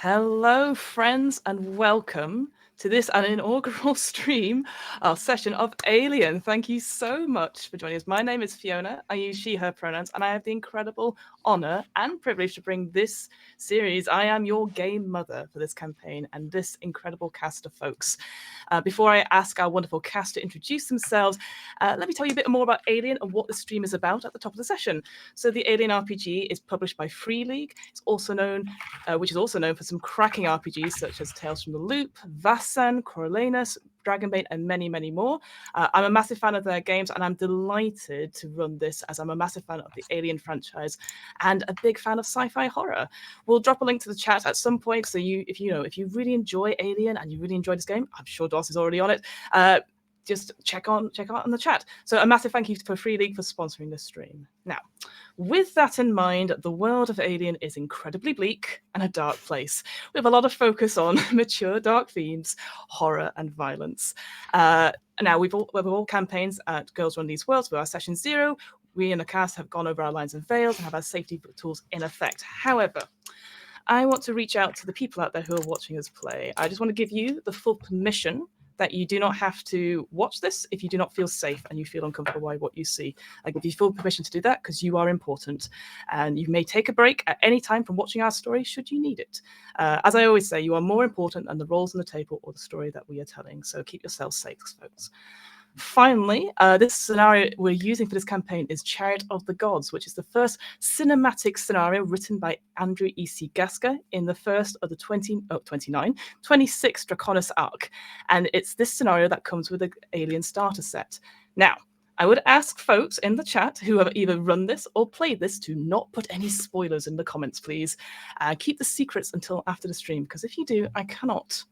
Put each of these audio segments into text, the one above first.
Hello, friends, and welcome to this an inaugural stream, our session of Alien. Thank you so much for joining us. My name is Fiona. I use she, her pronouns, and I have the incredible honor and privilege to bring this series. I am your game mother for this campaign and this incredible cast of folks. Before I ask our wonderful cast to introduce themselves, let me tell you a bit more about Alien and what the stream is about at the top of the session. So, the Alien RPG is published by Free League. It's also known, which is also known for some cracking RPGs such as Tales from the Loop, Vassan, Coriolanus, Dragonbait, and many, many more. I'm a massive fan of their games, and I'm delighted to run this as I'm a massive fan of the Alien franchise and a big fan of sci-fi horror. We'll drop a link to the chat at some point, so if you really enjoy Alien and you really enjoy this game, I'm sure Doss is already on it. Just check out on the chat. So a massive thank you for Free League for sponsoring this stream. Now, with that in mind, the world of Alien is incredibly bleak and a dark place, with a lot of focus on mature dark themes, horror, and violence. Now, we've all campaigns at Girls Run These Worlds. With our session 0, we in the cast have gone over our lines and veils and have our safety tools in effect. However, I want to reach out to the people out there who are watching us play. I just want to give you the full permission that you do not have to watch this if you do not feel safe and you feel uncomfortable by what you see. I give you full permission to do that because you are important. And you may take a break at any time from watching our story should you need it. As I always say, you are more important than the roles on the table or the story that we are telling. So keep yourselves safe, folks. Finally, this scenario we're using for this campaign is Chariot of the Gods, which is the first cinematic scenario written by Andrew E.C. Gasker in the first of the 26 Draconis arc. And it's this scenario that comes with the Alien starter set. Now, I would ask folks in the chat who have either run this or played this to not put any spoilers in the comments, please. Keep the secrets until after the stream, because if you do, I cannot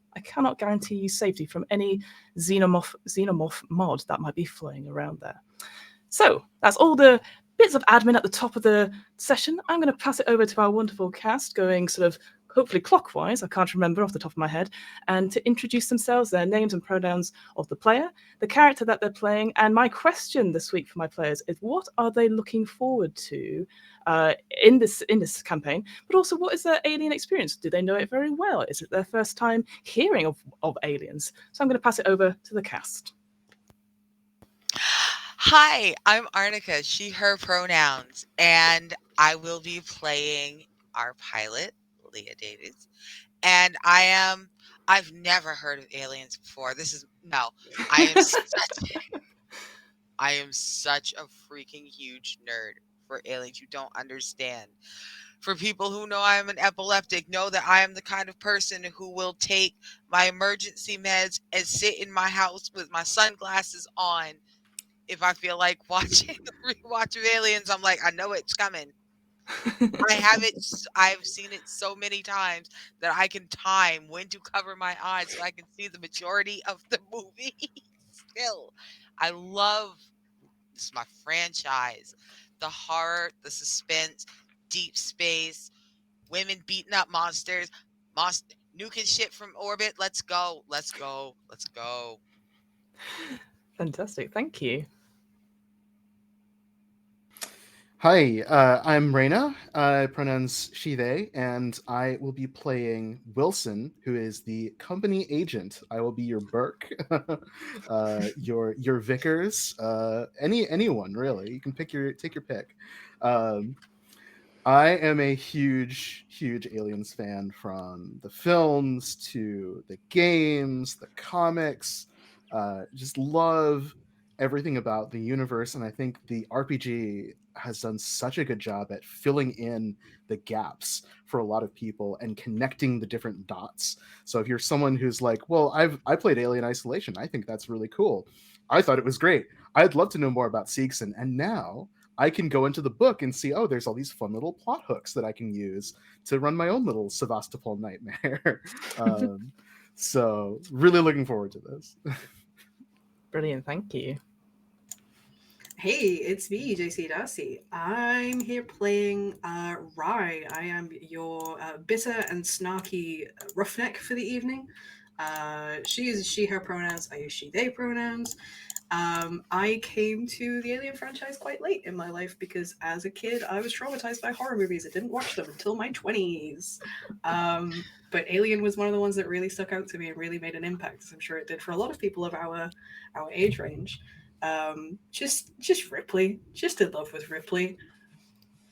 guarantee you safety from any xenomorph mod that might be flying around there. So that's all the bits of admin at the top of the session. I'm going to pass it over to our wonderful cast, going sort of hopefully clockwise, I can't remember off the top of my head, and to introduce themselves, their names and pronouns of the player, the character that they're playing, and my question this week for my players is what are they looking forward to in this campaign, but also what is their alien experience? Do they know it very well? Is it their first time hearing of aliens? So I'm going to pass it over to the cast. Hi, I'm Arnica, she, her pronouns, and I will be playing our pilot, Leah Davies. And I've never heard of aliens before. I am such a freaking huge nerd for aliens. You don't understand. For people who know I am an epileptic, know that I am the kind of person who will take my emergency meds and sit in my house with my sunglasses on. If I feel like watching a rewatch of Aliens, I'm like, I know it's coming. I've seen it so many times that I can time when to cover my eyes so I can see the majority of the movie. Still, I love this is my franchise. The horror, the suspense, deep space, women beating up monsters, nuking shit from orbit. Let's go. Let's go. Let's go. Fantastic, thank you. Hi, I'm Reyna, pronouns she, they, and I will be playing Wilson, who is the company agent. I will be your Burke, your Vickers, anyone really. You can take your pick. I am a huge Aliens fan from the films to the games, the comics. Just love everything about the universe, and I think the RPG has done such a good job at filling in the gaps for a lot of people and connecting the different dots. So if you're someone who's like, well, I played Alien Isolation, I think that's really cool. I thought it was great. I'd love to know more about Seegson, and now I can go into the book and see, oh, there's all these fun little plot hooks that I can use to run my own little Sevastopol nightmare. So really looking forward to this. Brilliant, thank you. Hey, it's me, JC Darcy. I'm here playing Rye. I am your bitter and snarky roughneck for the evening. She uses she, her pronouns. I use she, they pronouns. I came to the Alien franchise quite late in my life because as a kid, I was traumatized by horror movies. I didn't watch them until my 20s. But Alien was one of the ones that really stuck out to me and really made an impact, as I'm sure it did for a lot of people of our age range. Just Ripley, just in love with Ripley.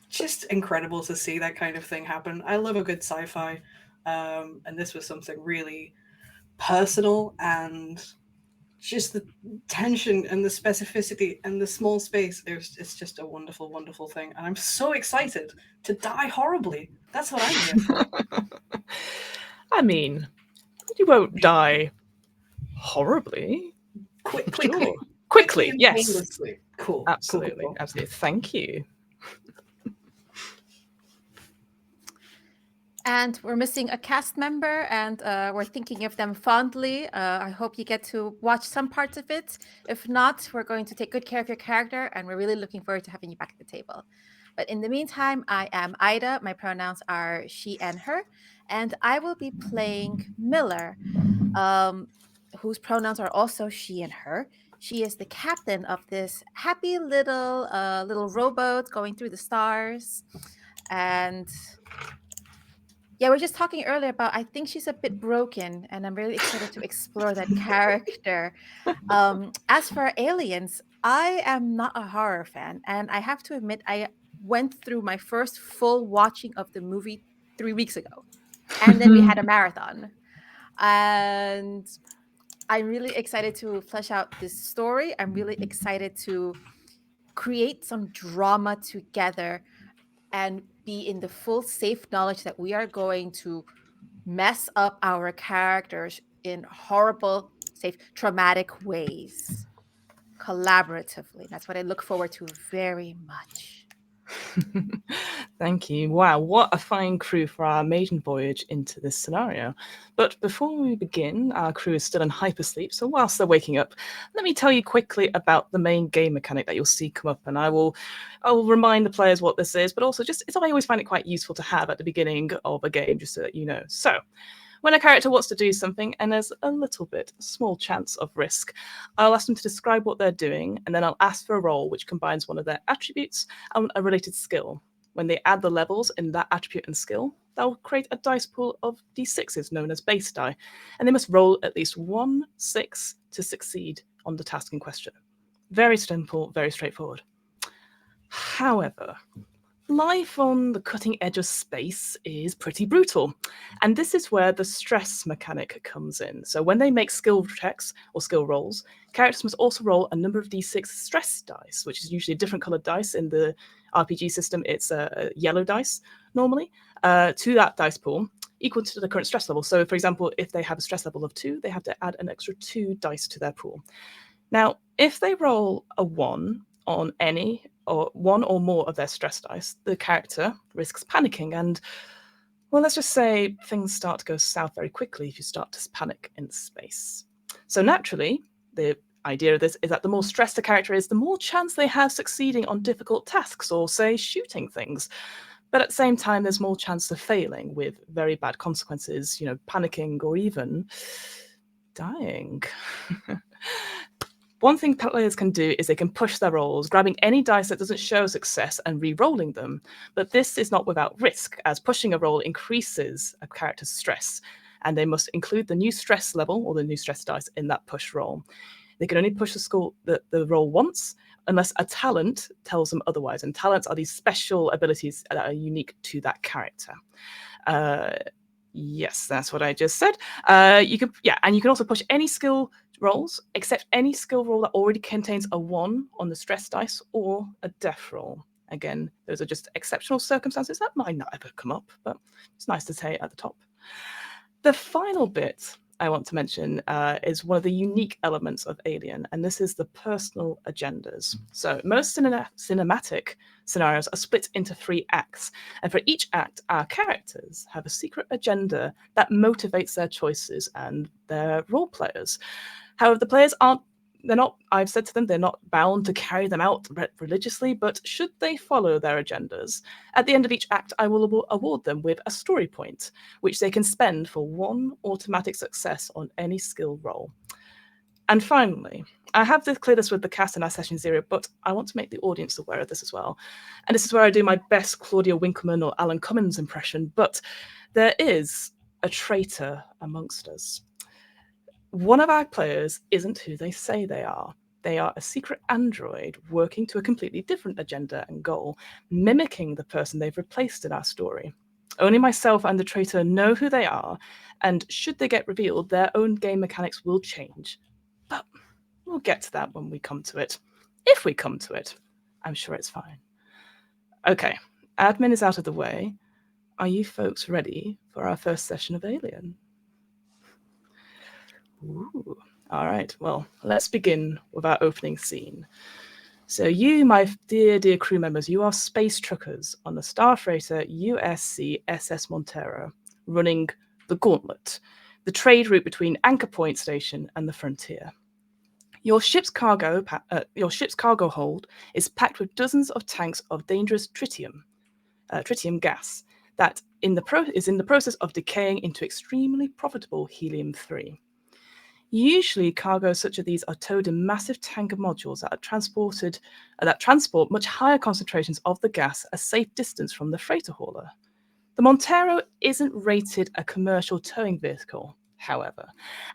Just incredible to see that kind of thing happen. I love a good sci-fi, and this was something really personal and just the tension and the specificity and the small space. It's just a wonderful, wonderful thing, and I'm so excited to die horribly. That's what I'm here for. I mean, you won't die horribly. Quickly, Sure. quickly Quickly, and yes. painlessly. Cool. Absolutely. Cool. Absolutely. Thank you. And we're missing a cast member, and we're thinking of them fondly. I hope you get to watch some parts of it. If not, we're going to take good care of your character, and we're really looking forward to having you back at the table. But in the meantime, I am Ida. My pronouns are she and her, and I will be playing Miller, whose pronouns are also she and her. She is the captain of this happy little rowboat going through the stars, and yeah, we are just talking earlier about I think she's a bit broken, and I'm really excited to explore that character. As for aliens, I am not a horror fan, and I have to admit I went through my first full watching of the movie 3 weeks ago, and then we had a marathon. And I'm really excited to flesh out this story. I'm really excited to create some drama together and be in the full safe knowledge that we are going to mess up our characters in horrible, safe, traumatic ways collaboratively. That's what I look forward to very much. Thank you. Wow, what a fine crew for our maiden voyage into this scenario. But before we begin, our crew is still in hypersleep, so whilst they're waking up, let me tell you quickly about the main game mechanic that you'll see come up, and I'll remind the players what this is, but also I always find it quite useful to have at the beginning of a game, just so that you know. So, when a character wants to do something and there's a small chance of risk, I'll ask them to describe what they're doing, and then I'll ask for a roll which combines one of their attributes and a related skill. When they add the levels in that attribute and skill, they'll create a dice pool of d6s known as base die, and they must roll at least 1 6 to succeed on the task in question. Very simple, very straightforward. However, life on the cutting edge of space is pretty brutal, and this is where the stress mechanic comes in. So when they make skill checks or skill rolls, characters must also roll a number of d6 stress dice, which is usually a different colored dice. In the RPG system, it's a yellow dice normally, to that dice pool, equal to the current stress level. So for example, if they have a stress level of 2, they have to add an extra 2 dice to their pool. Now, if they roll a 1 on any or one or more of their stress dice, the character risks panicking, and well, let's just say things start to go south very quickly if you start to panic in space. So naturally, the idea of this is that the more stressed a character is, the more chance they have succeeding on difficult tasks or, say, shooting things. But at the same time, there's more chance of failing with very bad consequences, panicking or even dying. One thing players can do is they can push their rolls, grabbing any dice that doesn't show success and re-rolling them. But this is not without risk, as pushing a roll increases a character's stress, and they must include the new stress level or the new stress dice in that push roll. They can only push the roll once unless a talent tells them otherwise, and talents are these special abilities that are unique to that character. Yes, that's what I just said. And you can also push any skill rolls except any skill roll that already contains a 1 on the stress dice or a death roll. Again, those are just exceptional circumstances that might not ever come up, but it's nice to say at the top. The final bit I want to mention is one of the unique elements of Alien, and this is the personal agendas. So most cinematic scenarios are split into 3 acts, and for each act, our characters have a secret agenda that motivates their choices and their role players. However, the players I've said to them, they're not bound to carry them out religiously, but should they follow their agendas, at the end of each act, I will award them with a story point, which they can spend for 1 automatic success on any skill roll. And finally, I have to clear this with the cast in our session 0, but I want to make the audience aware of this as well. And this is where I do my best Claudia Winkleman or Alan Cummins impression, but there is a traitor amongst us. One of our players isn't who they say they are. They are a secret android working to a completely different agenda and goal, mimicking the person they've replaced in our story. Only myself and the traitor know who they are, and should they get revealed, their own game mechanics will change. But we'll get to that when we come to it. If we come to it, I'm sure it's fine. Okay, admin is out of the way. Are you folks ready for our first session of Alien? Ooh. All right, well, let's begin with our opening scene. So you, my dear, dear crew members, you are space truckers on the star freighter USC SS Montero, running the Gauntlet, the trade route between Anchor Point Station and the frontier. Your ship's cargo hold is packed with dozens of tanks of dangerous tritium gas that is in the process of decaying into extremely profitable helium-3. Usually, cargoes such as these are towed in massive tanker modules that transport much higher concentrations of the gas a safe distance from the freighter hauler. The Montero isn't rated a commercial towing vehicle, however,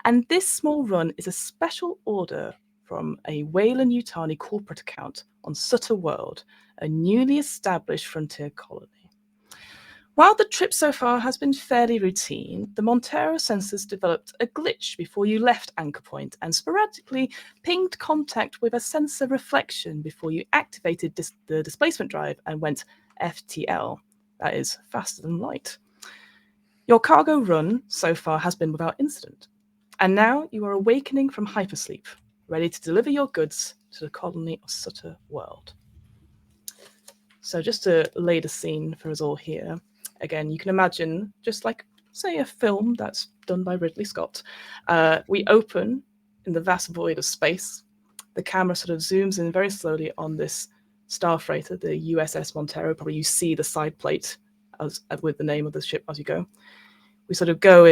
and this small run is a special order from a Weyland-Yutani corporate account on Sutter World, a newly established frontier colony. While the trip so far has been fairly routine, the Montero sensors developed a glitch before you left Anchor Point and sporadically pinged contact with a sensor reflection before you activated the displacement drive and went FTL, that is, faster than light. Your cargo run so far has been without incident, and now you are awakening from hypersleep, ready to deliver your goods to the colony of Sutter World. So just to lay the scene for us all here, again, you can imagine, just like, say, a film that's done by Ridley Scott. We open in the vast void of space. The camera sort of zooms in very slowly on this star freighter, the USS Montero. Probably you see the side plate with the name of the ship as you go. We sort of go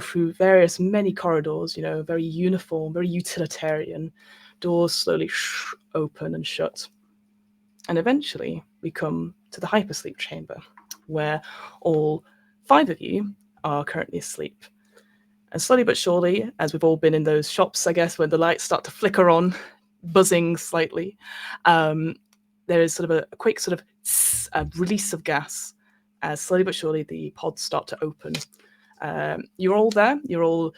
through many corridors, very uniform, very utilitarian. Doors slowly open and shut. And eventually we come to the hypersleep chamber, where all 5 of you are currently asleep. And slowly but surely, as we've all been in those shops, I guess, when the lights start to flicker on, buzzing slightly, there is sort of a quick sort of release of gas as slowly but surely the pods start to open. You're all there, you're all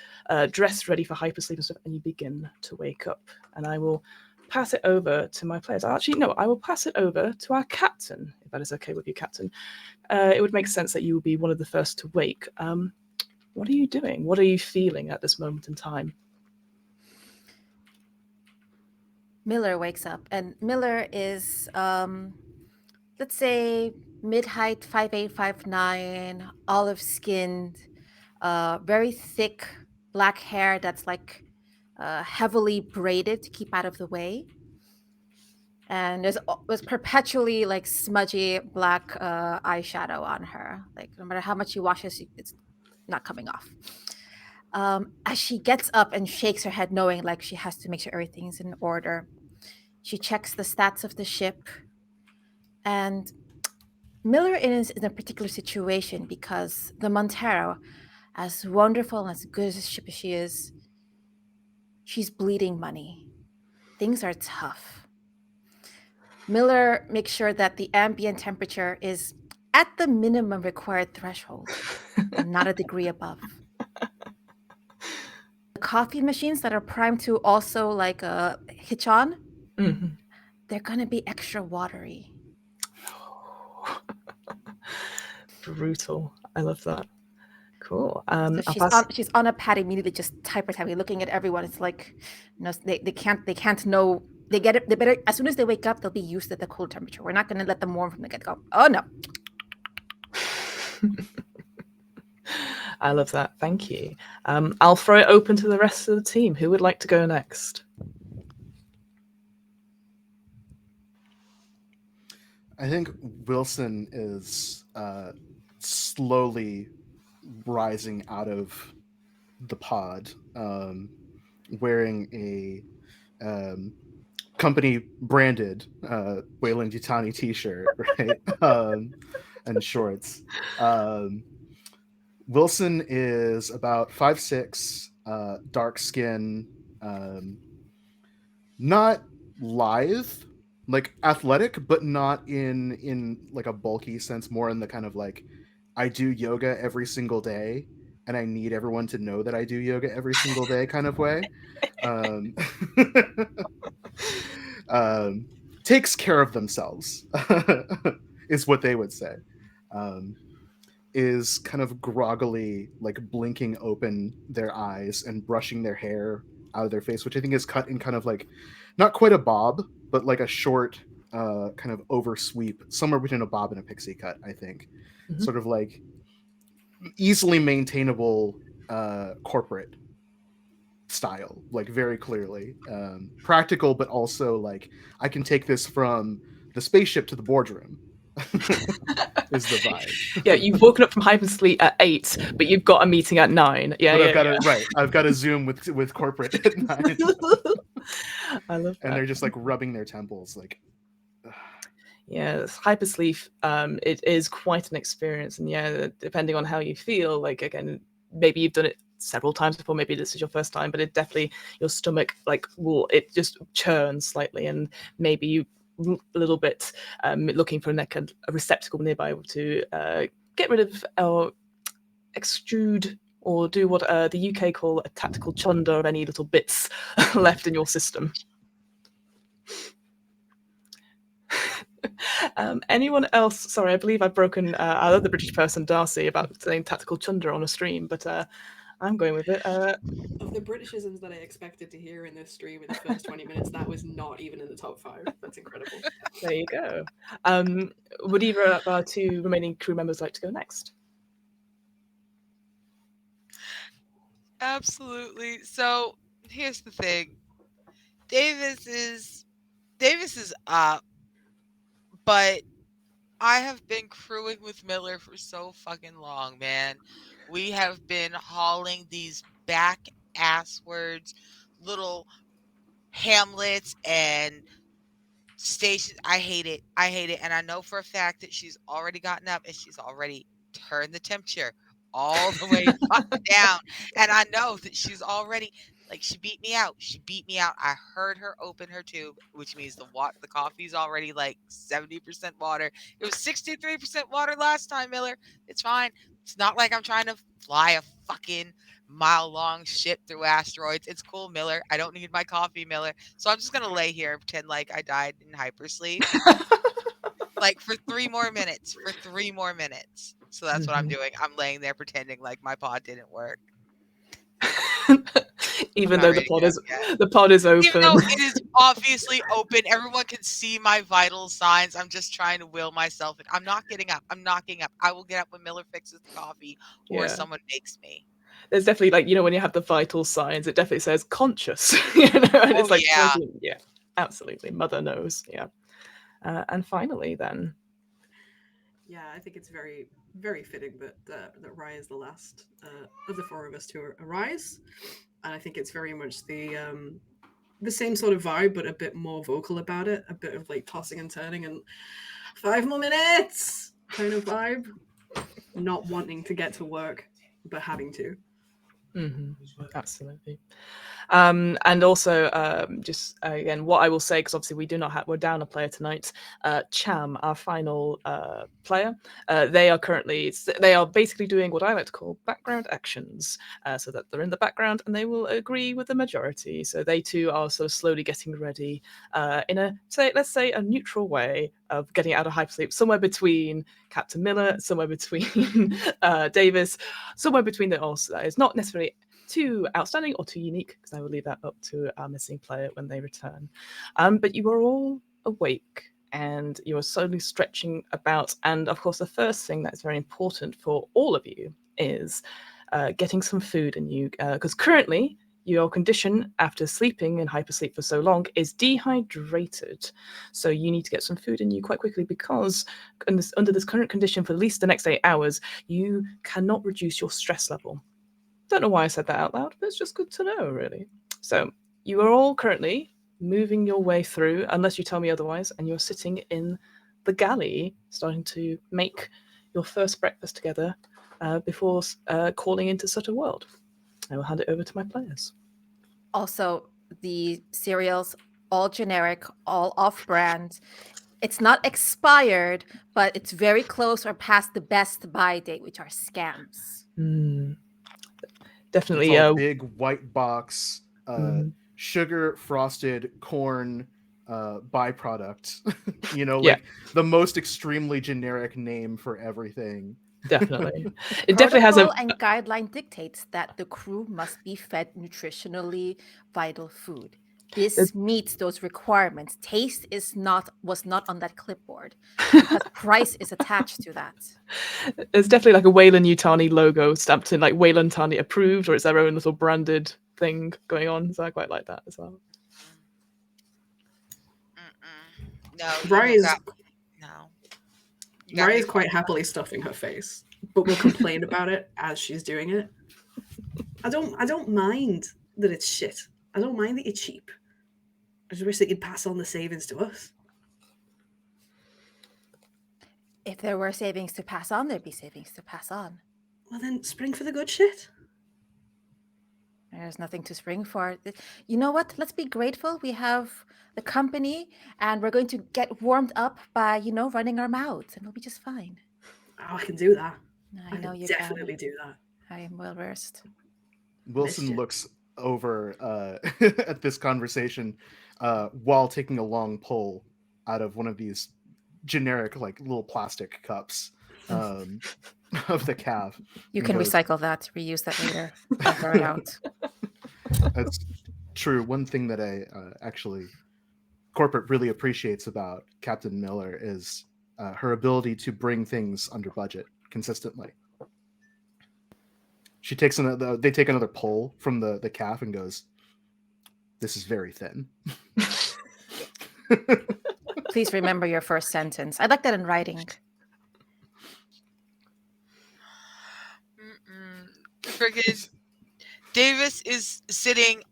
dressed, ready for hypersleep and stuff, and you begin to wake up. And I will pass it over to my players. Actually, no, I will pass it over to our captain, if that is okay with you, Captain. It would make sense that you will be one of the first to wake. What are you doing? What are you feeling at this moment in time? Miller wakes up, and Miller is, let's say, mid-height, 5'8", 5'9", olive-skinned, very thick black hair that's like heavily braided to keep out of the way. And was perpetually like smudgy black eyeshadow on her. Like no matter how much she washes, it's not coming off. As she gets up and shakes her head, knowing like she has to make sure everything's in order, she checks the stats of the ship. And Miller is in a particular situation because the Montero, as wonderful and as good as a ship as she is, she's bleeding money. Things are tough. Miller makes sure that the ambient temperature is at the minimum required threshold and not a degree above. The coffee machines that are primed to also like hitch on, they're going to be extra watery. Brutal. I love that. Cool. So she's on a pad immediately, just typing, looking at everyone. It's like, they can't know. They get it. They better, as soon as they wake up, they'll be used to the cold temperature. We're not going to let them warm from the get-go. Oh no. I love that. Thank you. I'll throw it open to the rest of the team. Who would like to go next? I think Wilson is slowly rising out of the pod, wearing a company branded Wailing Yutani t-shirt, right? And shorts. Wilson is about 5'6", dark skin, not lithe, like athletic, but not in like a bulky sense, more in the kind of like, I do yoga every single day and I need everyone to know that I do yoga every single day kind of way. Um, takes care of themselves is what they would say. Is kind of groggily like blinking open their eyes and brushing their hair out of their face, which I think is cut in kind of like not quite a bob, but like a short kind of over sweep, somewhere between a bob and a pixie cut, I think. Mhm. Sort of like easily maintainable corporate style, like very clearly practical, but also like I can take this from the spaceship to the boardroom. Is the vibe. Yeah, you've woken up from hypersleep at 8, but you've got a meeting at 9. Yeah, But yeah, I've got yeah. to right. I've got to Zoom with corporate at 9, I love that. and they're just like rubbing their temples, like. Yeah, hypersleep. It is quite an experience, and yeah, depending on how you feel, like again, maybe you've done it several times before, maybe this is your first time, but it definitely your stomach like it just churns slightly, and maybe you a little bit looking for a receptacle nearby to get rid of or extrude or do what the UK call a tactical chunder of any little bits left in your system. Anyone else? Sorry, I believe I've broken our other British person, Darcy, about saying tactical chunder on a stream, but I'm going with it. Of the Britishisms that I expected to hear in this stream in the first 20 minutes, that was not even in the top 5. That's incredible. There you go. Would either of our 2 remaining crew members like to go next? Absolutely. So here's the thing. Davis is up, but I have been crewing with Miller for so fucking long, man. We have been hauling these back ass words, little hamlets and stations. I hate it. I hate it. And I know for a fact that she's already gotten up and she's already turned the temperature all the way fucking down. And I know that she's already like she beat me out. She beat me out. I heard her open her tube, which means the coffee's already like 70% water. It was 63% water last time, Miller. It's fine. It's not like I'm trying to fly a fucking mile-long ship through asteroids. It's cool, Miller. I don't need my coffee, Miller. So I'm just gonna lay here and pretend like I died in hypersleep. Like for 3 more minutes. For 3 more minutes. So that's what I'm doing. I'm laying there pretending like my pod didn't work. Even Not though ready to get up yet. the pod is Even open. though it is obviously open, everyone can see my vital signs. I'm just trying to will myself. I'm not getting up. I'm not getting up. I will get up when Miller fixes the coffee or Yeah. someone makes me. There's definitely like when you have the vital signs, it definitely says conscious, and Oh, it's like yeah. yeah, absolutely, mother knows, yeah. And finally, then, Yeah, I think it's very, very fitting that Rye is the last of the 4 of us to arise, and I think it's very much the same sort of vibe, but a bit more vocal about it, a bit of like tossing and turning and 5 more minutes kind of vibe, not wanting to get to work but having to. absolutely. And also, just again, what I will say, because obviously we're down a player tonight. Cham, our final player, they are basically doing what I like to call background actions, so that they're in the background and they will agree with the majority. So they too are sort of slowly getting ready in let's say a neutral way of getting out of hypersleep, somewhere between Captain Miller, somewhere between Davis, somewhere between the also. That is not necessarily too outstanding or too unique, because I will leave that up to our missing player when they return. But you are all awake and you are slowly stretching about. And of course, the first thing that's very important for all of you is getting some food in you, because currently your condition after sleeping in hypersleep for so long is dehydrated. So you need to get some food in you quite quickly, because under this current condition for at least the next 8 hours, you cannot reduce your stress level. Don't know why I said that out loud, but it's just good to know, really. So you are all currently moving your way through, unless you tell me otherwise, and you're sitting in the galley, starting to make your first breakfast together before calling into such a world. I will hand it over to my players. Also, the cereals, all generic, all off-brand. It's not expired, but it's very close or past the best buy date, which are scams. It's Definitely. all big white box, Mm, sugar frosted corn byproduct. Yeah. Like the most extremely generic name for everything. Definitely. The It definitely has a. protocol and guideline dictates that the crew must be fed nutritionally vital food. This meets those requirements. Taste was not on that clipboard because price is attached to that. There's definitely like a Wayland Yutani logo stamped in, like Wayland Yutani approved, or it's their own little branded thing going on. So I quite like that as well. No, you Rye don't is got no. You got Rye me is quite fucked up. happily stuffing her face, but will complain about it as she's doing it. I don't mind that it's shit. I don't mind that you're cheap. I just wish that you'd pass on the savings to us. If there were savings to pass on, there'd be savings to pass on. Well then, spring for the good shit. There's nothing to spring for. You know what? Let's be grateful. We have the company and we're going to get warmed up by, running our mouths and we'll be just fine. Oh, I can do that. I know can you definitely can. do that. I am well versed. Wilson Mischief. looks over at this conversation while taking a long pull out of one of these generic, like little plastic cups of the calf. You and can goes, recycle that, reuse that later. I'll throw it out. That's true. One thing that I actually corporate really appreciates about Captain Miller is her ability to bring things under budget consistently. She takes they take another pull from the calf and goes, "This is very thin." Please remember your first sentence. I'd like that in writing. Friggin' Davis is sitting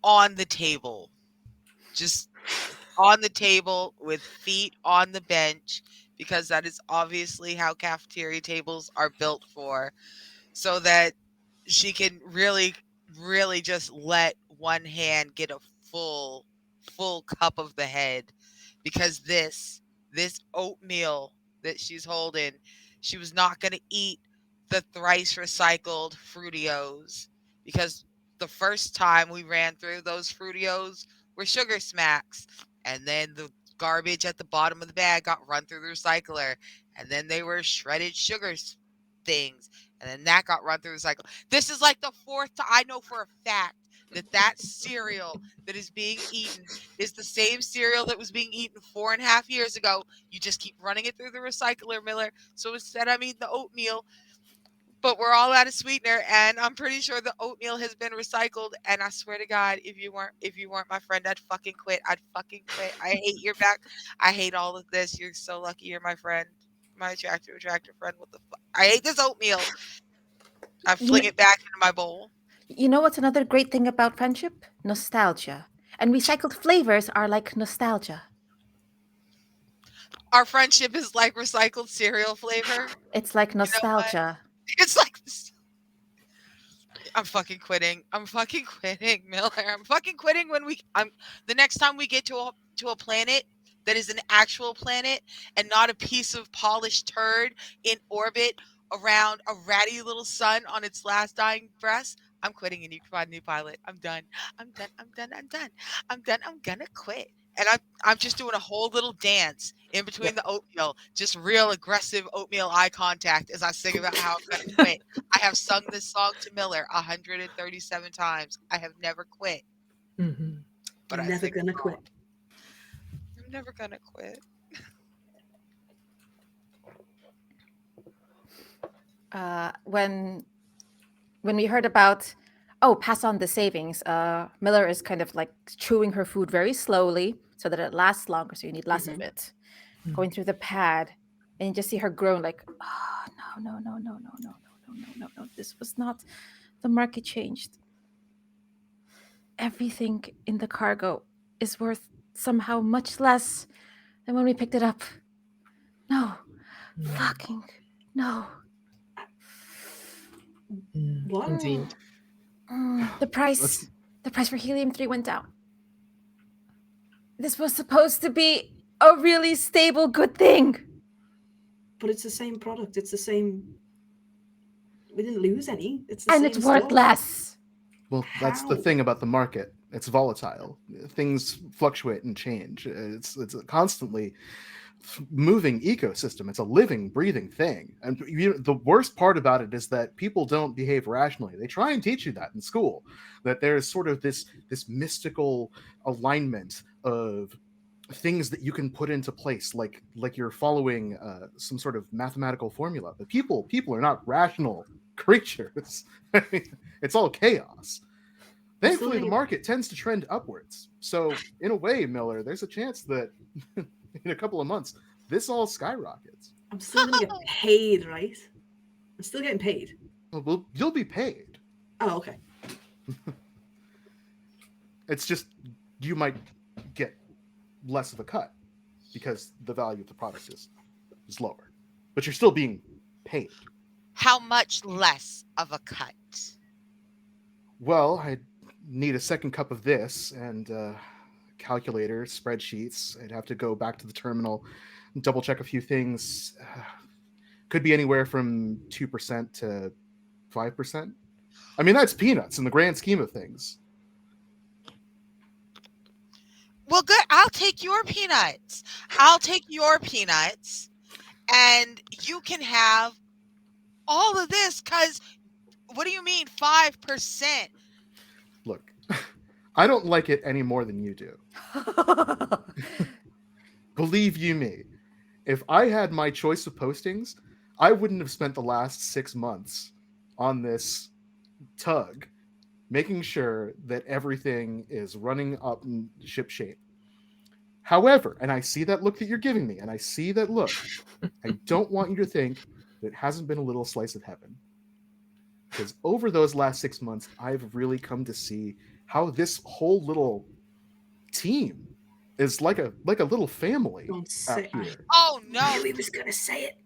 on the table, just on the table with feet on the bench, because that is obviously how cafeteria tables are built for, so that she can really, really just let one hand get a full cup of the head, because this oatmeal that she's holding, she was not going to eat the thrice recycled Fruitios, because the first time we ran through those Fruitios were sugar smacks, and then the garbage at the bottom of the bag got run through the recycler, and then they were shredded sugar things, and then that got run through the cycle. This is like the fourth time. I know for a fact that cereal that is being eaten is the same cereal that was being eaten 4.5 years ago. You just keep running it through the recycler, Miller. So instead I'm eating the oatmeal, but we're all out of sweetener, and I'm pretty sure the oatmeal has been recycled. And I swear to God, if you weren't my friend, I'd fucking quit. I hate your back. I hate all of this. You're so lucky you're my friend, my attractive friend. What the fuck? I hate this oatmeal. I fling it back into my bowl. You know what's another great thing about friendship? Nostalgia. And recycled flavors are like nostalgia. Our friendship is like recycled cereal flavor. It's like You know what? nostalgia. It's like this. I'm fucking quitting. Miller. I'm fucking quitting the next time we get to a planet that is an actual planet and not a piece of polished turd in orbit around a ratty little sun on its last dying breath. I'm quitting and you can find a new pilot. I'm done. I'm gonna quit. And I'm just doing a whole little dance in between the oatmeal, just real aggressive oatmeal eye contact as I sing about how I'm gonna quit. I have sung this song to Miller 137 times. I have never quit. Mm-hmm. But I'm I never sing gonna the quit. song. I'm never gonna quit. When we heard about, pass on the savings, Miller is kind of like chewing her food very slowly so that it lasts longer, so you need less of it. Going through the pad, and you just see her groan like, oh, no. This was not, the market changed. everything in the cargo is worth somehow much less than when we picked it up. No. Fucking no. What? Indeed. The price for helium-3 went down. This was supposed to be a really stable, good thing. But it's the same product. It's the same. We didn't lose any. It's the And same it's worth stuff. less. Well, that's the How? thing about the market. It's volatile. Things fluctuate and change. It's a constantly moving ecosystem. It's a living, breathing thing. And the worst part about it is that people don't behave rationally. They try and teach you that in school, that there's sort of this mystical alignment of things that you can put into place, like you're following some sort of mathematical formula. But people are not rational creatures. It's all chaos. Thankfully, the market tends to trend upwards. So, in a way, Miller, there's a chance that in a couple of months, this all skyrockets. I'm still gonna get paid, right? I'm still getting paid. Well, you'll be paid. Oh, okay. It's just you might get less of a cut because the value of the product is lower, but you're still being paid. How much less of a cut? Well, I need a second cup of this and calculator, spreadsheets. I'd have to go back to the terminal, double check a few things. Could be anywhere from 2% to 5%. I mean, that's peanuts in the grand scheme of things. Well, good. I'll take your peanuts. And you can have all of this because what do you mean 5%? Look, I don't like it any more than you do. Believe you me, if I had my choice of postings, I wouldn't have spent the last 6 months on this tug making sure that everything is running up in ship shape. However, and I see that look that you're giving me, and I see that look, I don't want you to think that it hasn't been a little slice of heaven. Because over those last 6 months, I've really come to see how this whole little team is like a little family Don't say out here. Oh no! I knew he was gonna say it.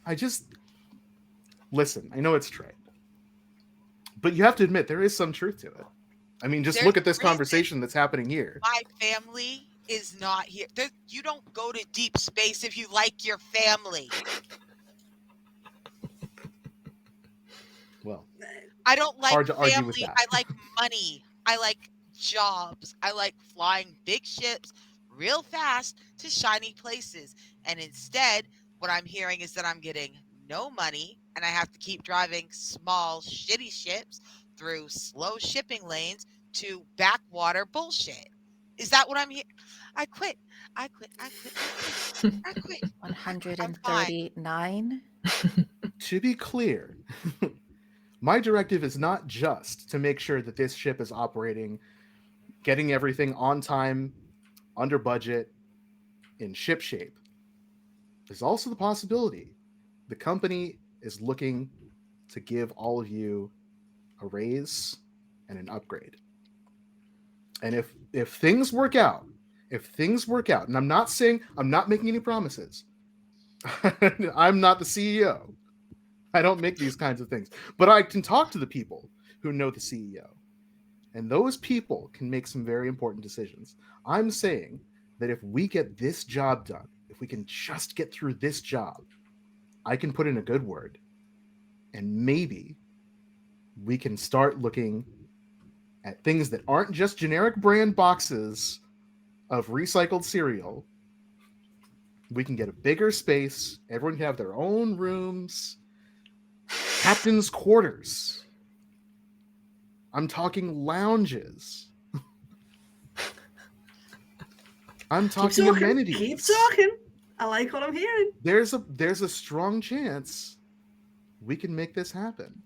I just listen. I know it's trade, but you have to admit there is some truth to it. I mean, just look at this conversation that's happening here. My family is not here. You don't go to deep space if you like your family. Well, I don't like hard to argue with family. that. I like money. I like jobs. I like flying big ships real fast to shiny places. And instead, what I'm hearing is that I'm getting no money and I have to keep driving small, shitty ships through slow shipping lanes to backwater bullshit. Is that what I'm hearing? I quit. 139. To be clear, my directive is not just to make sure that this ship is operating, getting everything on time, under budget, in ship shape. There's also the possibility the company is looking to give all of you a raise and an upgrade. And if things work out, and I'm not making any promises. I'm not the CEO. I don't make these kinds of things. But I can talk to the people who know the CEO. And those people can make some very important decisions. I'm saying that if we get this job done, if we can just get through this job, I can put in a good word. And maybe we can start looking at things that aren't just generic brand boxes of recycled cereal. We can get a bigger space. Everyone can have their own rooms. Captain's quarters. I'm talking lounges. I'm talking amenities. Keep talking. I like what I'm hearing. There's a strong chance we can make this happen.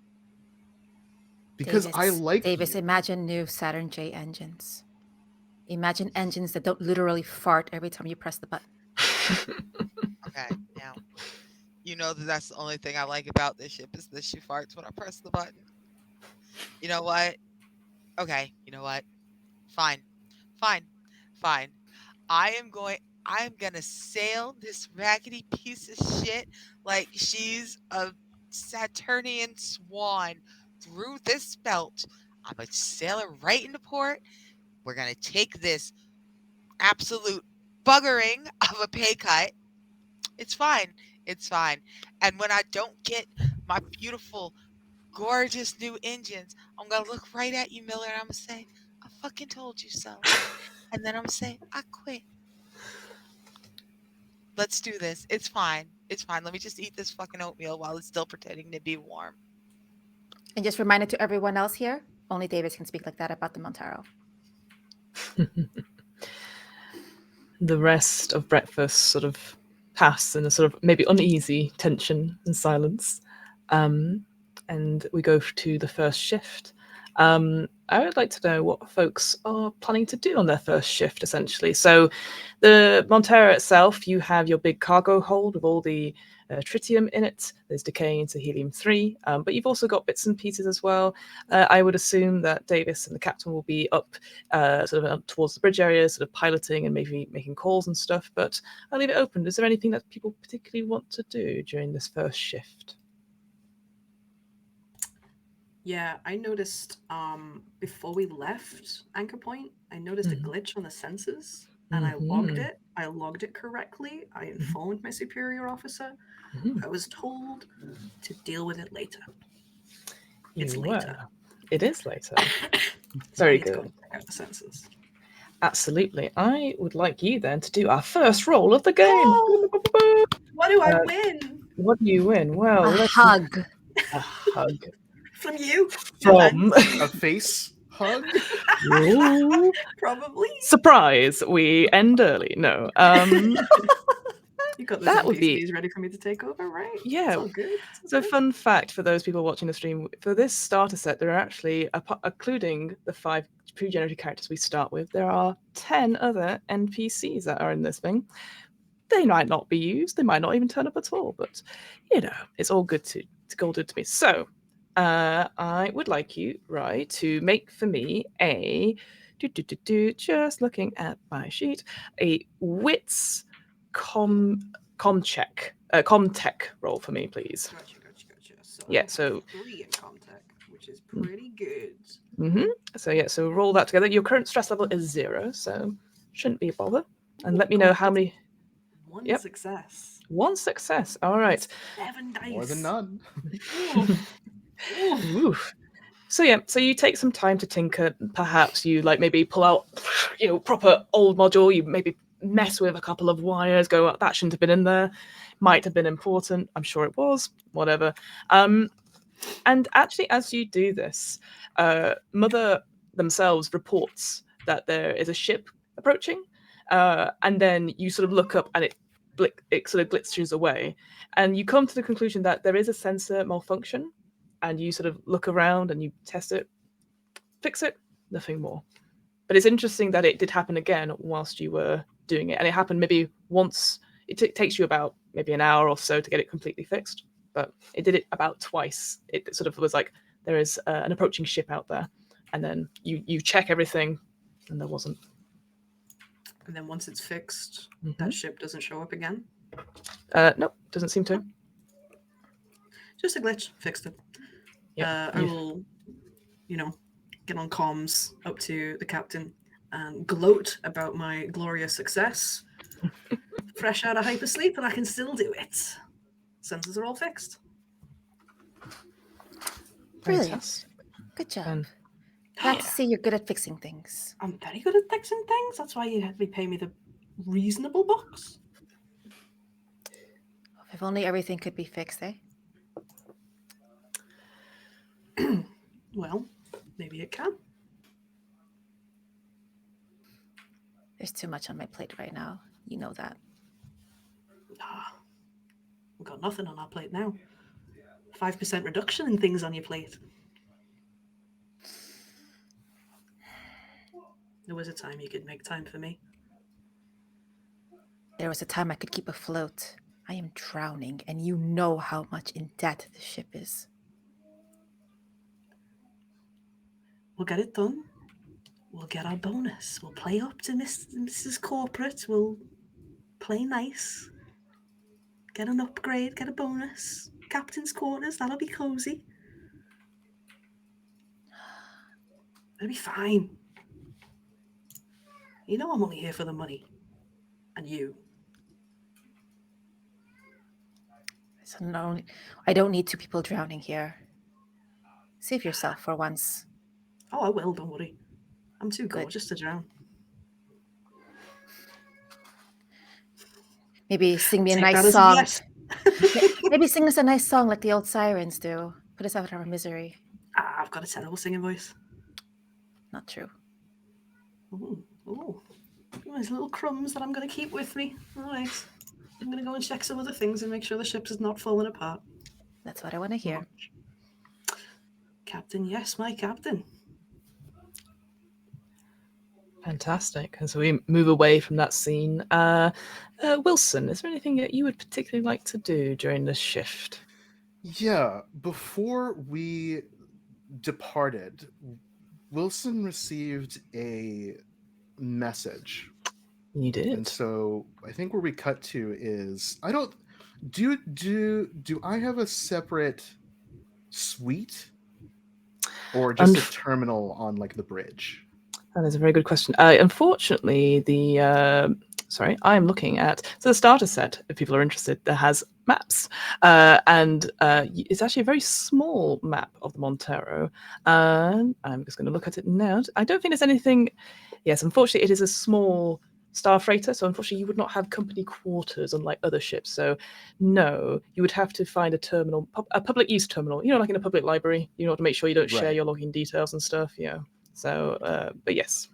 Because I like Davis, you. imagine new Saturn J engines. Imagine engines that don't literally fart every time you press the button. Okay, now you know that's the only thing I like about this ship is that she farts when I press the button. You know what? Okay, you know what? Fine. Fine. Fine. I am gonna sail this raggedy piece of shit like she's a Saturnian swan through this belt. I'm gonna sail her right into port. We're gonna take this absolute buggering of a pay cut. It's fine. It's fine. And when I don't get my beautiful, gorgeous new engines, I'm gonna look right at you, Miller, and I'm gonna say, I fucking told you so. And then I'm gonna say, I quit. Let's do this. It's fine. It's fine. Let me just eat this fucking oatmeal while it's still pretending to be warm. And just reminder to everyone else here, only Davis can speak like that about the Montaro. The rest of breakfast sort of pass in a sort of maybe uneasy tension and silence. And we go to the first shift. I would like to know what folks are planning to do on their first shift, essentially. So the Montero itself, you have your big cargo hold with all the tritium in it. There's decay into helium-3, but you've also got bits and pieces as well. I would assume that Davis and the captain will be up sort of up towards the bridge area, sort of piloting and maybe making calls and stuff, but I'll leave it open. Is there anything that people particularly want to do during this first shift? Yeah, I noticed before we left Anchor Point, I noticed a glitch on the sensors and I logged it. I logged it correctly. I informed my superior officer. I was told to deal with it later. It's later. It is later. Very Go good. and check out the sensors. Absolutely. I would like you then to do our first roll of the game. Oh! What do I win? What do you win? Well, A let's hug. a hug From you? from A face hug? Ooh. Probably. Surprise! We end early. No. You got those That would be- NPCs ready for me to take over, right? Yeah. It's all good. It's all So, good. fun fact for those people watching the stream: for this starter set, there are actually, including the 5 pre-generated characters we start with, there are 10 other NPCs that are in this thing. They might not be used. They might not even turn up at all. But it's all good to go good to me. So, I would like you, right, to make for me a just looking at my sheet, a wits comtech roll for me, please. Gotcha. So Yeah, I have so 3 in contact, which is pretty good. So roll that together. Your current stress level is 0, so shouldn't be a bother. And let me know how many. One Yep. success. 1 success. All right. 7 dice. More than none. Oof. So you take some time to tinker. Perhaps you maybe pull out, proper old module. You maybe mess with a couple of wires. Go, that shouldn't have been in there. Might have been important. I'm sure it was. Whatever. And actually, as you do this, Mother themselves reports that there is a ship approaching, and then you sort of look up and it sort of glitches away, and you come to the conclusion that there is a sensor malfunction, and you sort of look around and you test it, fix it, nothing more. But it's interesting that it did happen again whilst you were doing it, and it happened maybe once. It takes you about maybe an hour or so to get it completely fixed, but it did it about twice. It sort of was like, there is an approaching ship out there, and then you check everything, and there wasn't. And then once it's fixed, that ship doesn't show up again? Nope, doesn't seem to. Just a glitch. Fixed it. Yeah, I will, get on comms up to the captain and gloat about my glorious success. Fresh out of hypersleep, and I can still do it. Sensors are all fixed. Brilliant. Fantastic. Good job. And Glad to see you're good at fixing things. I'm very good at fixing things. That's why you had me pay me the reasonable bucks. If only everything could be fixed, eh? Well, maybe it can. There's too much on my plate right now. You know that. We've got nothing on our plate now. 5% reduction in things on your plate. There was a time you could make time for me. There was a time I could keep afloat. I am drowning, and you know how much in debt the ship is. We'll get it done. we'll get our bonus. We'll play up to Mrs. Corporate. We'll play nice. Get an upgrade, get a bonus. Captain's quarters, that'll be cozy. It'll be fine. You know I'm only here for the money. And you. So no, I don't need 2 people drowning here. Save yourself for once. Oh, I will, don't worry. I'm too Good. gorgeous to drown. Maybe sing me a Take nice that as a song. yes. Maybe sing us a nice song like the old sirens do. Put us out of our misery. I've got a terrible singing voice. Not true. Ooh. There's little crumbs that I'm going to keep with me. All right. I'm going to go and check some other things and make sure the ship is not falling apart. That's what I want to hear. Captain, yes, my captain. Fantastic. And so we move away from that scene. Wilson, is there anything that you would particularly like to do during this shift? Yeah, before we departed, Wilson received a message. You did. And so I think where we cut to is I don't do I have a separate suite or just a terminal on like the bridge? That is a very good question. Unfortunately, I'm looking at the starter set. If people are interested, that has maps, and it's actually a very small map of the Montero. I'm just going to look at it now. I don't think there's anything. Yes, unfortunately, it is a small star freighter, so unfortunately, you would not have company quarters unlike other ships. So, no, you would have to find a terminal, a public use terminal. You know, like in a public library. You know, to make sure you don't share your login details and stuff. Yeah. So, but yes.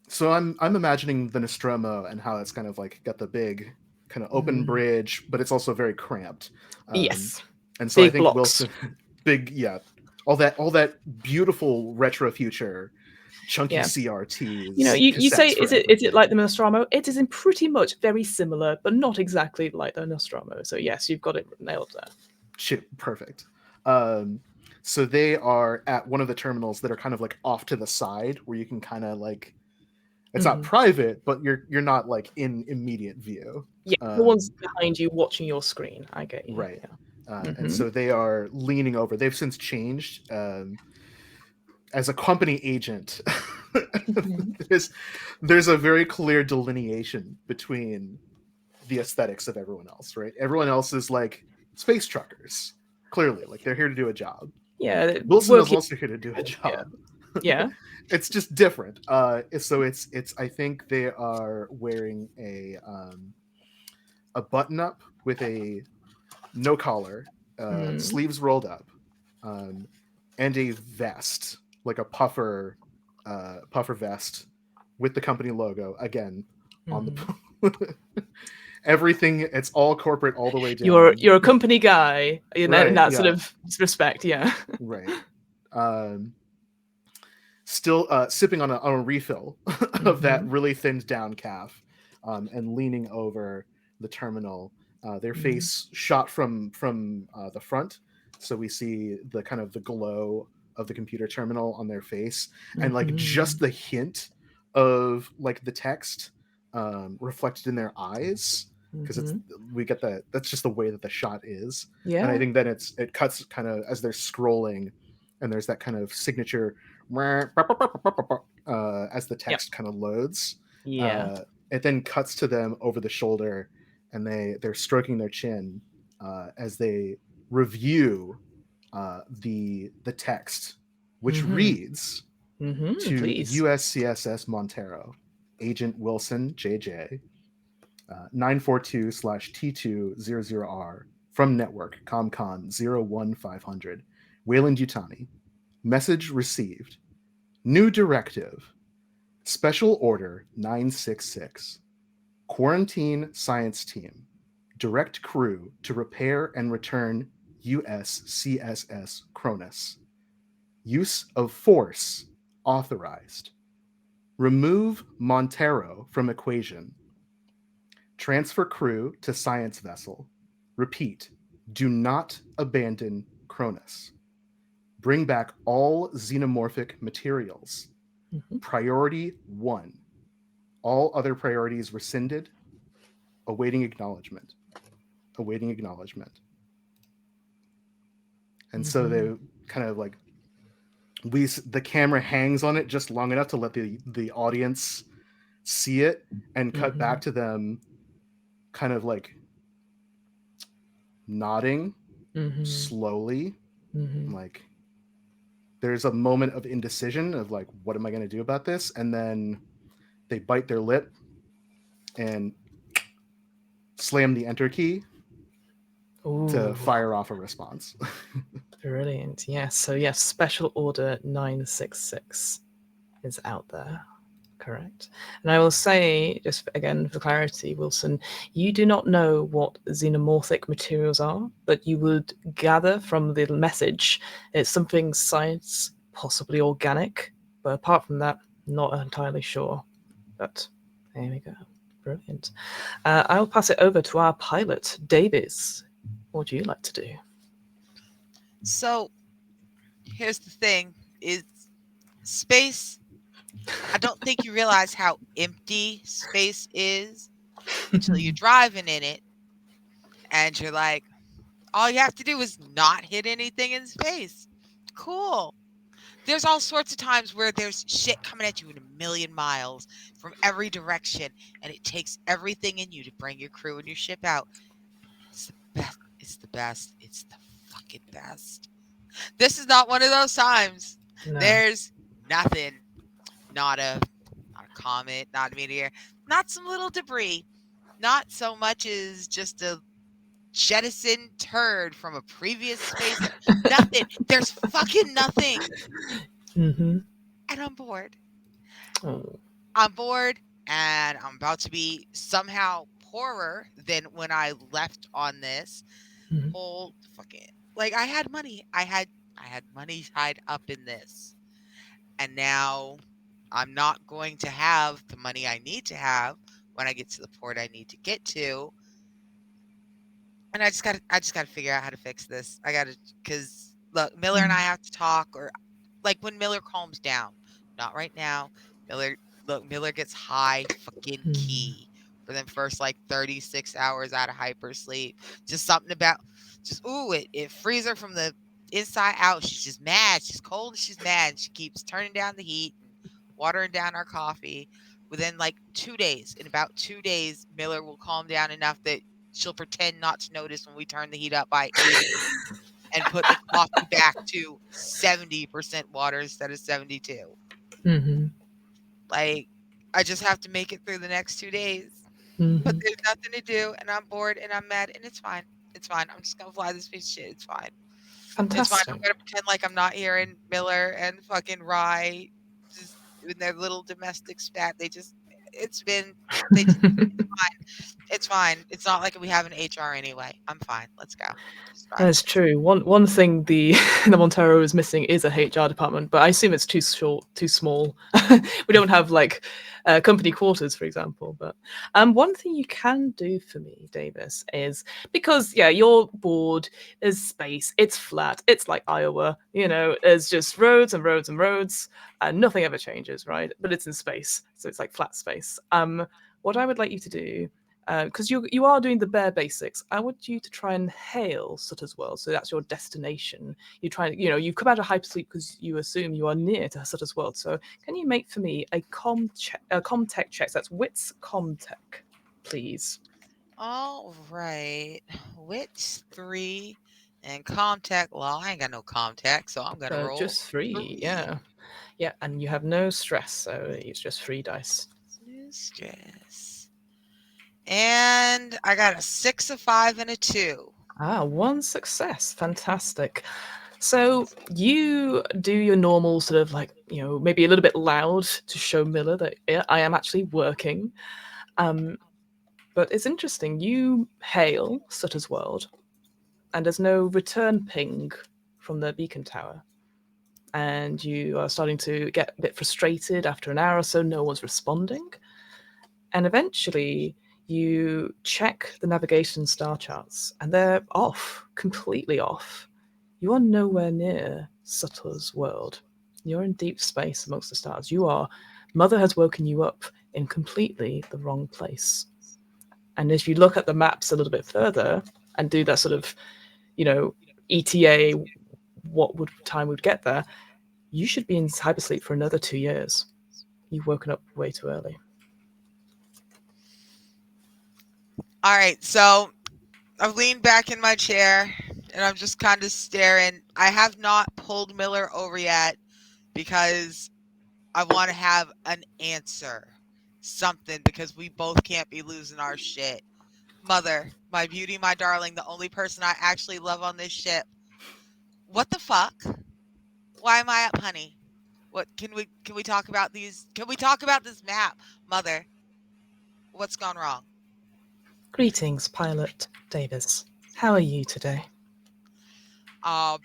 So I'm imagining the Nostromo and how it's kind of like got the big kind of open bridge, but it's also very cramped. Yes. And so big I think blocks. Wilson, all that beautiful retro future, chunky CRTs. You know, you say is it like the Nostromo? It is in pretty much very similar, but not exactly like the Nostromo. So yes, you've got it nailed there. Perfect. So they are at one of the terminals that are kind of like off to the side where you can kind of like, it's not private, but you're not like in immediate view. Yeah, the ones behind you watching your screen. I get you. Right. Yeah. And so they are leaning over. They've since changed as a company agent. There's a very clear delineation between the aesthetics of everyone else, right? Everyone else is like space truckers. Clearly, like they're here to do a job. Yeah, Wilson is also here to do a job. Yeah. It's just different. So it's I think they are wearing a button up with a no collar, sleeves rolled up, and a vest, like a puffer vest with the company logo again on the everything. It's all corporate all the way down. You're a company guy in that sort of respect, yeah. Right. Still sipping on a refill of that really thinned down calf, and leaning over the terminal. Their face shot from the front, so we see the kind of the glow of the computer terminal on their face, and like just the hint of like the text reflected in their eyes, because we get that. That's just the way that the shot is. Yeah. And I think then it cuts kind of as they're scrolling, and there's that kind of signature as the text kind of loads. Yeah. It then cuts to them over the shoulder, and they're stroking their chin as they review the text, which reads to please. USCSS Montero, Agent Wilson JJ, 942/T200R from network ComCon 01500, Wayland-Yutani. Message received. New directive. Special Order 966. Quarantine Science Team. Direct crew to repair and return USCSS Cronus. Use of force authorized. Remove Montero from equation. Transfer crew to science vessel. Repeat. Do not abandon Cronus. Bring back all xenomorphic materials. Mhm. Priority 1. All other priorities rescinded. Awaiting acknowledgement. Awaiting acknowledgement. And so they kind of like the camera hangs on it just long enough to let the audience see it and cut back to them kind of like nodding slowly. Like there's a moment of indecision of like, what am I going to do about this? And then they bite their lip and slam the enter key to Ooh, fire off a response. brilliant. Yes. So yes, Special Order 966 is out there. Correct. And I will say, just again for clarity, Wilson, you do not know what xenomorphic materials are, but you would gather from the message it's something science, possibly organic, but apart from that, not entirely sure. But there we go. Brilliant. I'll pass it over to our pilot, Davies. What would you like to do? So here's the thing: is space. I don't think you realize how empty space is until you're driving in it, and you're like, all you have to do is not hit anything in space. Cool. There's all sorts of times where there's shit coming at you in a million miles from every direction, and it takes everything in you to bring your crew and your ship out. It's the best. It's the best. It's the fucking best. This is not one of those times. No. There's nothing. Not a comet, not a meteor, not some little debris, not so much as just a jettison turd from a previous space. Nothing. There's fucking nothing. Mm-hmm. And I'm bored. Oh. I'm bored, and I'm about to be somehow poorer than when I left on this whole fucking, like, I had money. I had money tied up in this, and now I'm not going to have the money I need to have when I get to the port I need to get to. And I just gotta figure out how to fix this. Because look, Miller and I have to talk, or like when Miller calms down. Not right now. Miller gets high fucking key for them first like 36 hours out of hypersleep. Just something about it frees her from the inside out. She's just mad. She's cold and she's mad. And she keeps turning down the heat and watering down our coffee. Within like 2 days, in about 2 days, Miller will calm down enough that she'll pretend not to notice when we turn the heat up by 80 and put the coffee back to 70% water instead of 72. Like, I just have to make it through the next 2 days. But there's nothing to do, and I'm bored, and I'm mad, and it's fine. It's fine. I'm just gonna fly this piece of shit. It's fine. Fantastic. It's fine. I'm gonna pretend like I'm not hearing Miller and fucking Rye just in their little domestic spat. It's fine. It's fine. It's not like we have an HR anyway. I'm fine. Let's go. That's true. One thing the Montero is missing is a HR department, but I assume it's too short, too small. We don't have like company quarters, for example. But one thing you can do for me, Davis, is because you're bored. There's space. It's flat. It's like Iowa. There's just roads and roads and roads, and nothing ever changes, right? But it's in space, so it's like flat space. What I would like you to do, because you are doing the bare basics, I want you to try and hail Sutter's World. So that's your destination. You try, you've come out of hypersleep because you assume you are near to Sutter's World. So can you make for me a comtech check? So that's wits comtech, please. All right. Wits 3 and comtech law. I ain't got no comtech, so I'm gonna roll just 3. Yeah, and you have no stress, so it's just 3 dice. No stress. And I got a 6, a 5, and a 2. 1 success. Fantastic. So you do your normal sort of like, maybe a little bit loud to show Miller that I am actually working. But it's interesting. You hail Sutter's World, and there's no return ping from the beacon tower. And you are starting to get a bit frustrated after an hour or so. No one's responding. And eventually you check the navigation star charts, and they're off, completely off. You are nowhere near Sutter's World. You're in deep space amongst the stars. Mother has woken you up in completely the wrong place. And if you look at the maps a little bit further and do that sort of, ETA, time would get there, you should be in hypersleep for another 2 years. You've woken up way too early. All right, so I've leaned back in my chair and I'm just kind of staring. I have not pulled Miller over yet because I want to have an answer, something, because we both can't be losing our shit. Mother, my beauty, my darling, the only person I actually love on this ship. What the fuck? Why am I up, honey? What can we talk about these? Can we talk about this map, Mother? What's gone wrong? Greetings, Pilot Davis. How are you today? I'm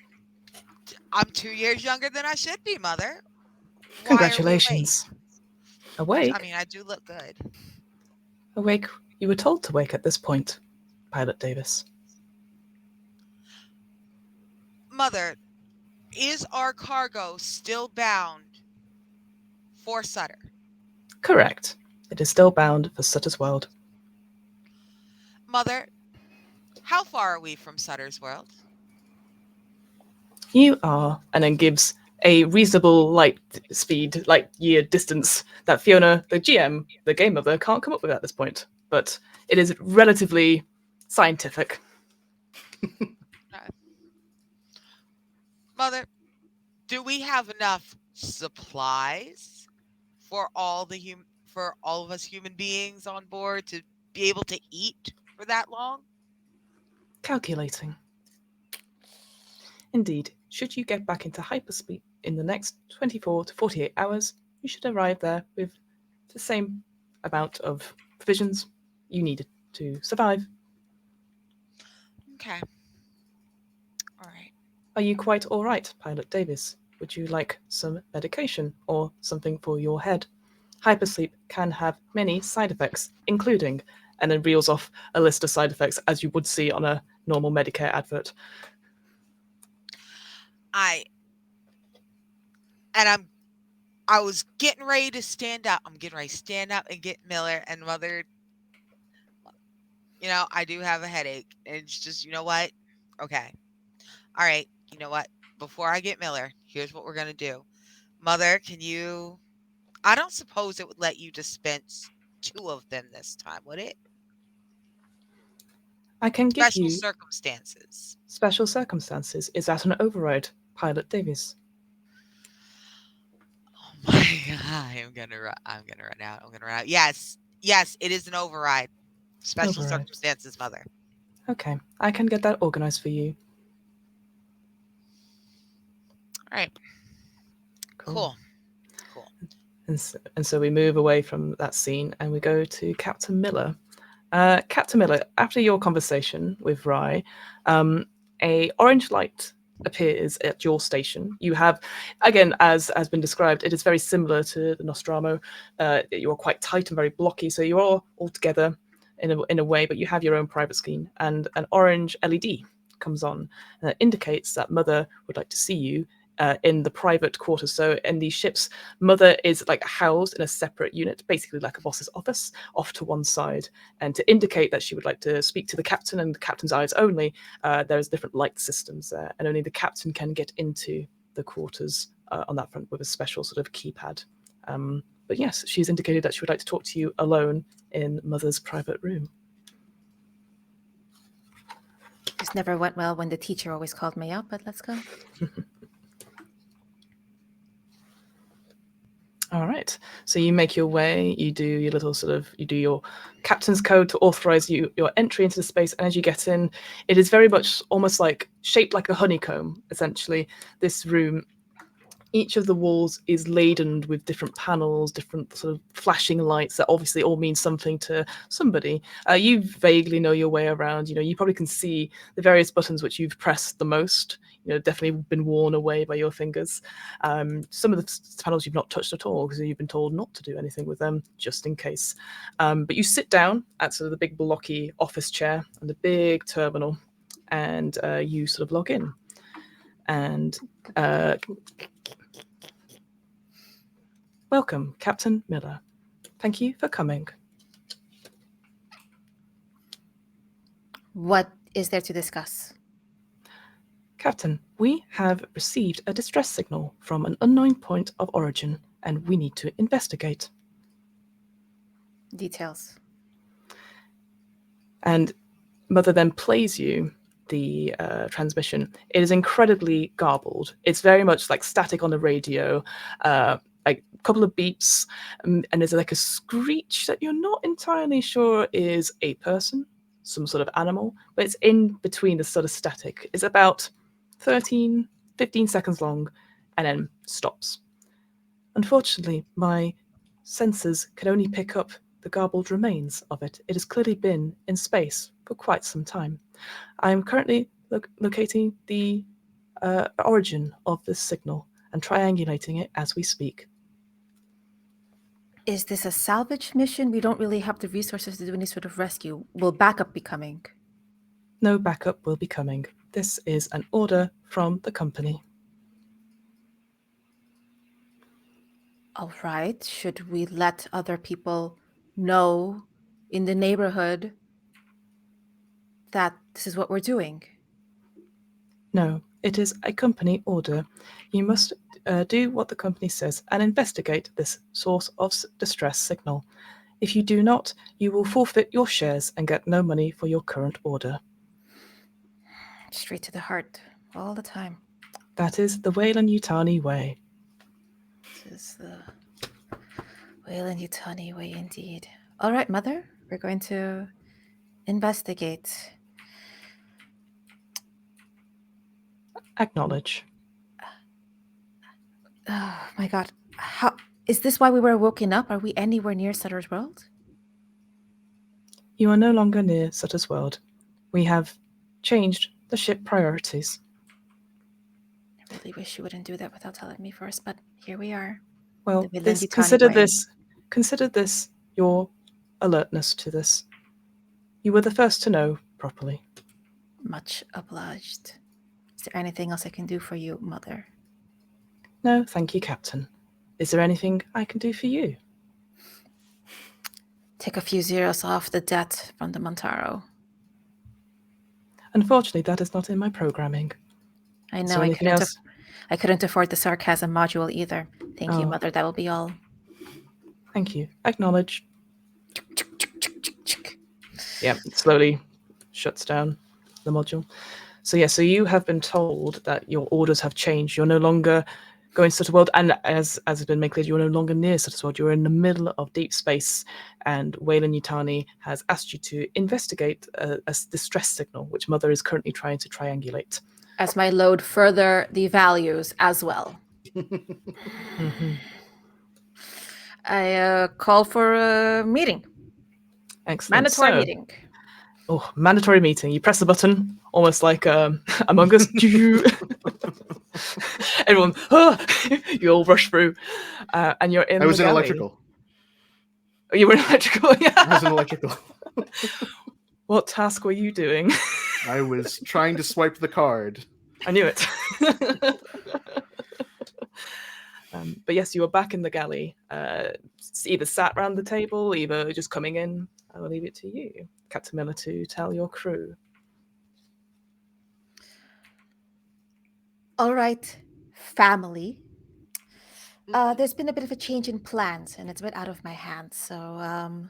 2 years younger than I should be, Mother. Why Congratulations. are we late? Awake? I mean, I do look good. Awake. You were told to wake at this point, Pilot Davis. Mother, is our cargo still bound for Sutter? Correct. It is still bound for Sutter's World. Mother, how far are we from Sutter's World? You are, and then gives a reasonable light year distance that Fiona, the GM, the game mother, can't come up with at this point. But it is relatively scientific. Mother, do we have enough supplies for all of us human beings on board to be able to eat for that long? Calculating. Indeed, should you get back into hypersleep in the next 24 to 48 hours, you should arrive there with the same amount of provisions you needed to survive. Okay. All right. Are you quite all right, Pilot Davis? Would you like some medication or something for your head? Hypersleep can have many side effects, including, and then reels off a list of side effects as you would see on a normal Medicare advert. I was getting ready to stand up. I'm getting ready to stand up and get Miller, and Mother, I do have a headache. And it's just, you know what? Okay. All right. You know what? Before I get Miller, here's what we're going to do. Mother, I don't suppose it would let you dispense 2 of them this time, would it? I can give Special you circumstances. special circumstances. Is that an override, Pilot Davis? Oh my God. I'm gonna run out. Yes, it is an override. Special Override. circumstances, Mother. Okay, I can get that organized for you. All right. Cool. And so we move away from that scene and we go to Captain Miller. Captain Miller, after your conversation with Rye, a orange light appears at your station. You have, again, as has been described, it is very similar to the Nostromo. You're quite tight and very blocky, so you're all together in a way, but you have your own private screen, and an orange LED comes on that indicates that Mother would like to see you in the private quarters. So in these ships, Mother is like housed in a separate unit, basically like a boss's office, off to one side. And to indicate that she would like to speak to the captain and the captain's eyes only, there's different light systems there, and only the captain can get into the quarters on that front with a special sort of keypad. But yes, she's indicated that she would like to talk to you alone in Mother's private room. This never went well when the teacher always called me up, but let's go. All right. So you make your way, you do your captain's code to authorize your entry into the space. And as you get in, it is very much almost like shaped like a honeycomb, essentially. This room, each of the walls is laden with different panels, different sort of flashing lights that obviously all mean something to somebody. You vaguely know your way around. You probably can see the various buttons which you've pressed the most. Definitely been worn away by your fingers. Some of the panels you've not touched at all because you've been told not to do anything with them, just in case. But you sit down at sort of the big blocky office chair and the big terminal, and you sort of log in. And Welcome, Captain Miller. Thank you for coming. What is there to discuss? Captain, we have received a distress signal from an unknown point of origin, and we need to investigate. Details. And Mother then plays you the transmission. It is incredibly garbled. It's very much like static on the radio, like a couple of beeps, and there's like a screech that you're not entirely sure is a person, some sort of animal, but it's in between the sort of static. It's about 15 seconds long and then stops. Unfortunately, my sensors can only pick up the garbled remains of it. It has clearly been in space for quite some time. I am currently locating the origin of this signal and triangulating it as we speak. Is this a salvage mission? We don't really have the resources to do any sort of rescue. Will backup be coming? No backup will be coming. This is an order from the company. All right. Should we let other people know in the neighborhood that this is what we're doing? No, it is a company order. You must do what the company says and investigate this source of distress signal. If you do not, you will forfeit your shares and get no money for your current order. Straight to the heart, all the time. That is the Weyland-Yutani way. This is the Weyland-Yutani way indeed. All right, Mother, we're going to investigate. Acknowledge. Oh my God. How is this why we were woken up? Are we anywhere near Sutter's World? You are no longer near Sutter's World. We have changed the ship priorities. I really wish you wouldn't do that without telling me first, but here we are. Well, The Weyland-Yutani consider this your alertness to this. You were the first to know properly. Much obliged. Is there anything else I can do for you, Mother? No, thank you, Captain. Is there anything I can do for you? Take a few zeros off the debt from the Montaro. Unfortunately, that is not in my programming. I Is know there anything else? I couldn't afford the sarcasm module either. Thank you, Oh. Mother. That will be all. Thank you. Acknowledge. Yeah, it slowly shuts down the module. So you have been told that your orders have changed. You're no longer going to Sutter World, and as has been made clear, you're no longer near Sutter World. You're in the middle of deep space, and Weyland-Yutani has asked you to investigate a distress signal, which Mother is currently trying to triangulate. As my load further devalues as well. Mm-hmm. I call for a meeting. Excellent. Mandatory meeting. Oh, mandatory meeting. You press the button, almost like Among Us. Everyone, you all rush through, and you're in. I was the in galley. electrical. Oh, you were in electrical. Yeah. I was in electrical. What task were you doing? I was trying to swipe the card. I knew it. But yes, you were back in the galley, either sat round the table, either just coming in. I will leave it to you, Captain Miller, to tell your crew. All right, family. There's been a bit of a change in plans, and it's a bit out of my hands. So,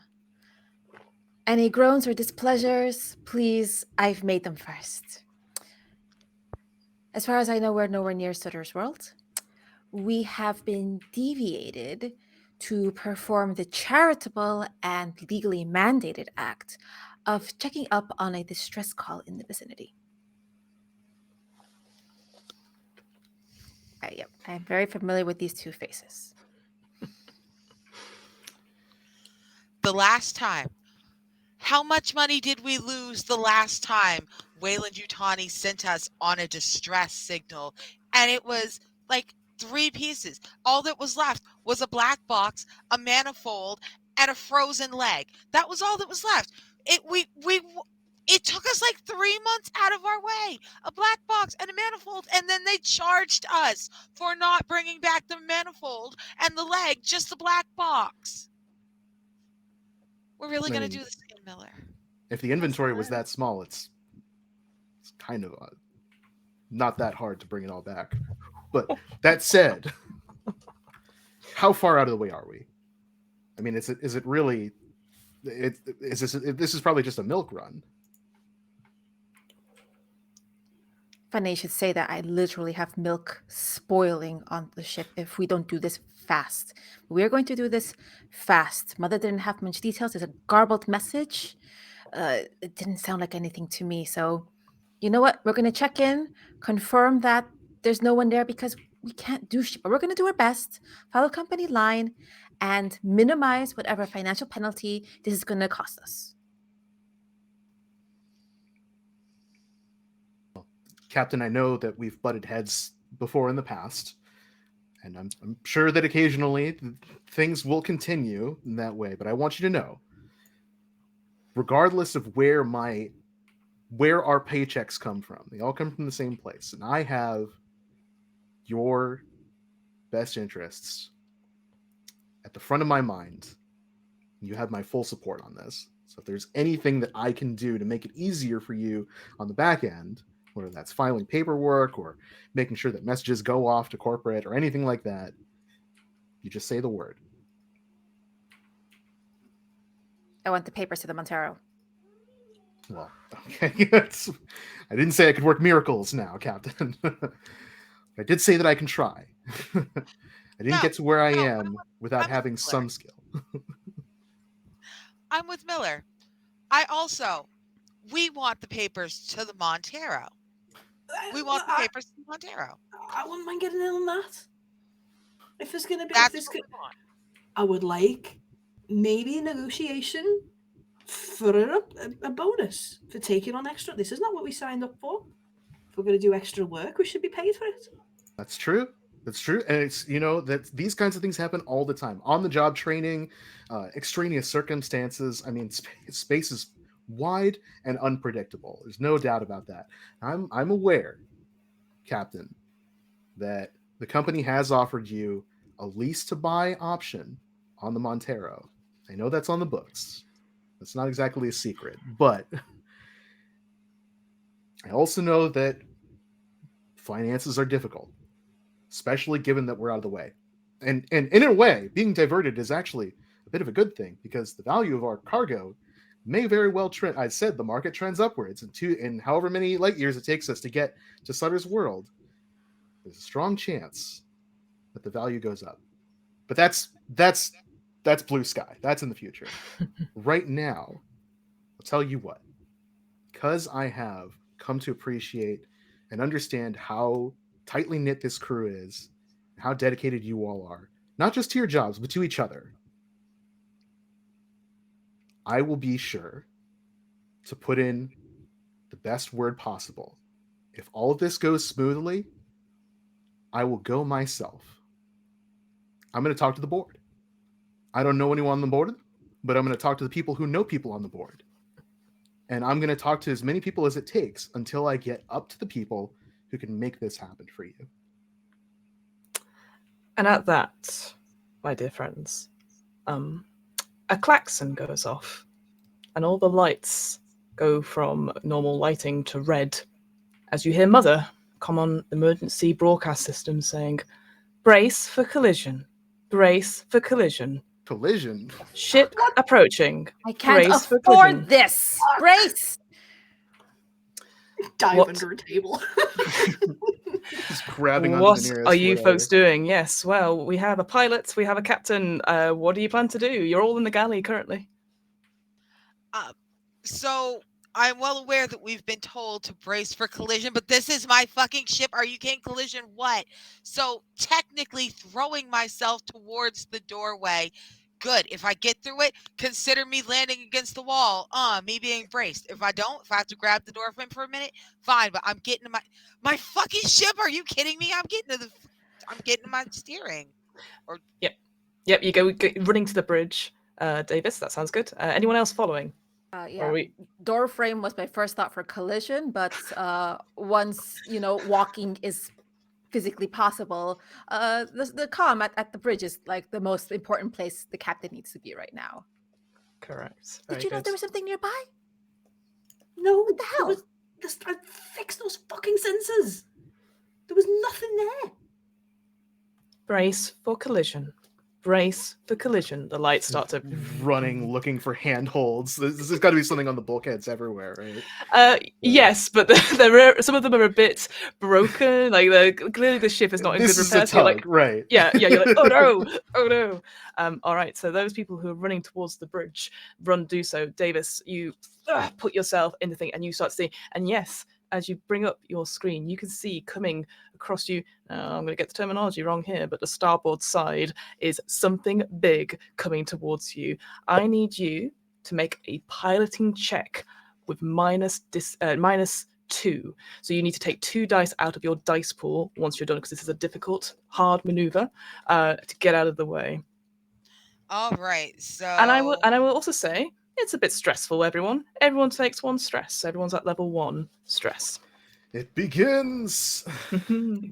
any groans or displeasures, please, I've made them first. As far as I know, we're nowhere near Sutter's World. We have been deviated to perform the charitable and legally mandated act of checking up on a distress call in the vicinity. Yep, I'm very familiar with these two faces. The last time, how much money did we lose the last time Weyland-Yutani sent us on a distress signal? And it was like 3 pieces. All that was left was a black box, a manifold, and a frozen leg. That was all that was left. It took us like 3 months out of our way. A black box and a manifold, and then they charged us for not bringing back the manifold and the leg, just the black box. We're really I going to mean, do this again, Miller. If the inventory was that small, it's kind of not that hard to bring it all back. But that said, how far out of the way are we? I mean, is it really? This is probably just a milk run. Funny you should say that. I literally have milk spoiling on the ship if we don't do this fast. We're going to do this fast. Mother didn't have much details. There's a garbled message. It didn't sound like anything to me. So, you know what? We're going to check in, confirm that there's no one there because we can't do shit. But we're going to do our best, follow company line, and minimize whatever financial penalty this is going to cost us. Captain, I know that we've butted heads before in the past, and I'm sure that occasionally things will continue in that way, but I want you to know, regardless of where our paychecks come from, they all come from the same place, and I have your best interests at the front of my mind. You have my full support on this. So if there's anything that I can do to make it easier for you on the back end, whether that's filing paperwork or making sure that messages go off to corporate or anything like that, you just say the word. I want the papers to the Montero. Well, okay. I didn't say I could work miracles now, Captain. I did say that I can try. I didn't get to where I am without having some skill. I'm with Miller. We want the papers to the Montero. We want the papers to the Montero. I wouldn't mind getting in on that. If there's going to be... That's what we want. I would like maybe a negotiation for a bonus for taking on extra. This is not what we signed up for. If we're going to do extra work, we should be paid for it. That's true. That's true. And it's, that these kinds of things happen all the time. On the job training, extraneous circumstances. I mean, space is wide and unpredictable. There's no doubt about that. I'm aware, Captain, that the company has offered you a lease to buy option on the Montero. I know that's on the books. That's not exactly a secret, but I also know that finances are difficult, especially given that we're out of the way. And in a way, being diverted is actually a bit of a good thing because the value of our cargo may very well trend. I said the market trends upwards, in however many light years it takes us to get to Sutter's world, there's a strong chance that the value goes up. But that's blue sky. That's in the future. Right now, I'll tell you what, because I have come to appreciate and understand how tightly knit this crew is, how dedicated you all are, not just to your jobs, but to each other. I will be sure to put in the best word possible. If all of this goes smoothly, I will go myself. I'm going to talk to the board. I don't know anyone on the board, but I'm going to talk to the people who know people on the board. And I'm going to talk to as many people as it takes until I get up to the people who can make this happen for you. And at that, my dear friends, a klaxon goes off, and all the lights go from normal lighting to red as you hear Mother come on emergency broadcast system saying, "Brace for collision. Brace for collision. Collision? Ship approaching. I can't Brace for afford collision." this. Brace! Dive What? under a table. Just grabbing onto What the nearest are you whatever. folks doing? Yes, well, we have a pilot, we have a captain. What do you plan to do? You're all in the galley currently. So I'm well aware that we've been told to brace for collision, but this is my fucking ship. Are you kidding? Collision what? So technically throwing myself towards the doorway. Good. If I get through it, consider me landing against the wall. Me being braced. If I don't, if I have to grab the door frame for a minute, fine. But I'm getting to my fucking ship. Are you kidding me? I'm getting to my steering. Yep. You go running to the bridge. Davis, that sounds good. Anyone else following? Yeah, Are we? door frame was my first thought for collision, but once walking is physically possible, the comm at the bridge is like the most important place the captain needs to be right now. Correct. Did Very you know good. there was something nearby? No, What the there hell? was. I fixed those fucking sensors. There was nothing there. Brace for collision. Brace for collision. The lights start to running, looking for handholds. This has got to be something on the bulkheads everywhere, right? Yes, but some of them are a bit broken. Like clearly the ship is not in This good is repair. a So you're like, tug, right? yeah. You're like, oh no, oh no. All right. So those people who are running towards the bridge, do so. Davis, you put yourself in the thing, and you start to see. And yes, as you bring up your screen, you can see coming across you. I'm going to get the terminology wrong here, but the starboard side is something big coming towards you. I need you to make a piloting check with -2. So you need to take 2 dice out of your dice pool once you're done, because this is a difficult, hard maneuver to get out of the way. All right. So And I will also say it's a bit stressful. Everyone takes 1 stress. Everyone's at level 1 stress. It begins. Here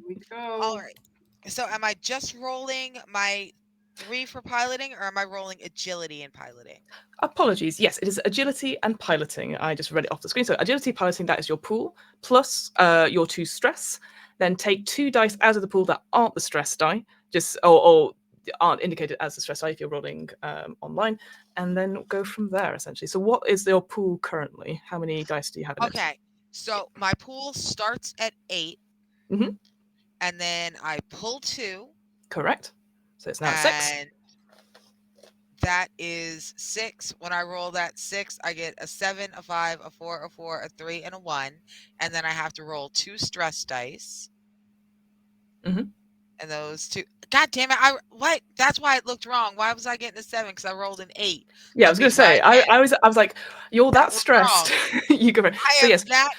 we go. all right. So am I just rolling my 3 for piloting, or am I rolling agility and piloting? Apologies. Yes, it is agility and piloting. I just read it off the screen. So agility, piloting, that is your pool, plus your 2 stress. Then take 2 dice out of the pool that aren't the stress die, or aren't indicated as the stress die if you're rolling online, and then go from there, essentially. So what is your pool currently? How many dice do you have in it? Okay. So my pool starts at 8. Mhm. And then I pull 2. Correct. So it's now at 6. And that is 6. When I roll that 6, I get a 7, a 5, a 4, a 4, a 3, and a 1. And then I have to roll 2 stress dice. Mhm. And those 2. God damn it! What? That's why it looked wrong. Why was I getting a 7? Because I rolled an 8. Yeah, I Let was me going to say, try again. I was like, you're that was stressed. You go for it. I So am yes, not.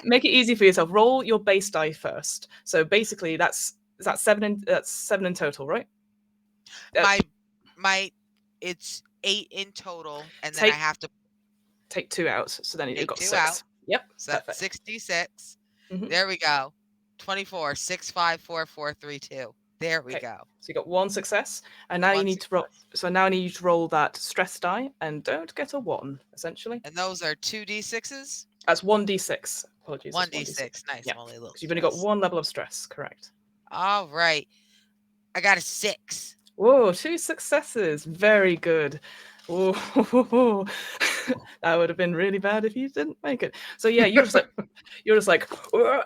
make it easy for yourself. Roll your base die first. So basically, that's 7 in total, right? My it's 8 in total, and then I have to take 2 out. So then you've take got 2 6. out. Yep, So that's perfect. 66. Mhm. There we go. 24, 6, 5, 4, 4, 3, 2. There we Okay. go. So you got 1 success, and now you need to roll. So now I need you to roll that stress die, and don't get a 1. Essentially, And those are 2d6s. that's 1d6. Apologies. 1d6. Nice. Yeah, I'm only a little. because you've only got 1 level of stress. Correct. All right. I got a 6. Whoa, 2 successes. Very good. Whoa. That would have been really bad if you didn't make it. So yeah, you're just like,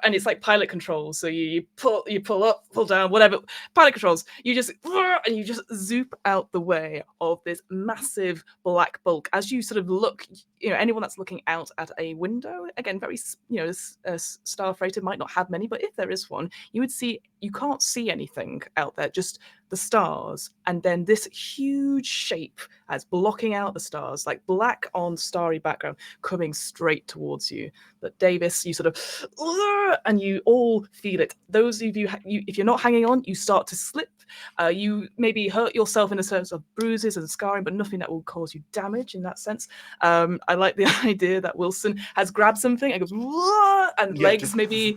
and it's like pilot controls. So you pull up, pull down, whatever. Pilot controls. You just and you just zoop out the way of this massive black bulk. As you sort of look, anyone that's looking out at a window, again, very star freighter might not have many, but if there is one, you can't see anything out there, just the stars, and then this huge shape as blocking out the stars, like black on starry background, coming straight towards you. But Davis, you sort of, and you all feel it. Those of you, if you're not hanging on, you start to slip. You maybe hurt yourself in a sense of bruises and scarring, but nothing that will cause you damage in that sense. I like the idea that Wilson has grabbed something and goes, and legs maybe,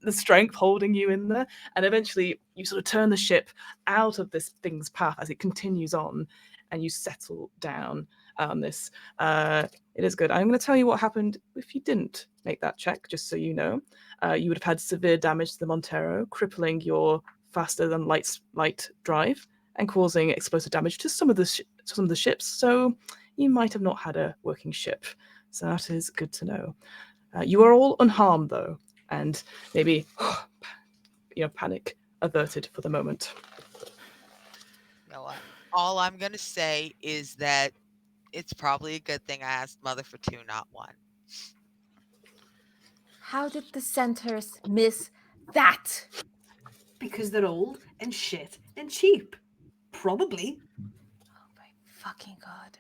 the strength holding you in there, and eventually you sort of turn the ship out of this thing's path as it continues on, and you settle down on this. It is good. I'm going to tell you what happened if you didn't make that check, just so you know. You would have had severe damage to the Montero, crippling your faster than light drive and causing explosive damage to some of the ships. So you might have not had a working ship. So that is good to know. You are all unharmed though, and maybe panic averted for the moment. You know what? All I'm gonna say is that it's probably a good thing I asked Mother for 2, not 1. How did the centers miss that? Because they're old and shit and cheap. Probably. Oh my fucking god.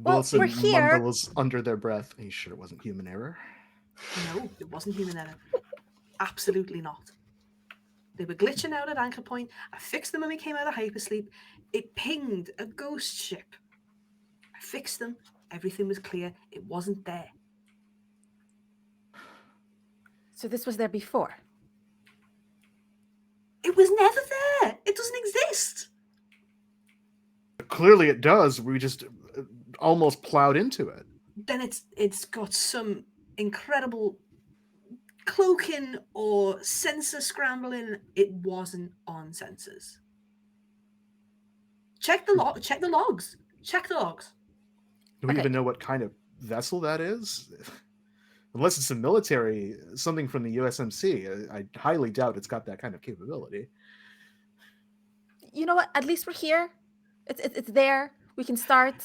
Wilson we're here. mumbles under their breath. Are you sure it wasn't human error? No, it wasn't human error. Absolutely not. They were glitching out at anchor point. I fixed them when we came out of hypersleep. It pinged a ghost ship. I fixed them. Everything was clear. It wasn't there. So this was there before. It was never there. It doesn't exist. Clearly it does. We just almost plowed into it. Then it's got some incredible cloaking or sensor scrambling. It wasn't on sensors. Check the logs. Check the logs. Do we Okay. even know what kind of vessel that is? Unless it's a military, something from the USMC. I highly doubt it's got that kind of capability. You know what? At least we're here. It's there. We can start.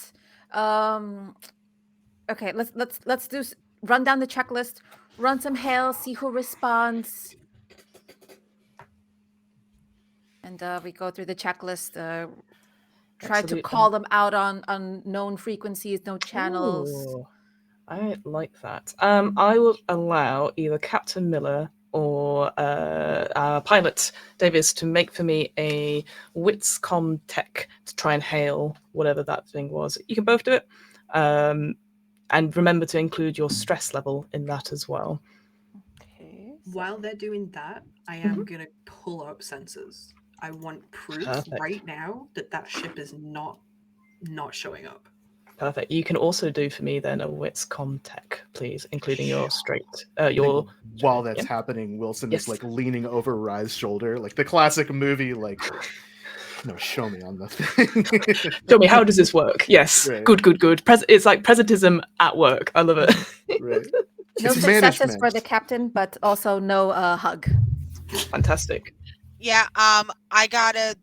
Okay, let's run down the checklist. Run some hail. See who responds. And we go through the checklist. Try to Absolutely. call them out on known frequencies, no channels. Ooh, I like that. I will allow either Captain Miller or our pilot Davis to make for me a Witscom tech to try and hail whatever that thing was. You can both do it. And remember to include your stress level in that as well. Okay. While they're doing that, I am going to pull up sensors. I want proof Perfect. right now that ship is not showing up. Perfect. You can also do for me then a Witscom tech, please, including your your. While that's happening, Wilson is like leaning over Rye's shoulder, like the classic movie, like, no, show me on the thing. Show me, how does this work? Yes, Right. good. It's like presentism at work. I love it. Right. No It's successes management. for the captain, but also no hug. Fantastic. Yeah, I got a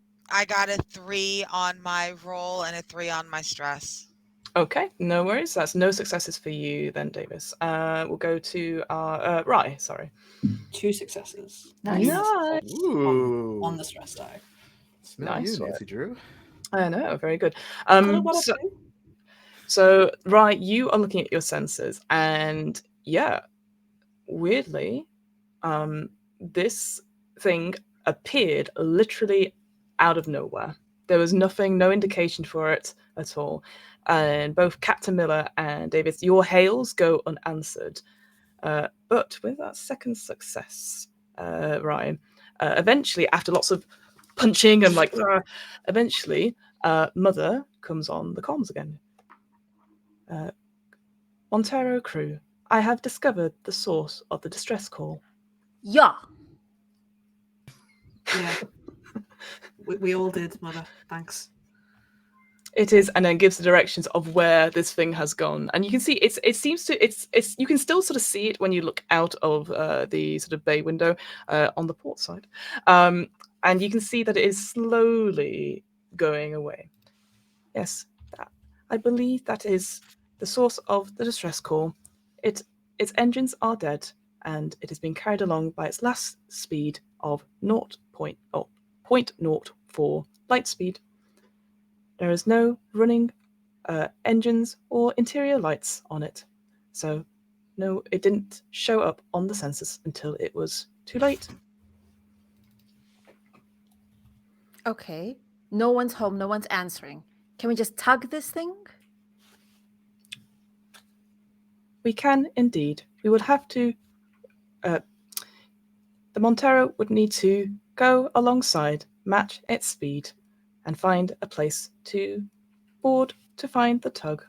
3 on my roll and a 3 on my stress. Okay, no worries. That's no successes for you then, Davis. We'll go to our Rye. Sorry. 2 successes. Nice. Ooh. On the stress die. Smell Nice you, one. Nancy Drew. I know, very good. What I do? So, Rye, you are looking at your sensors, and yeah, weirdly, this thing appeared literally out of nowhere. There was nothing, no indication for it at all. And both Captain Miller and Davis, your hails go unanswered. But with that second success, Ryan, eventually, after lots of punching and eventually, Mother comes on the comms again. Montero crew, I have discovered the source of the distress call. Yeah. Yeah. we all did, Mother. Thanks. It is, and then gives the directions of where this thing has gone, and you can see it's you can still sort of see it when you look out of the sort of bay window on the port side, and you can see that it is slowly going away. Yes, I believe that is the source of the distress call. Its engines are dead, and it is being carried along by its last speed of 0.04 light speed. There is no running engines or interior lights on it. So, no, it didn't show up on the sensors until it was too late. Okay. No one's home. No one's answering. Can we just tug this thing? We can indeed. We would have to. The Montero would need to go alongside, match its speed, and find a place to board to find the tug.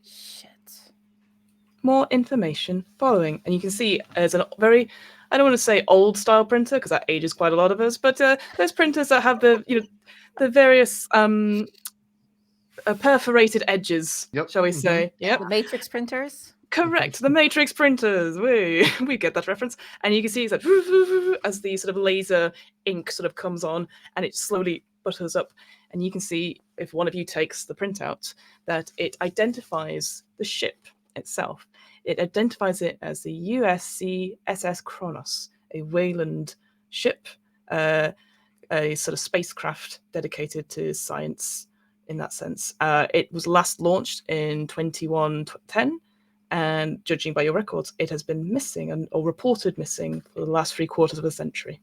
Shit. More information following, and you can see there's a very, I don't want to say old style printer because that ages quite a lot of us, but those printers that have the various perforated edges, shall we say? Yep. The matrix printers. Correct, the matrix printers. We get that reference, and you can see it's like as the sort of laser ink sort of comes on, and it slowly butters up, and you can see if one of you takes the printout that it identifies the ship itself. It identifies it as the USC SS Kronos, a Wayland ship, a sort of spacecraft dedicated to science in that sense. It was last launched in 2110. And judging by your records, it has been missing or reported missing for the last 3/4 of a century.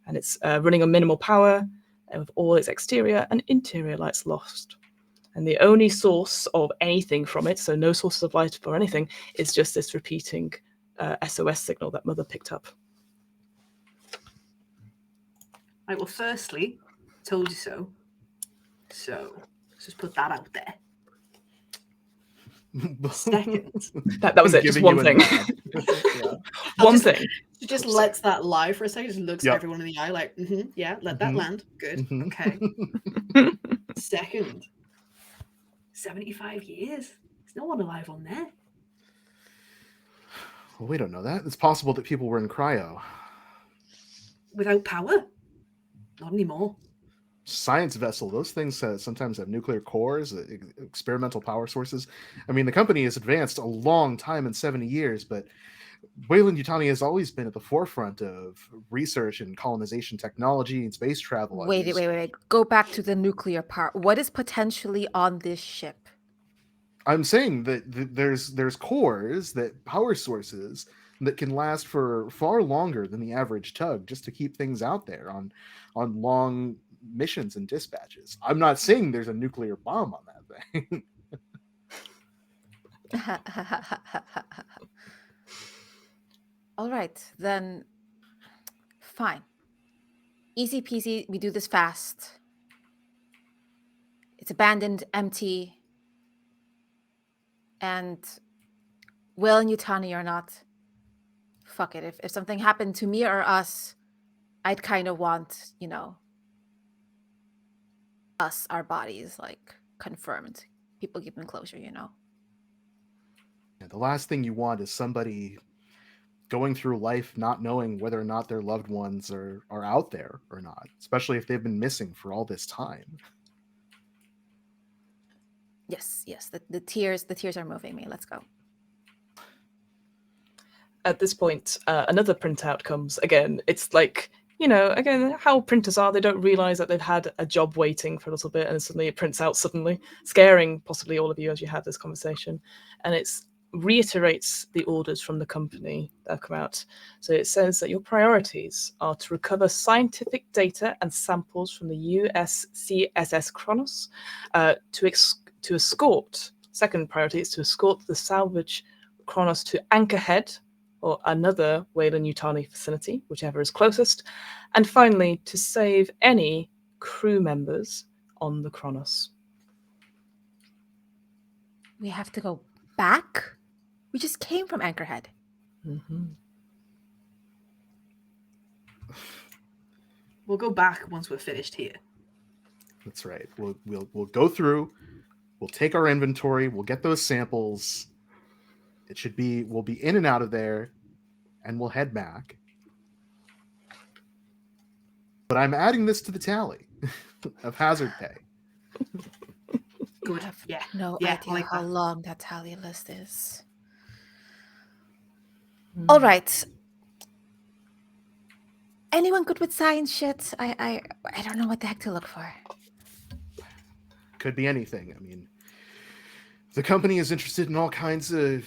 And it's running on minimal power with all its exterior and interior lights lost. And the only source of anything from it, so no sources of light or anything, is just this repeating SOS signal that Mother picked up. Right, well, firstly, told you so. So let's just put that out there. Second, that was it, just Giving one you a thing. nod. Yeah. One thing. She just lets that lie for a second, just looks Yep. at everyone in the eye like, yeah, let that Mhm. land. Good. Mhm. Okay. Second, 75 years. There's no one alive on there. Well, we don't know that. It's possible that people were in cryo. Without power? Not anymore. Science vessel, those things sometimes have nuclear cores, experimental power sources. I mean, the company has advanced a long time in 70 years, but Weyland-Yutani has always been at the forefront of research and colonization technology and space travel. Wait. Go back to the nuclear part. What is potentially on this ship? I'm saying that there's cores, that power sources that can last for far longer than the average tug, just to keep things out there on long missions and dispatches. I'm not saying there's a nuclear bomb on that thing. All right, then fine. Easy peasy, we do this fast. It's abandoned, empty, and Weyland-Yutani or not, fuck it. If something happened to me or us, I'd kind of want, us, our bodies, like, confirmed. People give them closure, Yeah, the last thing you want is somebody going through life not knowing whether or not their loved ones are out there or not, especially if they've been missing for all this time. Yes. The tears are moving me. Let's go. At this point, another printout comes. Again, it's like, again, how printers are, they don't realize that they've had a job waiting for a little bit, and suddenly it prints out suddenly, scaring possibly all of you as you have this conversation. And it reiterates the orders from the company that have come out. So it says that your priorities are to recover scientific data and samples from the USCSS Kronos, to escort. Second priority is to escort the salvage Kronos to Anchorhead, or another Weyland-Yutani facility, whichever is closest. And finally, to save any crew members on the Kronos. We have to go back? We just came from Anchorhead. Mm-hmm. We'll go back once we're finished here. That's right. We'll go through, we'll take our inventory, we'll get those samples. We'll be in and out of there, and we'll head back. But I'm adding this to the tally of hazard pay. Good. I have Yeah. no Yeah, idea I like how that. long that tally list is. Mm. All right. Anyone good with science shit? I don't know what the heck to look for. Could be anything. I mean, the company is interested in all kinds of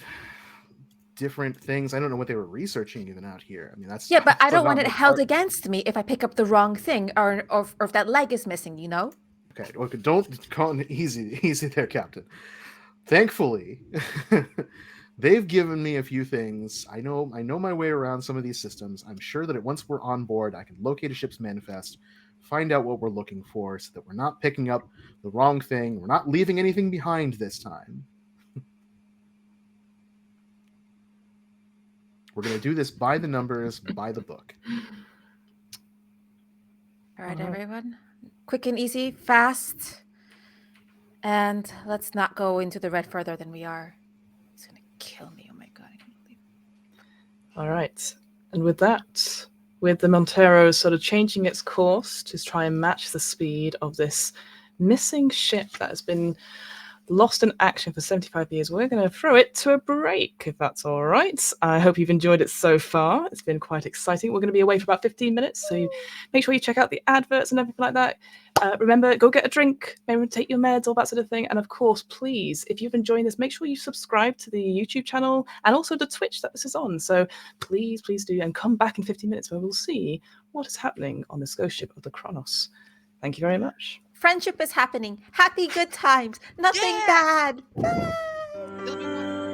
different things. I don't know what they were researching even out here. I mean, that's But I don't not want it my held part. against me if I pick up the wrong thing or if that leg is missing, Okay, don't call it easy there, Captain. Thankfully, they've given me a few things. I know my way around some of these systems. I'm sure that once we're on board, I can locate a ship's manifest, find out what we're looking for, so that we're not picking up the wrong thing. We're not leaving anything behind this time. We're going to do this by the numbers, by the book. All right, All right. everyone. Quick and easy, fast. And let's not go into the red further than we are. It's going to kill me. Oh my God. I can't believe it. All right. And with that, with the Montero sort of changing its course to try and match the speed of this missing ship that has been lost in action for 75 years, we're going to throw it to a break, if that's all right. I hope you've enjoyed it so far. It's been quite exciting. We're going to be away for about 15 minutes, so make sure you check out the adverts and everything like that. Remember, go get a drink, maybe take your meds, all that sort of thing. And of course, please, if you've enjoyed this, make sure you subscribe to the YouTube channel and also the Twitch that this is on. So please do, and come back in 15 minutes where we'll see what is happening on this ghost ship of the Kronos. Thank you very much. Friendship is happening. Happy good times. Nothing Yeah. bad. It'll be wonderful.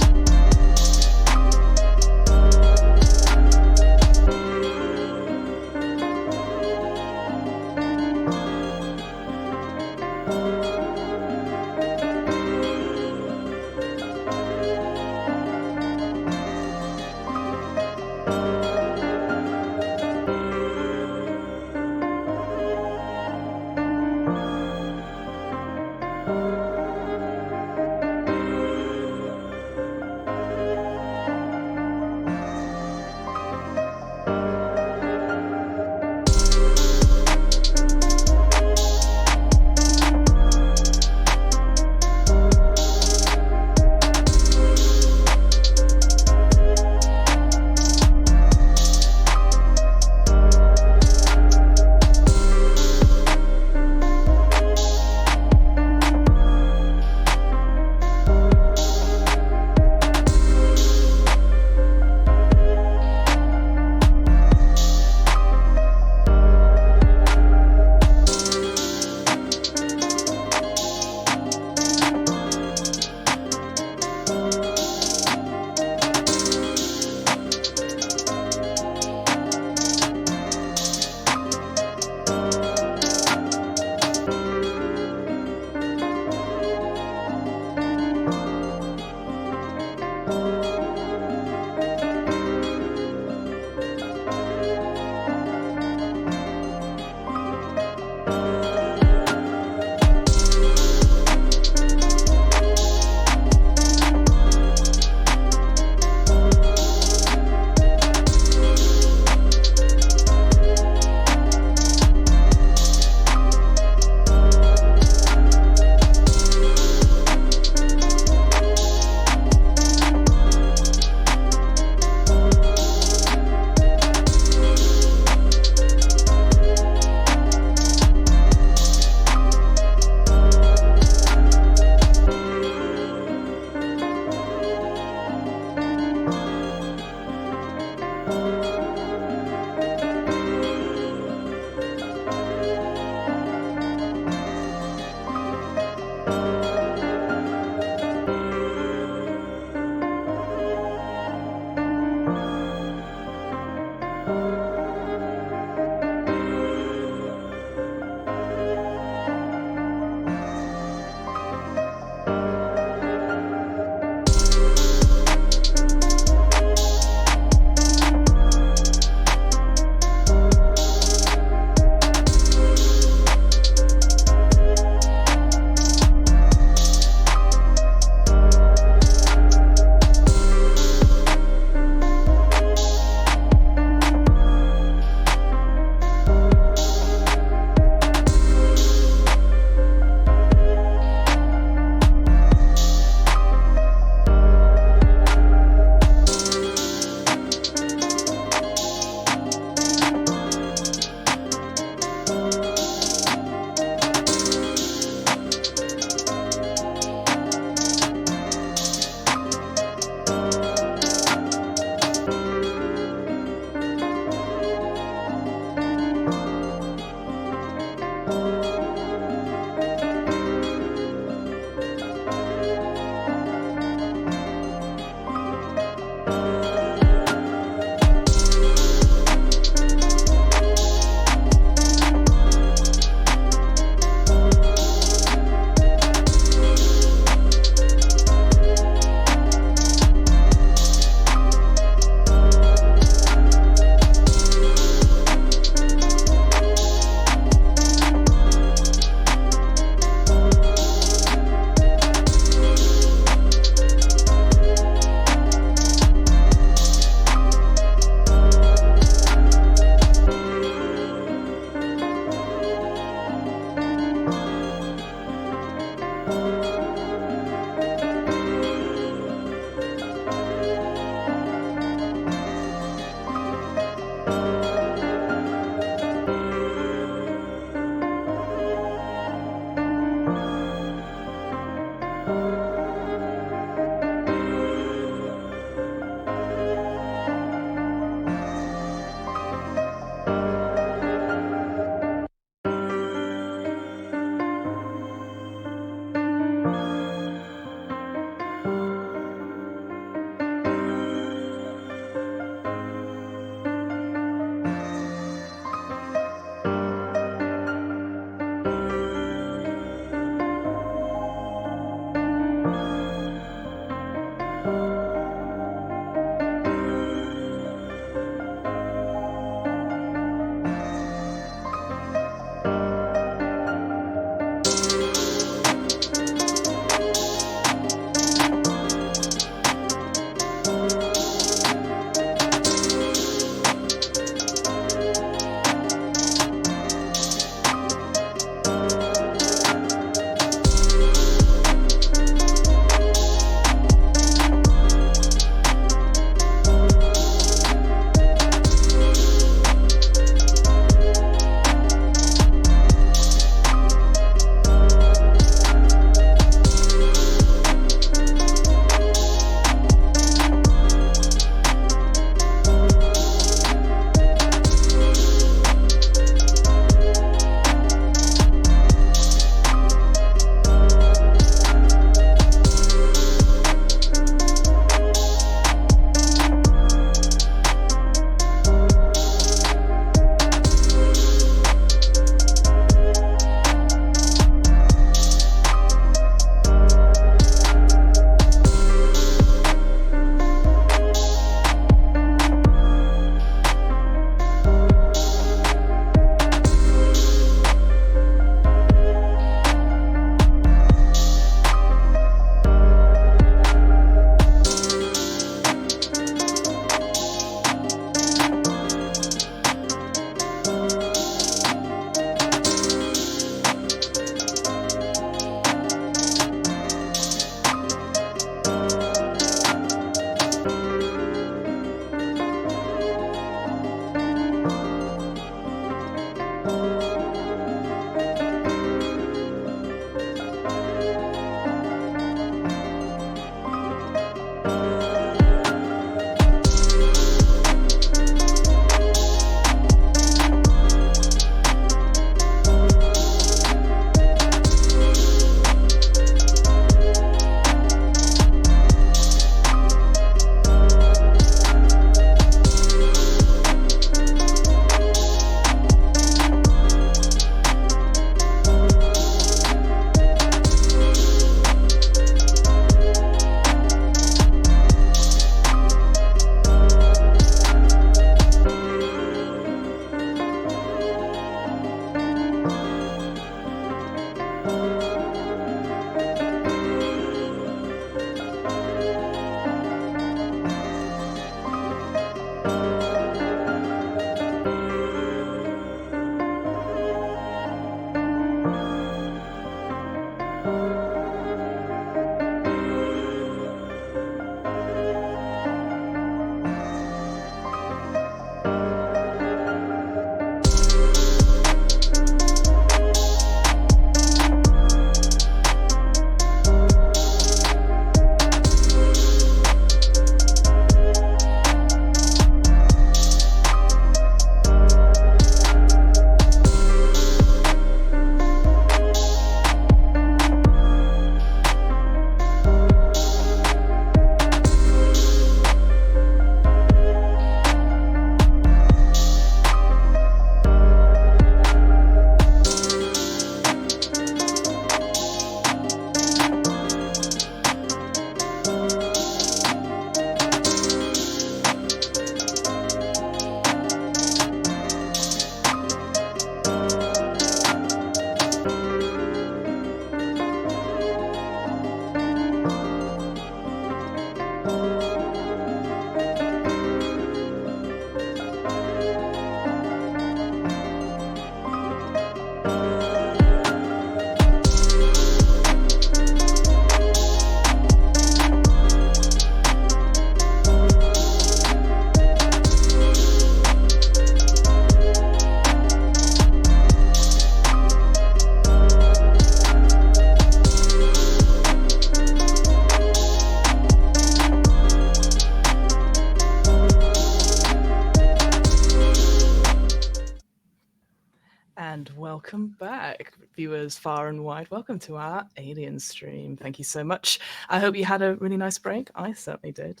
And welcome back, viewers far and wide. Welcome to our Alien stream. Thank you so much. I hope you had a really nice break. I certainly did.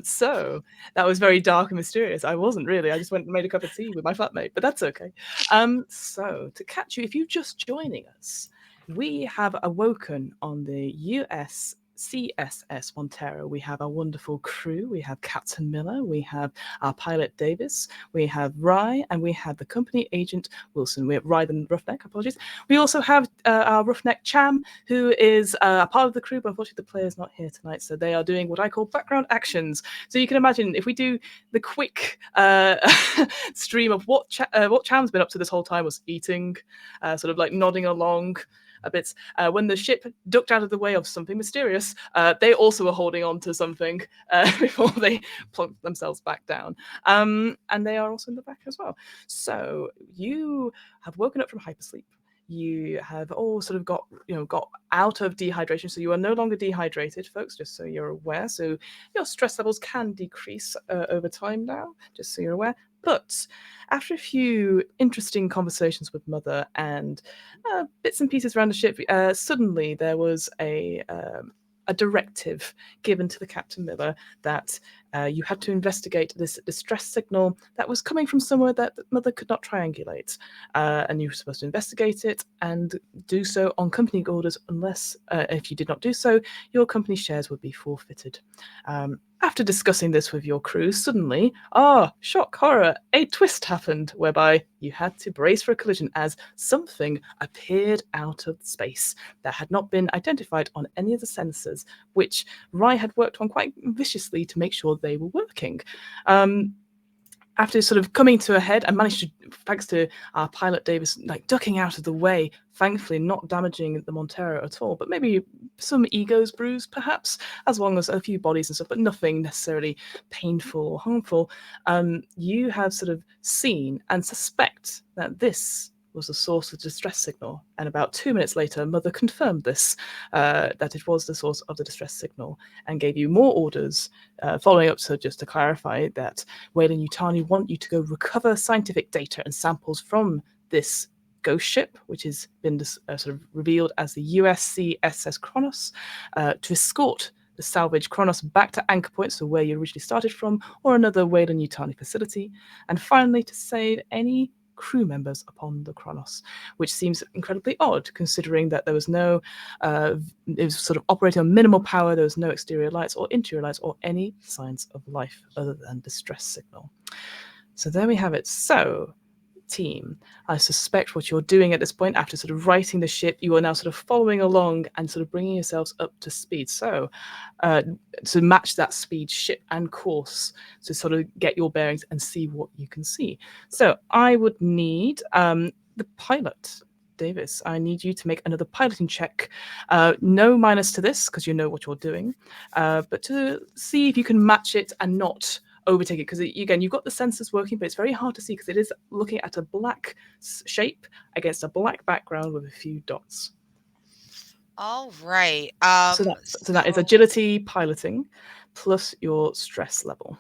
So that was very dark and mysterious. I wasn't really. I just went and made a cup of tea with my flatmate, but that's okay. So to catch you, if you're just joining us, we have awoken on the US CSS Montero. We have our wonderful crew. We have Captain Miller. We have our pilot Davis. We have Rye, and we have the company agent Wilson. We have Rye the Roughneck. Apologies. We also have our Roughneck Cham, who is a part of the crew, but unfortunately the player is not here tonight, so they are doing what I call background actions. So you can imagine if we do the quick stream of what Cham's been up to this whole time was eating, sort of like nodding along a bit. When the ship ducked out of the way of something mysterious, they also were holding on to something before they plunked themselves back down. And they are also in the back as well. So you have woken up from hypersleep. You have all sort of got out of dehydration, so you are no longer dehydrated, folks, just so you're aware. So your stress levels can decrease over time now, just so you're aware. But after a few interesting conversations with Mother and bits and pieces around the ship, suddenly there was a directive given to the Captain Miller that you had to investigate this distress signal that was coming from somewhere that Mother could not triangulate. And you were supposed to investigate it and do so on company orders, unless if you did not do so, your company shares would be forfeited. After discussing this with your crew, suddenly, shock, horror, a twist happened whereby you had to brace for a collision as something appeared out of space that had not been identified on any of the sensors, which Rye had worked on quite viciously to make sure they were working. After sort of coming to a head and managed to, thanks to our pilot Davis, like ducking out of the way, thankfully not damaging the Montero at all, but maybe some egos bruised perhaps, as long as a few bodies and stuff, but nothing necessarily painful or harmful. You have sort of seen and suspect that this was the source of the distress signal. And about 2 minutes later, Mother confirmed this, that it was the source of the distress signal, and gave you more orders, following up just to clarify that Weyland-Yutani want you to go recover scientific data and samples from this ghost ship, which has been sort of revealed as the USCSS Kronos, to escort the salvage Kronos back to anchor point, so where you originally started from, or another Weyland-Yutani facility, and finally to save any crew members upon the Kronos, which seems incredibly odd considering that there was no, it was sort of operating on minimal power, there was no exterior lights or interior lights or any signs of life other than distress signal. So there we have it. So team. I suspect what you're doing at this point, after sort of righting the ship, you are now sort of following along and sort of bringing yourselves up to speed. So, to match that speed, ship and course, to sort of get your bearings and see what you can see. So, I would need the pilot. Davis, I need you to make another piloting check. No minus to this because you know what you're doing, but to see if you can match it and not overtake it. Because again, you've got the sensors working, but it's very hard to see because it is looking at a black shape against a black background with a few dots. All right. So that is agility piloting plus your stress level.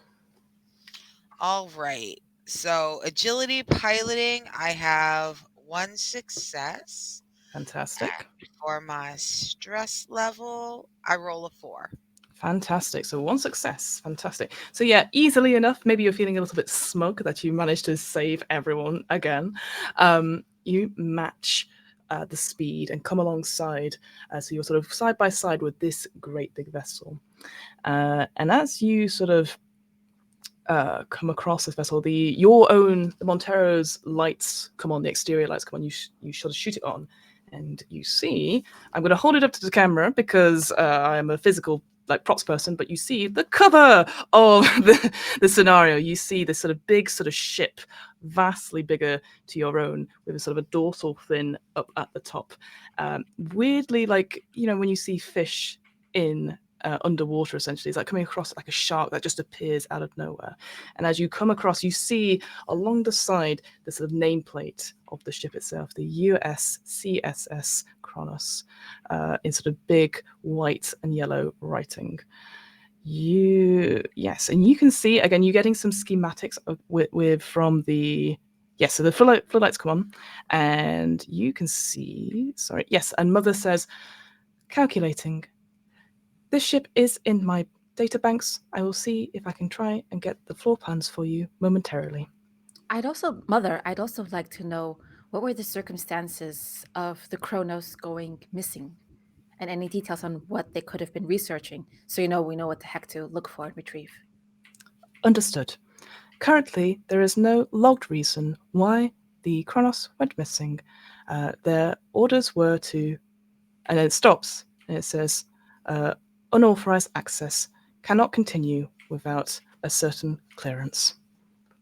All right. So agility piloting, I have 1 success. Fantastic. And for my stress level, I roll a 4. Fantastic. So 1 success. Fantastic. So yeah, easily enough. Maybe you're feeling a little bit smug that you managed to save everyone again. You match the speed and come alongside. So you're sort of side by side with this great big vessel. And as you sort of come across this vessel, the Montero's lights come on, the exterior lights come on. You sort of shoot it on, and you see. I'm going to hold it up to the camera because I am a physical props person, but you see the cover of the scenario. You see this sort of big sort of ship, vastly bigger to your own, with a sort of a dorsal fin up at the top. Weirdly, when you see fish in underwater, essentially, it's like coming across like a shark that just appears out of nowhere. And as you come across, you see along the side the sort of nameplate of the ship itself, the USCSS Kronos, in sort of big white and yellow writing. And you can see again, you're getting some schematics from the. Yes, so the floodlights come on, and you can see. Sorry, yes, and Mother says, calculating. This ship is in my data banks. I will see if I can try and get the floor plans for you momentarily. Mother, I'd also like to know what were the circumstances of the Kronos going missing, and any details on what they could have been researching, so we know what the heck to look for and retrieve. Understood. Currently, there is no logged reason why the Kronos went missing. Their orders were to, and then it stops, and it says, unauthorized access cannot continue without a certain clearance.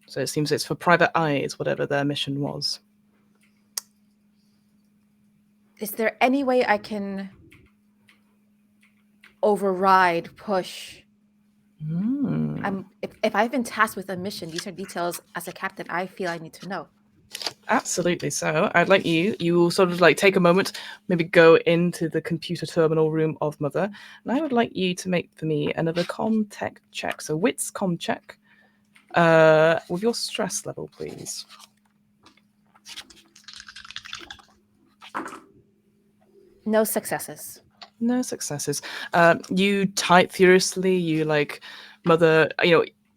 So it seems it's for private eyes, whatever their mission was. Is there any way I can override, push? If I've been tasked with a mission, these are details as a captain I feel I need to know. Absolutely. So I'd like you will sort of take a moment, maybe go into the computer terminal room of Mother, and I would like you to make for me another com-tech check. So wits com check with your stress level, please. No successes. No successes. You type furiously, you Mother,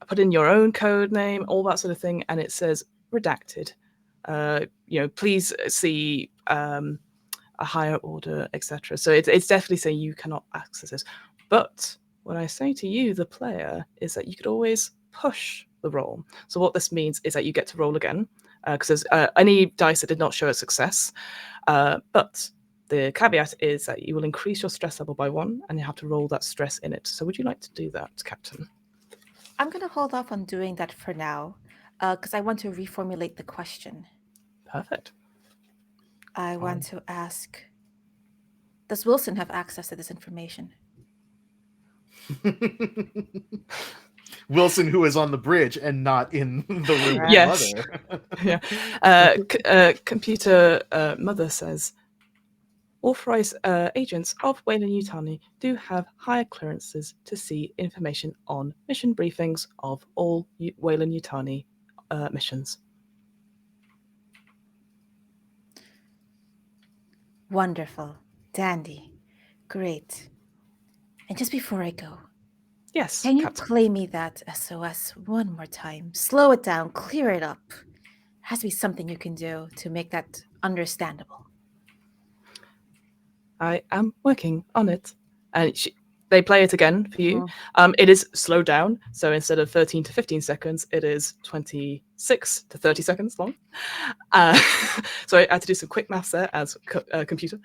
put in your own code name, all that sort of thing, and it says redacted. Please see a higher order, etc. So it's definitely saying you cannot access this. But what I say to you, the player, is that you could always push the roll. So what this means is that you get to roll again, because there's any dice that did not show a success. But the caveat is that you will increase your stress level by 1, and you have to roll that stress in it. So would you like to do that, Captain? I'm going to hold off on doing that for now, because I want to reformulate the question. Perfect. I want to ask, does Wilson have access to this information? Wilson, who is on the bridge and not in the room. Yes. Mother. Yeah. Computer Mother says, authorized agents of Weyland-Yutani do have higher clearances to see information on mission briefings of all Weyland-Yutani missions. Wonderful. Dandy. Great. And just before I go, yes, can you Captain. play me that SOS one more time? Slow it down, clear it up. Has to be something you can do to make that understandable. I am working on it. And they play it again for you. It is slowed down, so instead of 13 to 15 seconds, it is 26 to 30 seconds long. So I had to do some quick maths there as computer.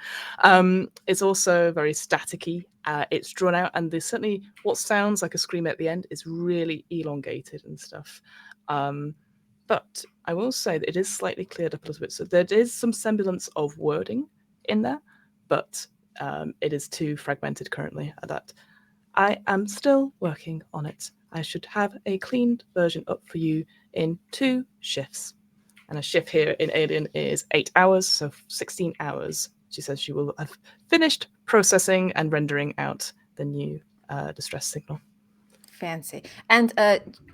It's also very staticky. It's drawn out, and there's certainly what sounds like a scream at the end is really elongated and stuff. But I will say that it is slightly cleared up a little bit. So there is some semblance of wording in there, but it is too fragmented currently at that. I am still working on it. I should have a cleaned version up for you in 2 shifts. And a shift here in Alien is 8 hours, so 16 hours. She says she will have finished processing and rendering out the new distress signal. Fancy. And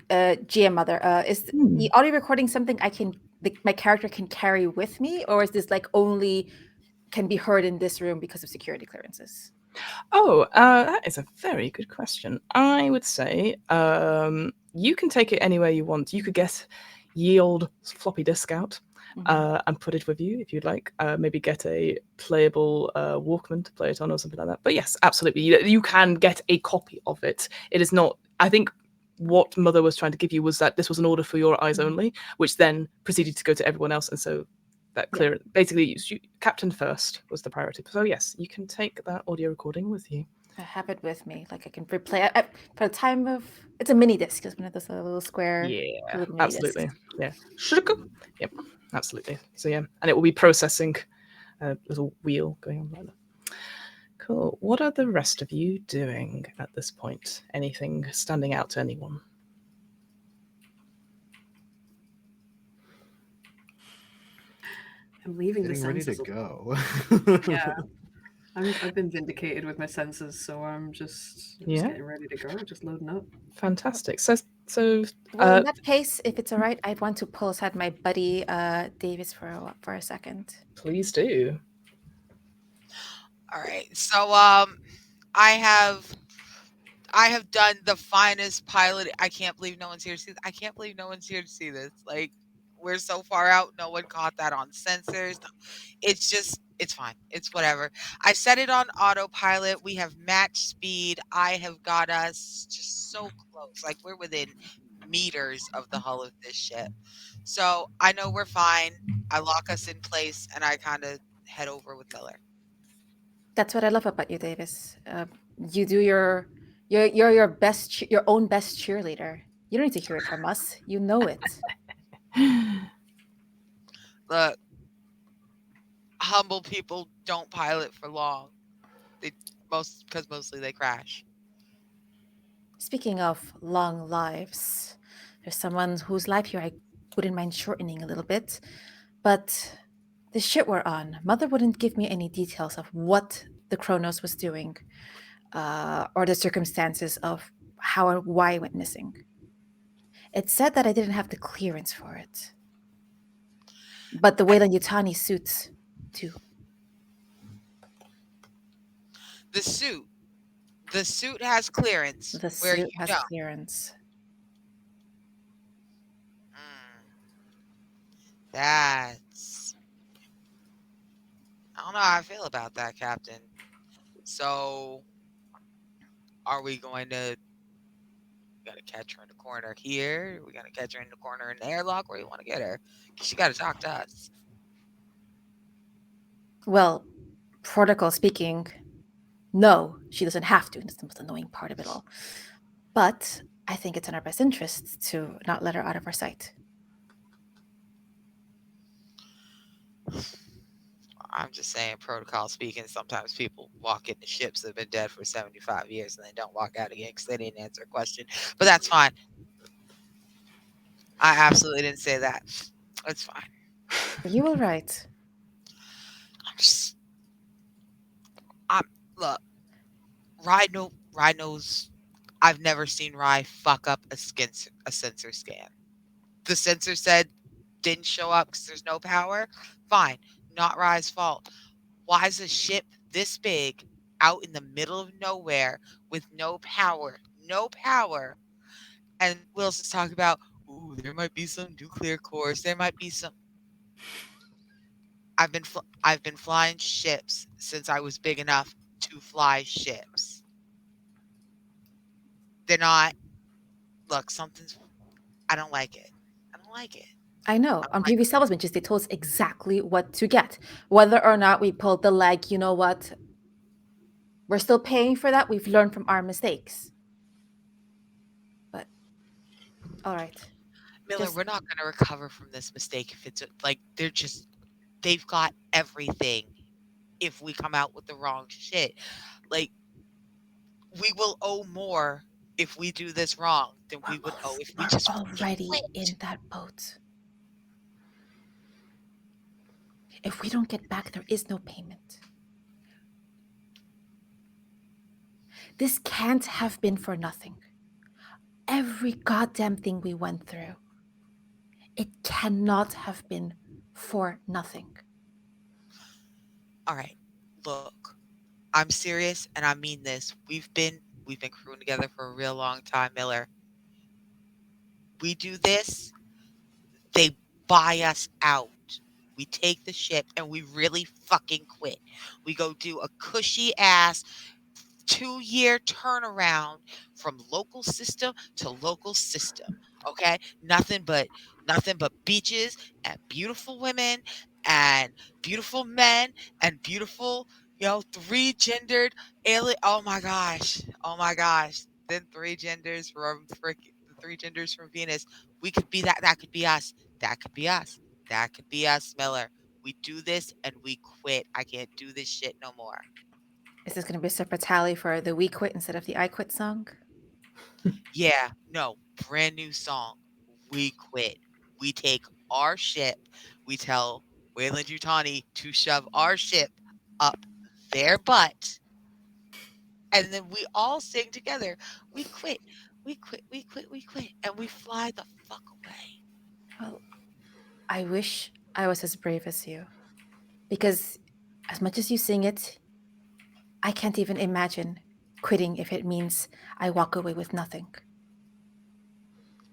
GM Mother, is the audio recording something my character can carry with me, or is this like only can be heard in this room because of security clearances? Oh, that is a very good question. I would say you can take it anywhere you want. You could get ye old floppy disk out and put it with you if you'd like. Maybe get a playable Walkman to play it on or something like that. But yes, absolutely. You can get a copy of it. It is not, I think what Mother was trying to give you was that this was an order for your eyes only, which then proceeded to go to everyone else. And so that clear basically captain first was the priority. So yes, you can take that audio recording with you. I have it with me, like I can replay it for the time of. It's a mini disc, isn't it? This little square. Yeah, little absolutely. disc. Yeah, yep, absolutely. So yeah, and it will be processing a little wheel going on like that. Cool. What are the rest of you doing at this point? Anything standing out to anyone? I'm leaving Getting the ready to senses. go. Yeah. I've been vindicated with my senses, so I'm just getting ready to go, just loading up. Fantastic. So well, in that case, if it's all right, I'd want to pull aside my buddy Davis for a second. Please do. All right. So I have done the finest pilot. I can't believe no one's here to see this. I can't believe no one's here to see this. Like, we're so far out, no one caught that on sensors. It's fine. It's whatever. I set it on autopilot. We have match speed. I have got us just so close. Like, we're within meters of the hull of this ship. So I know we're fine. I lock us in place and I kind of head over with Miller. That's what I love about you, Davis. You do you're your best, your own best cheerleader. You don't need to hear it from us. You know it. Look, humble people don't pilot for long. Because mostly they crash. Speaking of long lives, there's someone whose life here I wouldn't mind shortening a little bit, but the shit we're on, Mother wouldn't give me any details of what the Kronos was doing, or the circumstances of how or why I went missing. It said that I didn't have the clearance for it, but the Weyland Yutani suits do. The suit has clearance. The where suit you has don't. clearance. That's. I don't know how I feel about that, Captain. So, are we going to? We gotta catch her in the corner here. We gotta catch her in the corner in the airlock. Where you want to get her? She got to talk to us. Well, protocol speaking, no, she doesn't have to. That's the most annoying part of it all. But I think it's in our best interest to not let her out of our sight. I'm just saying, protocol speaking, sometimes people walk into ships that have been dead for 75 years and they don't walk out again because they didn't answer a question. But that's fine. I absolutely didn't say that. It's fine. You were right. Look, Rhino's. I've never seen Rye fuck up a sensor scan. The sensor said didn't show up because there's no power. Fine, not Rye's fault. Why is a ship this big out in the middle of nowhere with no power? No power. And Wilson's talking about, ooh, there might be some nuclear cores. There might be some. I've been flying ships since I was big enough to fly ships. They're not. Look, something's. I don't like it. I don't like it. I know. I don't On like previous sales benches, they told us exactly what to get. Whether or not we pulled the leg, you know what? We're still paying for that. We've learned from our mistakes. But all right. Miller, Just we're not going to recover from this mistake if it's like they've got everything if we come out with the wrong shit. Like, we will owe more if we do this wrong than we would owe if we we're just fucking already quit. in that boat. If we don't get back, there is no payment. This can't have been for nothing. Every goddamn thing we went through, it cannot have been for nothing. All right, look, I'm serious and I mean this. We've been crewing together for a real long time, Miller. We do this, they buy us out. We take the ship and we really fucking quit. We go do a cushy ass 2-year turnaround from local system to local system. Okay, nothing but beaches and beautiful women and beautiful men and beautiful, 3 gendered alien. Oh my gosh, then 3 genders from the 3 genders from Venus. We could be that. That could be us. That could be us. That could be us, Miller. We do this and we quit. I can't do this shit no more. Is this going to be a separate tally for the we quit instead of the I quit song? Yeah, no, brand new song. We quit. We take our ship. We tell Wayland Yutani to shove our ship up their butt. And then we all sing together. We quit. We quit. We quit. We quit. And we fly the fuck away. Well, I wish I was as brave as you. Because as much as you sing it, I can't even imagine quitting if it means I walk away with nothing.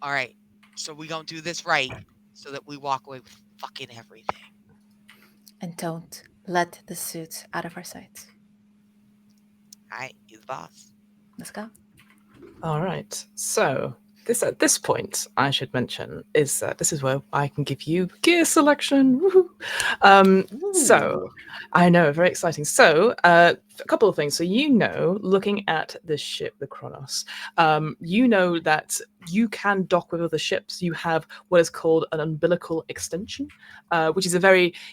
All right. So we gonna do this right so that we walk away with fucking everything. And don't let the suit out of our sight. All right, you the boss. Let's go. All right. So this at this point, I should mention is that this is where I can give you gear selection. Woohoo! So Ooh. I know, very exciting. So a couple of things. So looking at this ship, the Kronos, you know that you can dock with other ships. You have what is called an umbilical extension, which is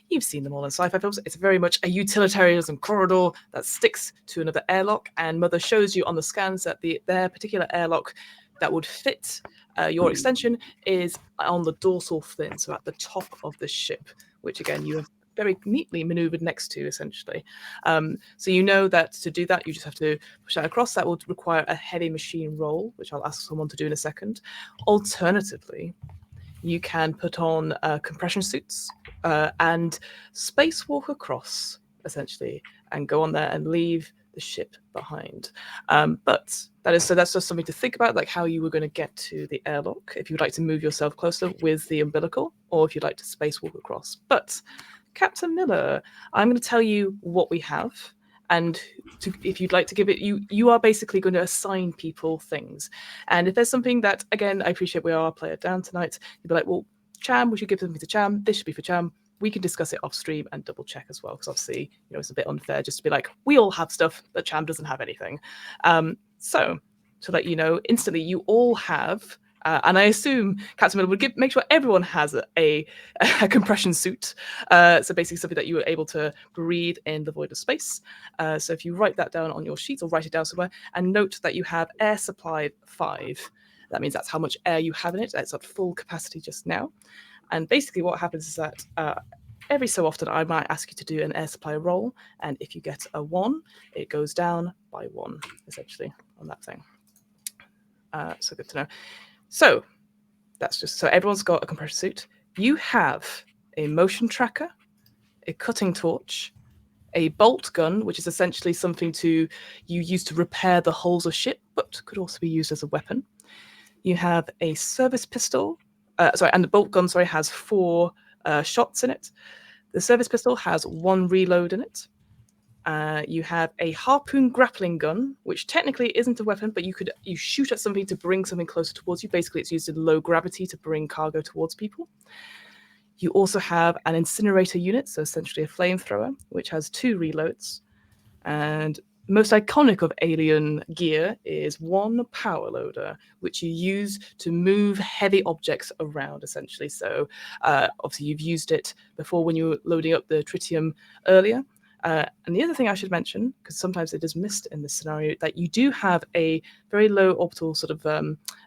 you've seen them all in sci-fi films. It's very much a utilitarianism corridor that sticks to another airlock. And Mother shows you on the scans that their particular airlock that would fit your extension is on the dorsal fin, so at the top of the ship, which again you have very neatly maneuvered next to, essentially. So you know that to do that, you just have to push that across. That will require a heavy machine roll, which I'll ask someone to do in a second. Alternatively, you can put on compression suits and spacewalk across, essentially, and go on there and leave the ship behind. But that's just something to think about, like how you were going to get to the airlock, if you'd like to move yourself closer with the umbilical, or if you'd like to spacewalk across. But Captain Miller, I'm going to tell you what we have, and if you'd like to give it, you are basically going to assign people things. And if there's something that, again, I appreciate we are player down tonight, you'd be like, well, Cham, we should give something to Cham. This should be for Cham. We can discuss it off stream and double check as well, because obviously, it's a bit unfair just to be like, we all have stuff, but Cham doesn't have anything. So to let you know, instantly, you all have. And I assume Captain Miller would make sure everyone has a compression suit. So basically something that you are able to breathe in the void of space. So if you write that down on your sheets or write it down somewhere and note that you have air supply 5, that means that's how much air you have in it. It's at full capacity just now. And basically what happens is that every so often I might ask you to do an air supply roll. And if you get a 1, it goes down by 1, essentially, on that thing. So good to know. So that's just so everyone's got a compression suit. You have a motion tracker, a cutting torch, a bolt gun, which is essentially something you use to repair the hulls of ship, but could also be used as a weapon. You have a service pistol, and the bolt gun, has 4 shots in it. The service pistol has 1 reload in it. You have a harpoon grappling gun, which technically isn't a weapon, but you shoot at something to bring something closer towards you. Basically, it's used in low gravity to bring cargo towards people. You also have an incinerator unit, so essentially a flamethrower, which has 2 reloads. And most iconic of alien gear is 1 power loader, which you use to move heavy objects around, essentially. So obviously you've used it before when you were loading up the tritium earlier. And the other thing I should mention, because sometimes it is missed in this scenario, that you do have a very low orbital sort of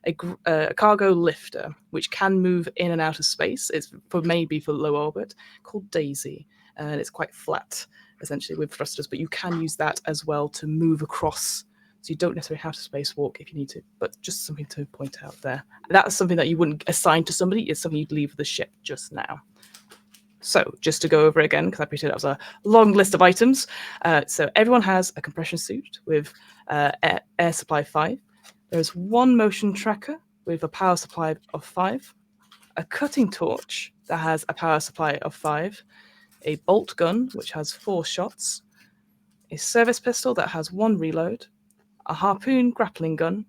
a cargo lifter, which can move in and out of space. It's maybe for low orbit, called Daisy, and it's quite flat, essentially, with thrusters, but you can use that as well to move across. So you don't necessarily have to spacewalk if you need to, but just something to point out there. That's something that you wouldn't assign to somebody. It's something you'd leave the ship just now. So just to go over it again, because I appreciate that was a long list of items. So everyone has a compression suit with air supply 5. There's 1 motion tracker with a power supply of 5, a cutting torch that has a power supply of 5, a bolt gun, which has 4 shots, a service pistol that has 1 reload, a harpoon grappling gun,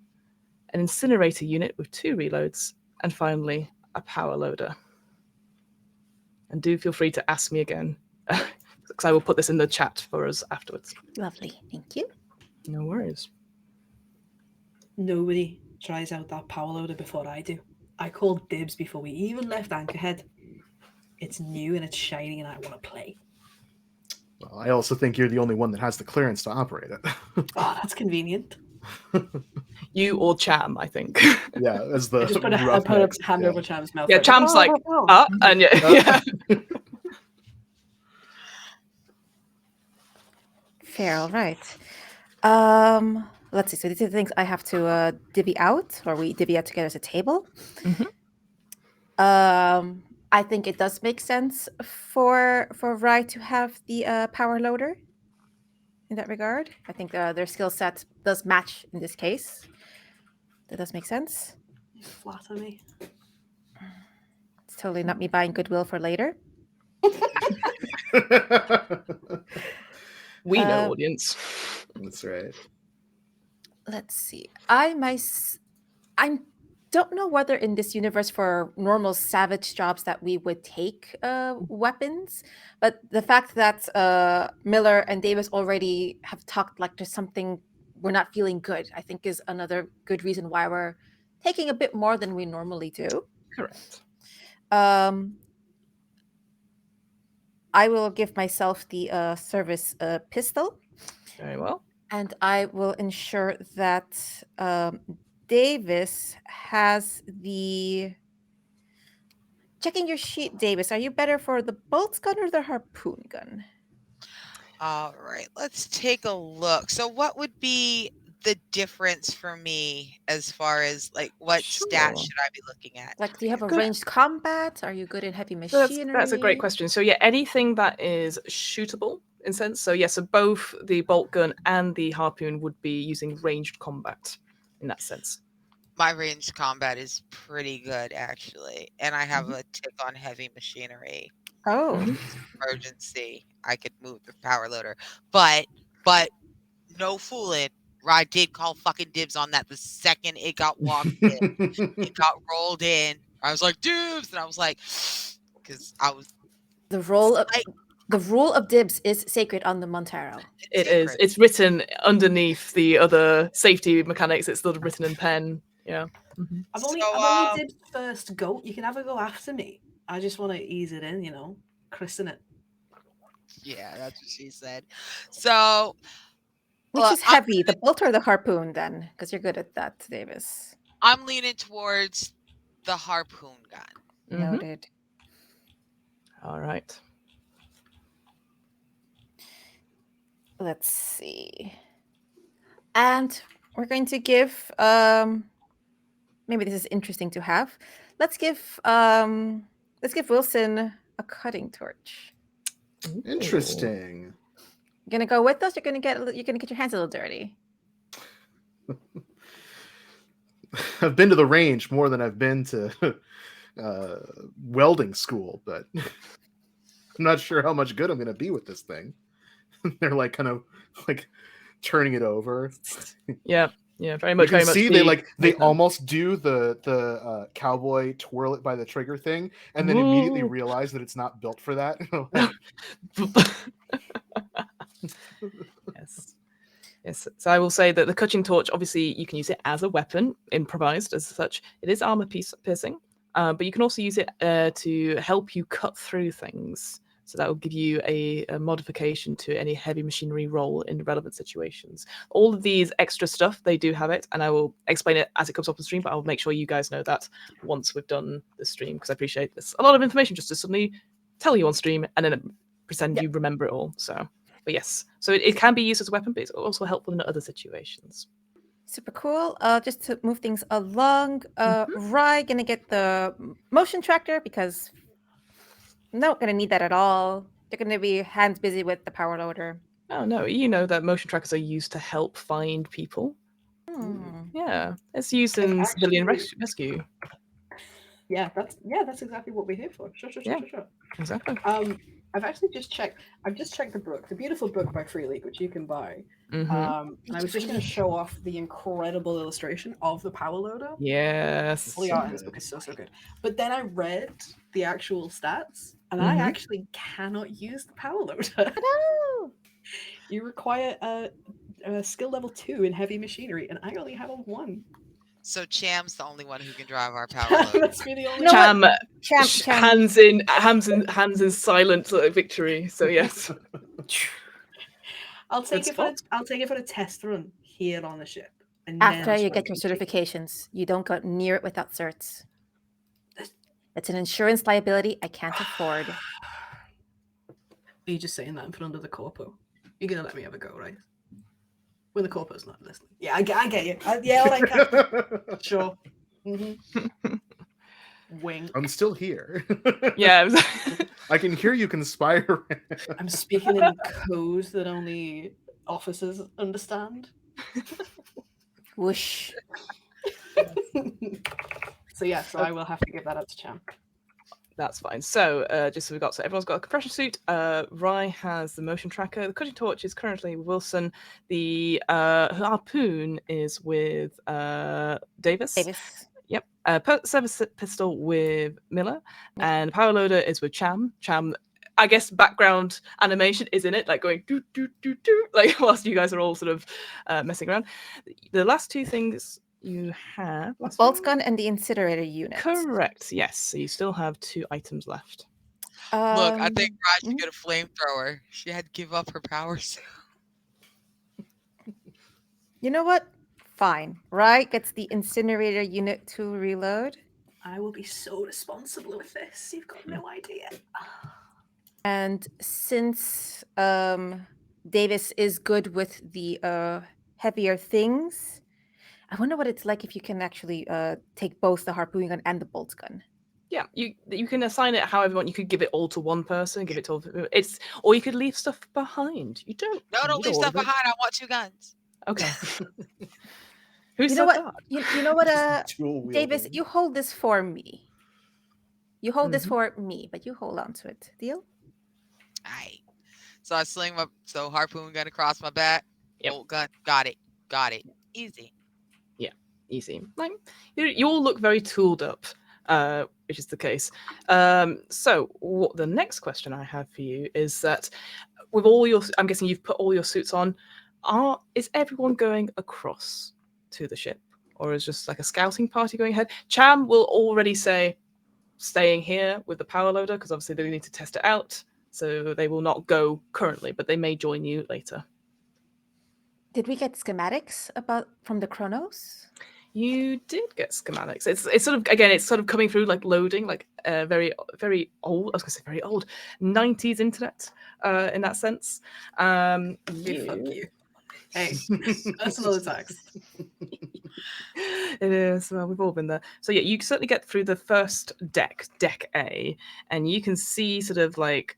an incinerator unit with 2 reloads, and finally, a power loader. And do feel free to ask me again, because I will put this in the chat for us afterwards. Lovely. Thank you. No worries. Nobody tries out that power loader before I do. I called dibs before we even left Anchorhead. It's new and it's shiny and I want to play. Well, I also think you're the only one that has the clearance to operate it. Oh, that's convenient. You or Cham, I think. Yeah, as the I just put a hand over Cham's mouth. Yeah, like, Cham's like, and yeah. Fair, all right. Let's see. So these are the things I have to divvy out, or we divvy out together as a table. I think it does make sense for Rye to have the power loader in that regard. I think their skill set does match in this case. That does make sense. You flatter me. It's totally not me buying goodwill for later. We know, audience. That's right. Let's see. I don't know whether in this universe for normal savage jobs that we would take weapons, but the fact that Miller and Davis already have talked like there's something we're not feeling good, I think is another good reason why we're taking a bit more than we normally do. Correct. I will give myself the service pistol. Very well. And I will ensure that Davis has the... Checking your sheet, Davis, are you better for the bolt gun or the harpoon gun? All right, let's take a look. So what would be the difference for me as far as like what stat should I be looking at? Like, do you have a Good. ranged combat? Are you good in heavy machinery? That's a great question. So yeah, anything that is shootable in sense. So yeah, so both the bolt gun and the harpoon would be using ranged combat in that sense. My ranged combat is pretty good actually, and I have a tick on heavy machinery. Oh. Emergency, I could move the power loader, but no fooling. I did call fucking dibs on that the second it got walked in. It got rolled in. I was like, dibs, and I was like, because I was The rule of dibs is sacred on the Montero. It is. It's written underneath the other safety mechanics. It's sort of written in pen. Yeah. I'm only dibs first go. You can have a go after me. I just want to ease it in, christen it. Yeah, that's what she said. So, which is heavy, the bolt or the harpoon then? Because you're good at that, Davis. I'm leaning towards the harpoon gun. Noted. All right. Let's see. And we're going to give, maybe this is interesting to have. Let's give Wilson a cutting torch. Interesting. You're gonna go with us. You're gonna get your hands a little dirty. I've been to the range more than I've been to welding school, but I'm not sure how much good I'm gonna be with this thing. They're like kind of like turning it over. Yeah, very You much. can Very much. see they the- almost do the cowboy twirl it by the trigger thing, and then immediately Ooh. realize that it's not built for that. Yes. Yes. So I will say that the cutting torch, obviously, you can use it as a weapon, improvised as such. It is armor piercing, but you can also use it to help you cut through things. So that will give you a modification to any heavy machinery roll in relevant situations. All of these extra stuff, they do have it, and I will explain it as it comes up on stream, but I'll make sure you guys know that once we've done the stream, because I appreciate this. A lot of information just to suddenly tell you on stream and then pretend you remember it all. So, but yes, so it can be used as a weapon, but it's also helpful in other situations. Super cool. Just to move things along, Rye gonna get the motion tractor because not gonna need that at all. They're gonna be hands busy with the power loader. Oh no, you know that motion trackers are used to help find people. Yeah, it's used in civilian rescue. Yeah, that's exactly what we're here for. Sure. Exactly. I've actually just checked. I've just checked the book, the beautiful book by Free League, which you can buy. And I was just going to show off the incredible illustration of the power loader. Yes. All the art in this book is so good. But then I read the actual stats, and I actually cannot use the power loader. No. You require a skill level 2 in heavy machinery, and I only have a 1. So Cham's the only one who can drive our power loader. That's me the only You know one. Cham. hands in silent victory. So yes. I'll take it for a test run here on the ship. And After you get your certifications, you don't go near it without certs. It's an insurance liability I can't afford. Are you just saying that and put under the corpo? You're gonna let me have a go, right? When the corpo's not listening. Yeah, I get you. Yeah, all right, Captain. Sure. Wink. I'm still here. Yeah. I can hear you conspire. I'm speaking in code that only officers understand. Whoosh. So I will have to give that up to Cham. That's fine. So just so we've got, so everyone's got a compression suit. Rye has the motion tracker. The cutting torch is currently with Wilson. The harpoon is with Davis. Yep. Service pistol with Miller, and power loader is with Cham. I guess background animation is in it, like going do do do do, like whilst you guys are all sort of messing around. The last two things you have, Bolt gun and the incinerator unit. Correct. Yes. So you still have 2 items left. Look, I think Raj should get a flamethrower. She had to give up her powers. You know what? Fine. Rye gets the incinerator unit to reload. I will be so responsible with this. You've got no idea. And since Davis is good with the heavier things, I wonder what it's like if you can actually take both the harpoon gun and the bolt gun. Yeah, you can assign it however you want. You could give it all to one person, give it to all. Or you could leave stuff behind. You don't. No, don't leave stuff behind. I want 2 guns. Okay. Who You said know what? that? You know what? Davis, you hold this for me. You hold this for me, but you hold on to it. Deal? Alright. So I sling my harpoon gun across my back. Yep. Bolt gun. Got it. Easy. Yeah, easy. Like you all look very tooled up, which is the case. So what the next question I have for you is that with all your, I'm guessing you've put all your suits on. Is everyone going across to the ship, or is just like a scouting party going ahead? Cham will already say staying here with the power loader because obviously they need to test it out, so they will not go currently, but they may join you later. Did we get schematics from the Chronos? You did get schematics. It's sort of, again, it's sort of coming through like loading, like very very old. I was gonna say very old 90s internet in that sense. Fuck you. Hey, personal attacks. It is. Well, we've all been there. So yeah, you can certainly get through the first deck A, and you can see sort of like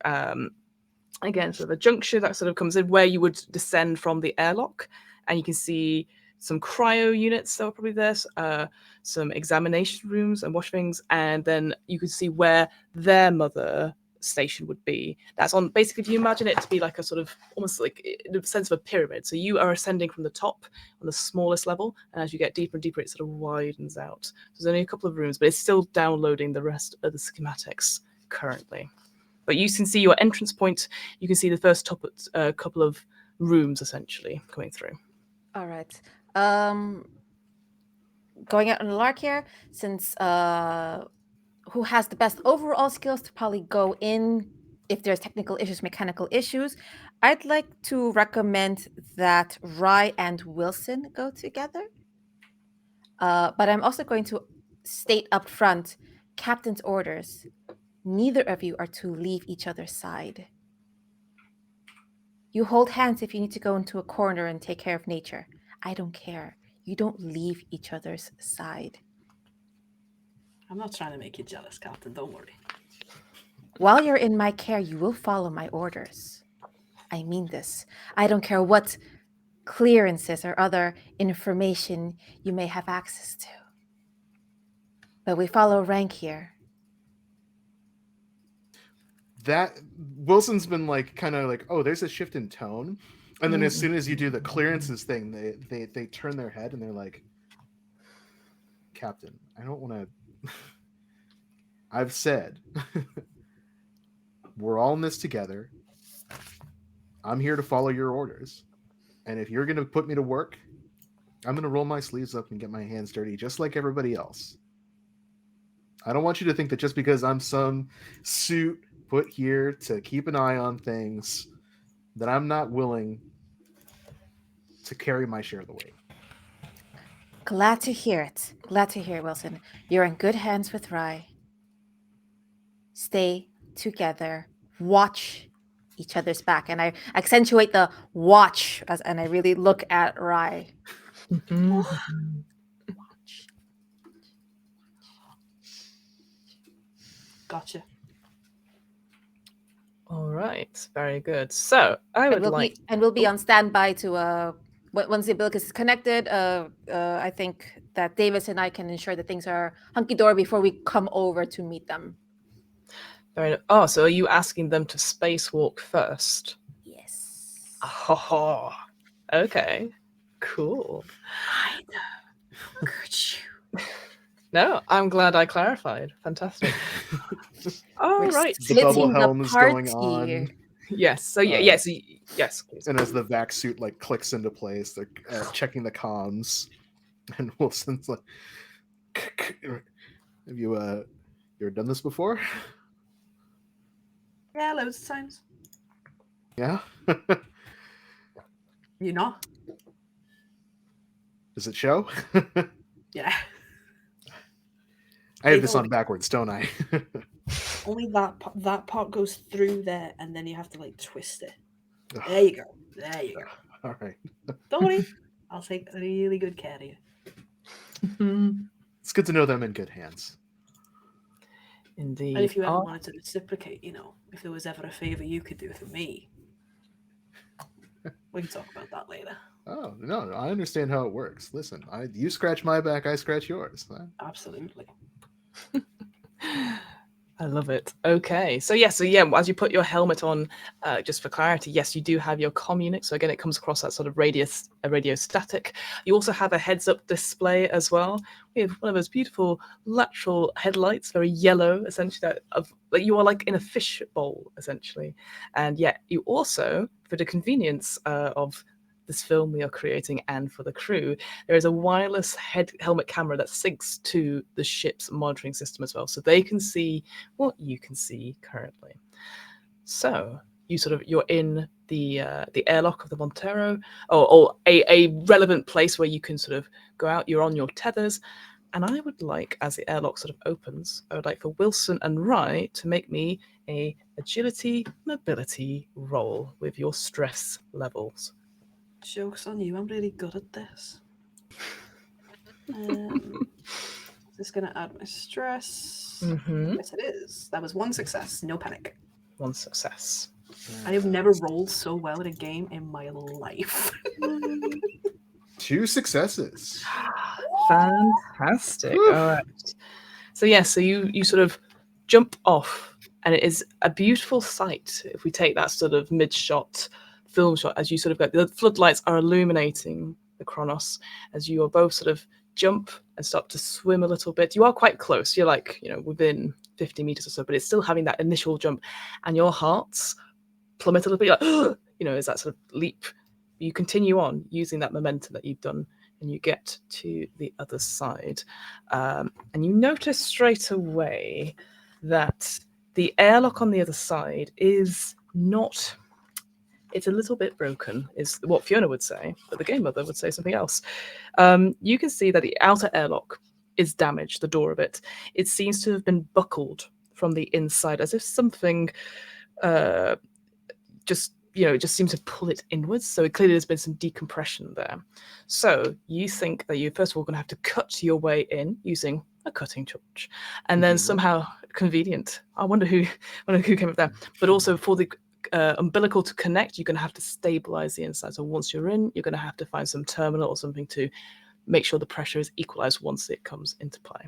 again sort of a juncture that sort of comes in where you would descend from the airlock, and you can see some cryo units that are probably there, some examination rooms and wash things, and then you can see where their mother station would be. That's on, basically, if you imagine it to be like a sort of almost like in the sense of a pyramid. So you are ascending from the top on the smallest level, and as you get deeper and deeper, it sort of widens out. So there's only a couple of rooms, but it's still downloading the rest of the schematics currently. But you can see your entrance point. You can see the first couple of rooms essentially coming through. All right. Going out on a lark here, since who has the best overall skills to probably go in if there's technical issues, mechanical issues, I'd like to recommend that Rye and Wilson go together. But I'm also going to state up front, Captain's orders. Neither of you are to leave each other's side. You hold hands if you need to go into a corner and take care of nature. I don't care. You don't leave each other's side. I'm not trying to make you jealous, Captain. Don't worry. While you're in my care, you will follow my orders. I mean this. I don't care what clearances or other information you may have access to. But we follow rank here. That Wilson's been like kind of like, oh, there's a shift in tone, and then as soon as you do the clearances thing, they turn their head and they're like, Captain, I don't want to. I've said we're all in this together. I'm here to follow your orders, and if you're going to put me to work, I'm going to roll my sleeves up and get my hands dirty just like everybody else. I don't want you to think that just because I'm some suit put here to keep an eye on things, that I'm not willing to carry my share of the weight. Glad to hear it. Glad to hear, Wilson. You're in good hands with Rye. Stay together. Watch each other's back. And I accentuate the watch, and I really look at Rye. Watch. Gotcha. All right, very good. So I would like, we'll be on standby to once the umbilicus is connected. I think that Davis and I can ensure that things are hunky dory before we come over to meet them. Oh, so are you asking them to spacewalk first? Yes. Oh, okay, cool. I know. Look at you. No, I'm glad I clarified. Fantastic. All right. The bubble helm is going on. Yes. So yes, please. And as the vac suit like clicks into place, they're checking the comms, and Wilson's like, "Have you ever done this before?" Yeah, loads of times. Yeah. You know? Does it show? Yeah. I have this on backwards, don't I? Only that part goes through there, and then you have to like twist it. There you go. There you go. All right. Don't worry. I'll take really good care of you. It's good to know that I'm in good hands. Indeed. And if you ever wanted to reciprocate, if there was ever a favor you could do for me, we can talk about that later. Oh, no, I understand how it works. Listen, you scratch my back, I scratch yours. Absolutely. I love it. Okay. So yeah, as you put your helmet on, just for clarity, yes, you do have your comm unit. So again, it comes across that sort of radio static. You also have a heads-up display as well. We have one of those beautiful lateral headlights, very yellow, essentially, that you are like in a fish bowl, essentially. And yeah, you also, for the convenience of this film we are creating and for the crew, there is a wireless helmet camera that syncs to the ship's monitoring system as well, so they can see what you can see currently. So you're in the airlock of the Montero, or a relevant place where you can sort of go out. You're on your tethers, and I would like, as the airlock sort of opens, I would like for Wilson and Rye to make me a agility mobility roll with your stress levels. Joke's on you, I'm really good at this. Just gonna add my stress. Yes, it is. That was one success, no panic. One success. I have never rolled so well in a game in my life. 2 successes. Fantastic. All right. So yeah, so you sort of jump off And it is a beautiful sight if we take that sort of mid-shot film shot as you sort of go. The floodlights are illuminating the Kronos as you are both sort of jump and start to swim a little bit. You are quite close. You're like, within 50 meters or so, but it's still having that initial jump, and your hearts plummet a little bit. You're like, is that sort of leap. You continue on using that momentum that you've done, and you get to the other side. And you notice straight away that the airlock on the other side is not... It's a little bit broken, is what Fiona would say, but the game mother would say something else. You can see that the outer airlock is damaged, the door of it. It seems to have been buckled from the inside, as if something just seems to pull it inwards. So clearly there's been some decompression there. So you think that you're first of all going to have to cut your way in using a cutting torch, and then somehow convenient. I wonder who came up with that. But also for the umbilical to connect, you're going to have to stabilize the inside. So once you're in, you're going to have to find some terminal or something to make sure the pressure is equalized once it comes into play.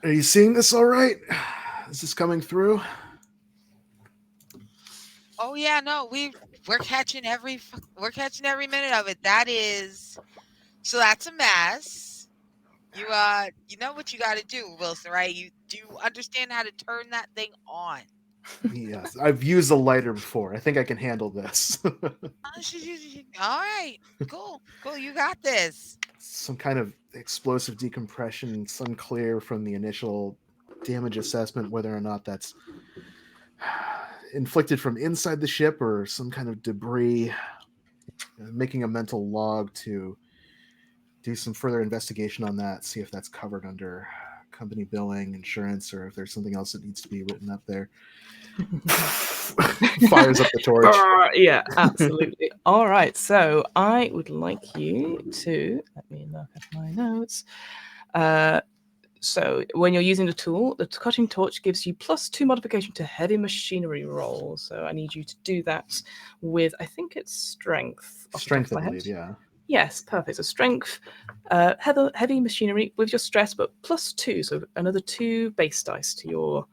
Are you seeing this all right? Is this coming through? Oh yeah, no, we're catching every minute of it. So that's a mess. You know what you got to do, Wilson, right? You do understand how to turn that thing on. Yes, I've used a lighter before. I think I can handle this. All right, cool. You got this. Some kind of explosive decompression. It's unclear from the initial damage assessment whether or not that's inflicted from inside the ship or some kind of debris. Making a mental log to do some further investigation on that, see if that's covered under company billing, insurance, or if there's something else that needs to be written up there. Fires up the torch. Yeah, absolutely. All right, so I would like you to let me look at my notes. So when you're using the tool, the cutting torch gives you +2 modification to heavy machinery roll. So I need you to do that with, I think it's strength. Strength, I believe, yeah. Yes, perfect. So strength, heavy machinery with your stress, but +2. So another 2 base dice to your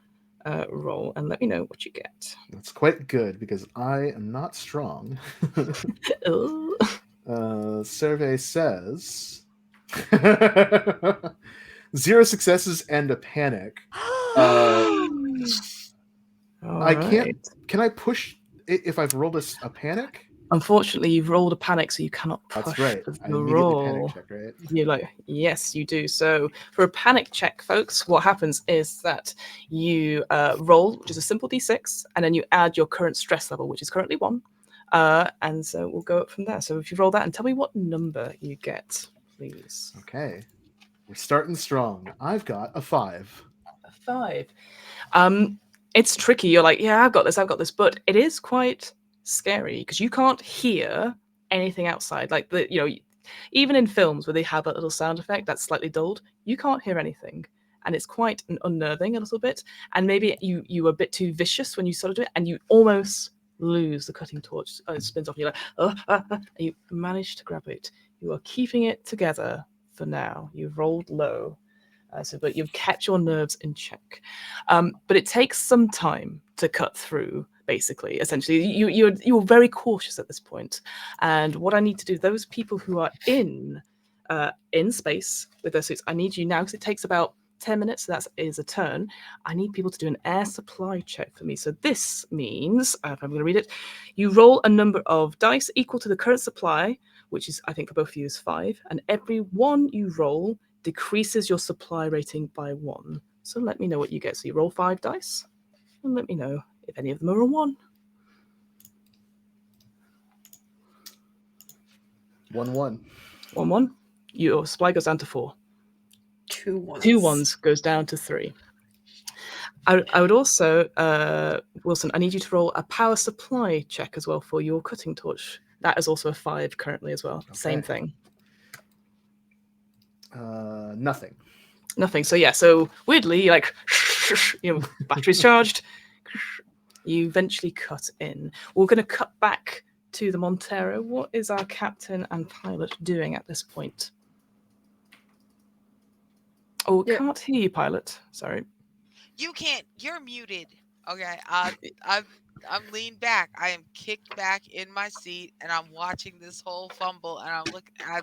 roll, and let me know what you get. That's quite good because I am not strong. Survey says 0 successes and a panic. I can't. Can I push if I've rolled a panic? Unfortunately, you've rolled a panic, so you cannot push. That's right. The I immediately roll. panic check, right? You're like, yes, you do. So for a panic check, folks, what happens is that you roll, which is a simple d6, and then you add your current stress level, which is currently 1. And so we'll go up from there. So if you roll that, and tell me what number you get, please. Okay. We're starting strong. I've got a 5. A 5. It's tricky. You're like, yeah, I've got this, but it is quite scary because you can't hear anything outside. Like even in films where they have that little sound effect that's slightly dulled, you can't hear anything, and it's quite unnerving a little bit. And maybe you were a bit too vicious when you started to do it, and you almost lose the cutting torch. It spins off, and you're like, and you manage to grab it. You are keeping it together for now. You've rolled low. But you've kept your nerves in check. But it takes some time to cut through, basically. Essentially, you're very cautious at this point. And what I need to do, those people who are in space with their suits, I need you now, because it takes about 10 minutes, so that is a turn. I need people to do an air supply check for me. So this means, if I'm going to read it, you roll a number of dice equal to the current supply, which is, I think, for both of you is 5. And every one you roll decreases your supply rating by 1. So let me know what you get. So you roll 5 dice, and let me know if any of them are a 1. 1-1. 1-1. Your supply goes down to 4. 2 1s. 2 1s goes down to 3. I would also, Wilson, I need you to roll a power supply check as well for your cutting torch. That is also a 5 currently as well. Okay. Same thing. Nothing. So yeah, so weirdly, like, battery's charged. You eventually cut in. We're going to cut back to the Montero. What is our captain and pilot doing at this point? Oh, can't hear you, pilot. Sorry. You can't. You're muted. Okay. I'm leaned back. I am kicked back in my seat, and I'm watching this whole fumble. And I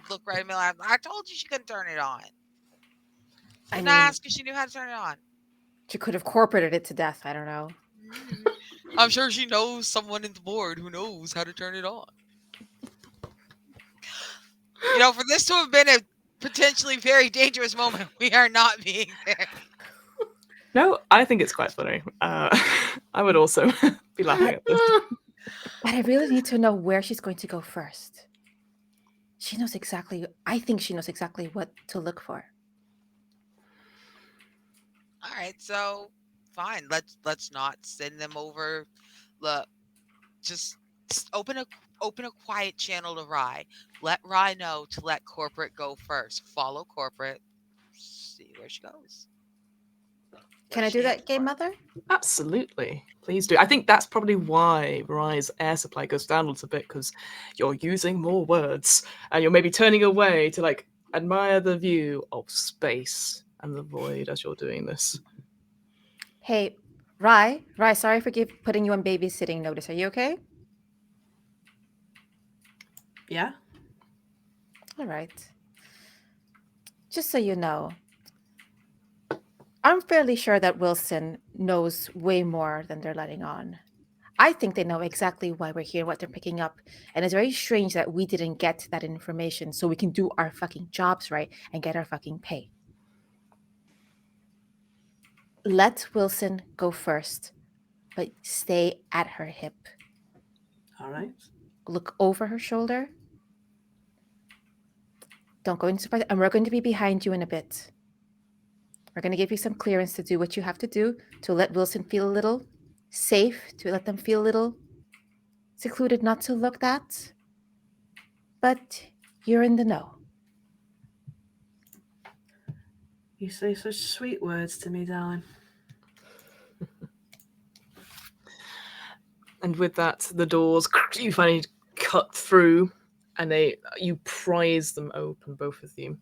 look right in the middle. I told you she couldn't turn it on. I Didn't mean, I ask if she knew how to turn it on? she could have corporated it to death. I don't know. I'm sure she knows someone in the board who knows how to turn it on. For this to have been a potentially very dangerous moment, we are not being there. No, I think it's quite funny. I would also be laughing at this. But I really need to know where she's going to go first. I think she knows exactly what to look for. All right, so fine. Let's not send them over. Look, just open a quiet channel to Rye. Let Rye know to let corporate go first. Follow corporate. See where she goes. Can I do that, Game Mother? Absolutely. Please do. I think that's probably why Rye's air supply goes down a little bit, because you're using more words and you're maybe turning away to admire the view of space and the void as you're doing this. Hey, Rye, sorry for putting you on babysitting notice. Are you okay? Yeah. All right. Just so you know, I'm fairly sure that Wilson knows way more than they're letting on. I think they know exactly why we're here, what they're picking up. And it's very strange that we didn't get that information so we can do our fucking jobs right and get our fucking pay. Let Wilson go first, but stay at her hip. All right. Look over her shoulder. Don't go into surprise. And we're going to be behind you in a bit. We're going to give you some clearance to do what you have to do to let Wilson feel a little safe, to let them feel a little secluded, not to look at. But you're in the know. You say such sweet words to me, darling. And with that, the doors you finally cut through, and you prise them open, both of you,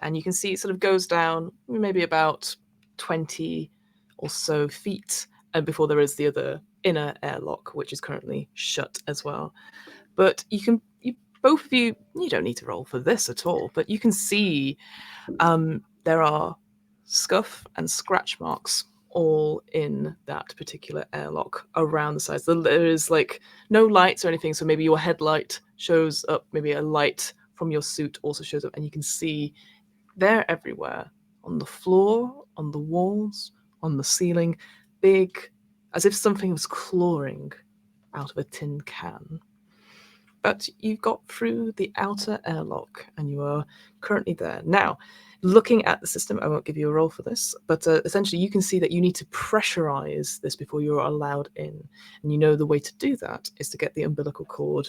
and you can see it sort of goes down maybe about 20 or so feet, and before there is the other inner airlock, which is currently shut as well. But both of you don't need to roll for this at all, but you can see there are scuff and scratch marks all in that particular airlock around the sides. There is no lights or anything, so maybe your headlight shows up, maybe a light from your suit also shows up, and you can see they're everywhere, on the floor, on the walls, on the ceiling, big, as if something was clawing out of a tin can. But you got through the outer airlock and you are currently there. Now, looking at the system, I won't give you a roll for this, but essentially you can see that you need to pressurize this before you're allowed in. And you know the way to do that is to get the umbilical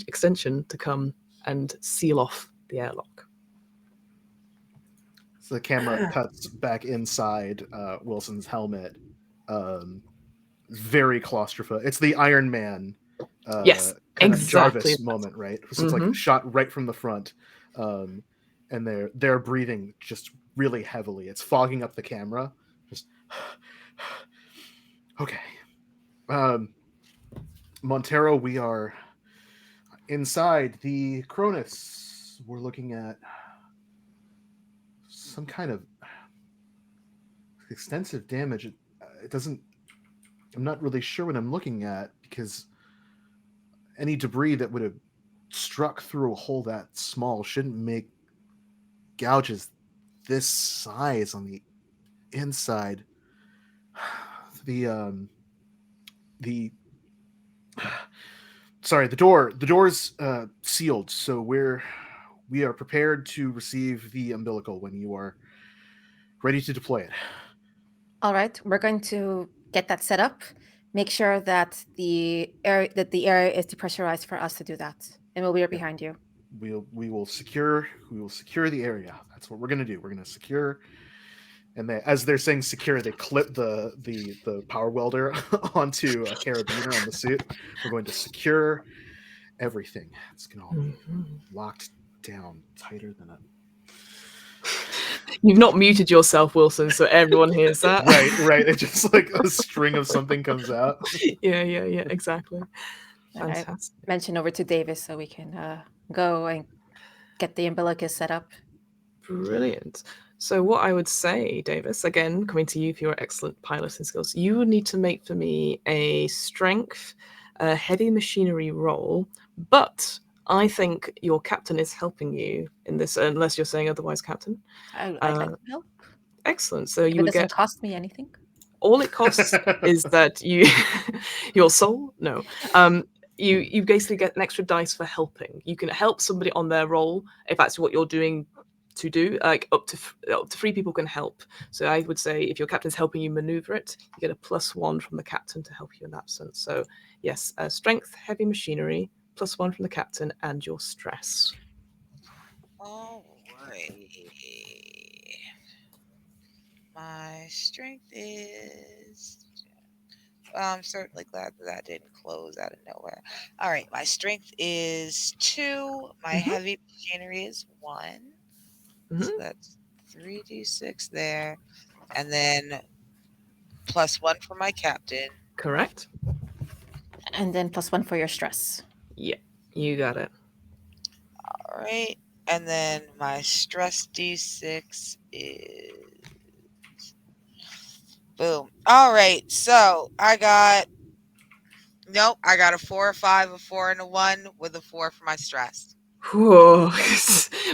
extension to come and seal off the airlock. So the camera cuts back inside Wilson's helmet. Very claustrophobic. It's the Iron Man Yes, kind exactly. of Jarvis moment, right? So it's like shot right from the front. And they're breathing just really heavily. It's fogging up the camera. Just okay. Montero, we are inside the Cronus. We're looking at some kind of extensive damage. It doesn't. I'm not really sure what I'm looking at, because any debris that would have struck through a hole that small shouldn't make gouges this size on the inside. The door's sealed, so we are prepared to receive the umbilical when you are ready to deploy it. All right, we're going to get that set up. Make sure that the area is depressurized for us to do that, and we'll be right behind you. We will secure the area. That's what we're gonna do. We're gonna secure, and as they're saying secure, they clip the power welder onto a carabiner on the suit. We're going to secure everything. It's gonna all be locked down tighter than a You've not muted yourself, Wilson, so everyone hears that. Right. It just like a string of something comes out. Yeah, exactly. I Fantastic. mention over to Davis so we can go and get the umbilicus set up. Brilliant. So what I would say, Davis, again, coming to you for your excellent piloting skills, you would need to make for me a strength, heavy machinery roll, but I think your captain is helping you in this, unless you're saying otherwise, Captain. I'd like to help. Excellent. So If you it would doesn't get cost me anything. all it costs is that you your soul you basically get an extra dice for helping. You can help somebody on their roll if that's what you're doing to do. Like up to 3 people can help. So I would say if your captain's helping you maneuver it, you get a +1 from the captain to help you in that sense. So yes, strength, heavy machinery, +1 from the captain, and your stress. All right. My strength is. Well, I'm certainly glad that didn't close out of nowhere. All right, my strength is 2. My Mhm. heavy machinery is 1. So that's 3d6 there, and then +1 for my captain. Correct. And then +1 for your stress. Yeah, you got it. All right, and then my stress d6 is boom. All right, so I got a 4, a 5, a 4, and a 1 with a 4 for my stress. Whoa.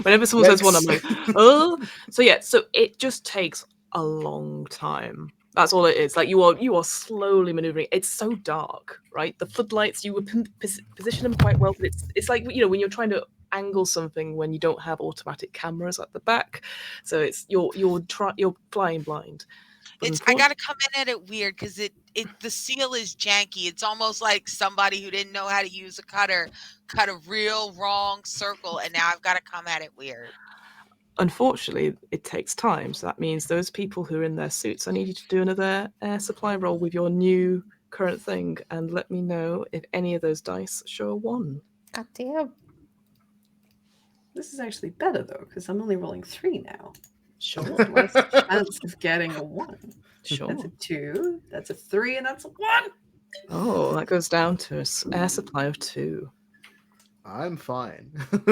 Whenever someone says one, I'm like, Yikes. oh. So yeah, so it just takes a long time. That's all it is. Like you are slowly maneuvering. It's so dark, right? The floodlights, you would position them quite well, but it's like when you're trying to angle something when you don't have automatic cameras at the back. So it's you're flying blind. But I gotta come in at it weird because the seal is janky. It's almost like somebody who didn't know how to use a cutter cut a real wrong circle, and now I've got to come at it weird. Unfortunately, it takes time. So that means those people who are in their suits, I need you to do another air supply roll with your new current thing and let me know if any of those dice show a 1. God damn. This is actually better though, because I'm only rolling 3 now. Sure. Less chance of getting a 1. Sure. That's a 2. That's a 3, and that's a 1. Oh, that goes down to an air supply of 2. I'm fine.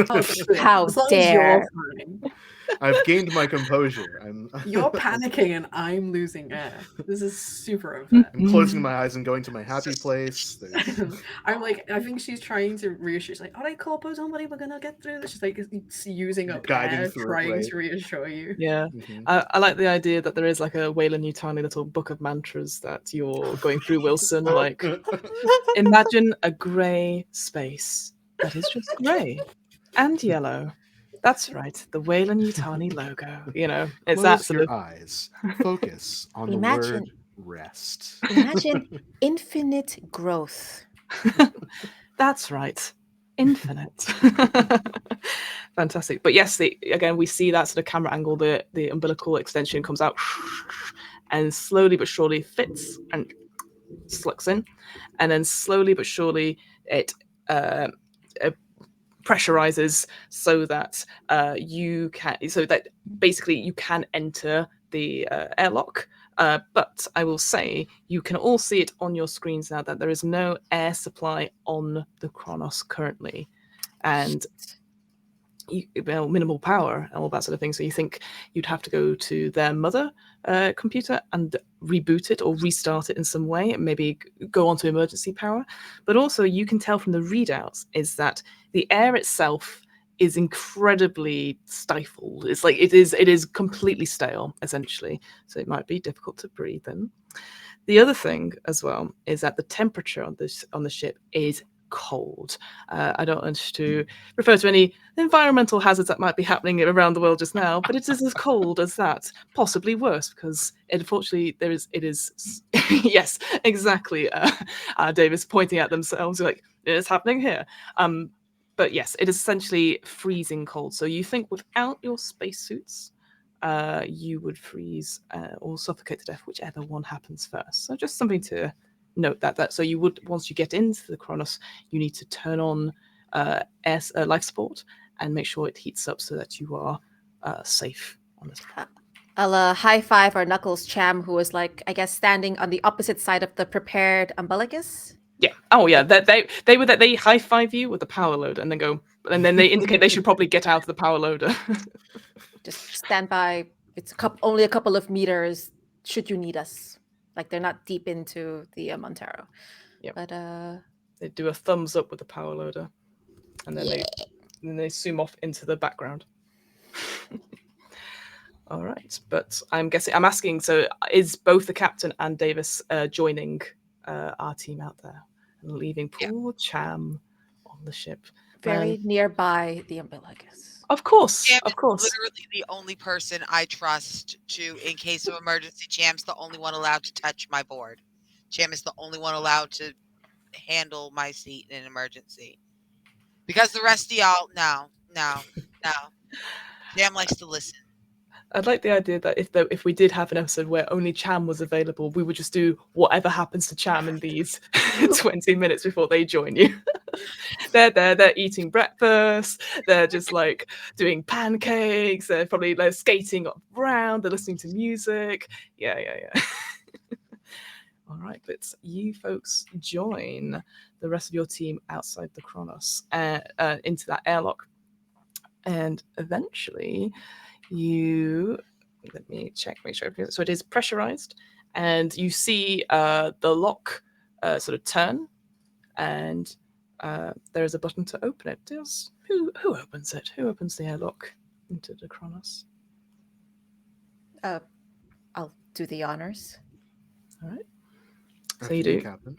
Oh, good. How as long dare. as you're fine. I've gained my composure. You're panicking and I'm losing air. This is super unfair. I'm closing my eyes and going to my happy place. I'm like, I think she's trying to reassure. She's like, all right, Corpo, don't worry, we're gonna get through this. She's like using up Guiding air, through it, trying right. to reassure you. Yeah. Mhm. I like the idea that there is like a Wayland Yutani little book of mantras that you're going through, Wilson. Like, imagine a grey space that is just grey and yellow. That's right, the Wayland Yutani logo. It's Close that sort your of. eyes. Focus on the Imagine- word rest. Imagine infinite growth. That's right, infinite. Fantastic. But yes, again, we see that sort of camera angle. The umbilical extension comes out and slowly but surely fits and sucks in, and then slowly but surely it pressurizes so that basically you can enter the airlock. But I will say you can all see it on your screens now that there is no air supply on the Kronos currently, and minimal power and all that sort of thing. So you think you'd have to go to their mother computer and reboot it or restart it in some way, maybe go onto emergency power. But also you can tell from the readouts is that the air itself is incredibly stifled. It's like it is completely stale, essentially. So it might be difficult to breathe in. The other thing as well is that the temperature on the ship is cold. I don't want to refer to any environmental hazards that might be happening around the world just now, but it is as cold as that, possibly worse, because unfortunately it is yes, exactly. Davis pointing at themselves like it's happening here. But yes, it is essentially freezing cold. So you think without your spacesuits, you would freeze or suffocate to death, whichever one happens first. So just something to note that. So you would, once you get into the Kronos, you need to turn on life support and make sure it heats up so that you are safe on this. I'll high five our Knuckles Cham, who was like, I guess, standing on the opposite side of the prepared umbilicus. Yeah. Oh yeah. They were that they high five you with the power loader and then go, and then they indicate they should probably get out of the power loader. Just stand by. It's only a couple of meters. Should you need us? Like they're not deep into the Montero. Yep. But They do a thumbs up with the power loader, and then they zoom off into the background. All right, but I'm asking. So is both the captain and Davis joining our team out there and leaving poor Cham on the ship? very nearby the umbilicus. Of course, Cham of is course. literally the only person I trust to, in case of emergency. Cham's the only one allowed to touch my board. Cham is the only one allowed to handle my seat in an emergency. Because the rest of y'all, no. Cham likes to listen. I'd like the idea that if we did have an episode where only Cham was available, we would just do whatever happens to Cham in these 20 minutes before they join you. They're eating breakfast. They're just like doing pancakes. They're probably like skating around. They're listening to music. Yeah. All right, but you folks join the rest of your team outside the Kronos into that airlock, and eventually let me check, make sure. So it is pressurized, and you see the lock sort of turn, and there is a button to open it. Who opens it? Who opens the airlock into the Kronos? I'll do the honors. All right. So After you do. Captain.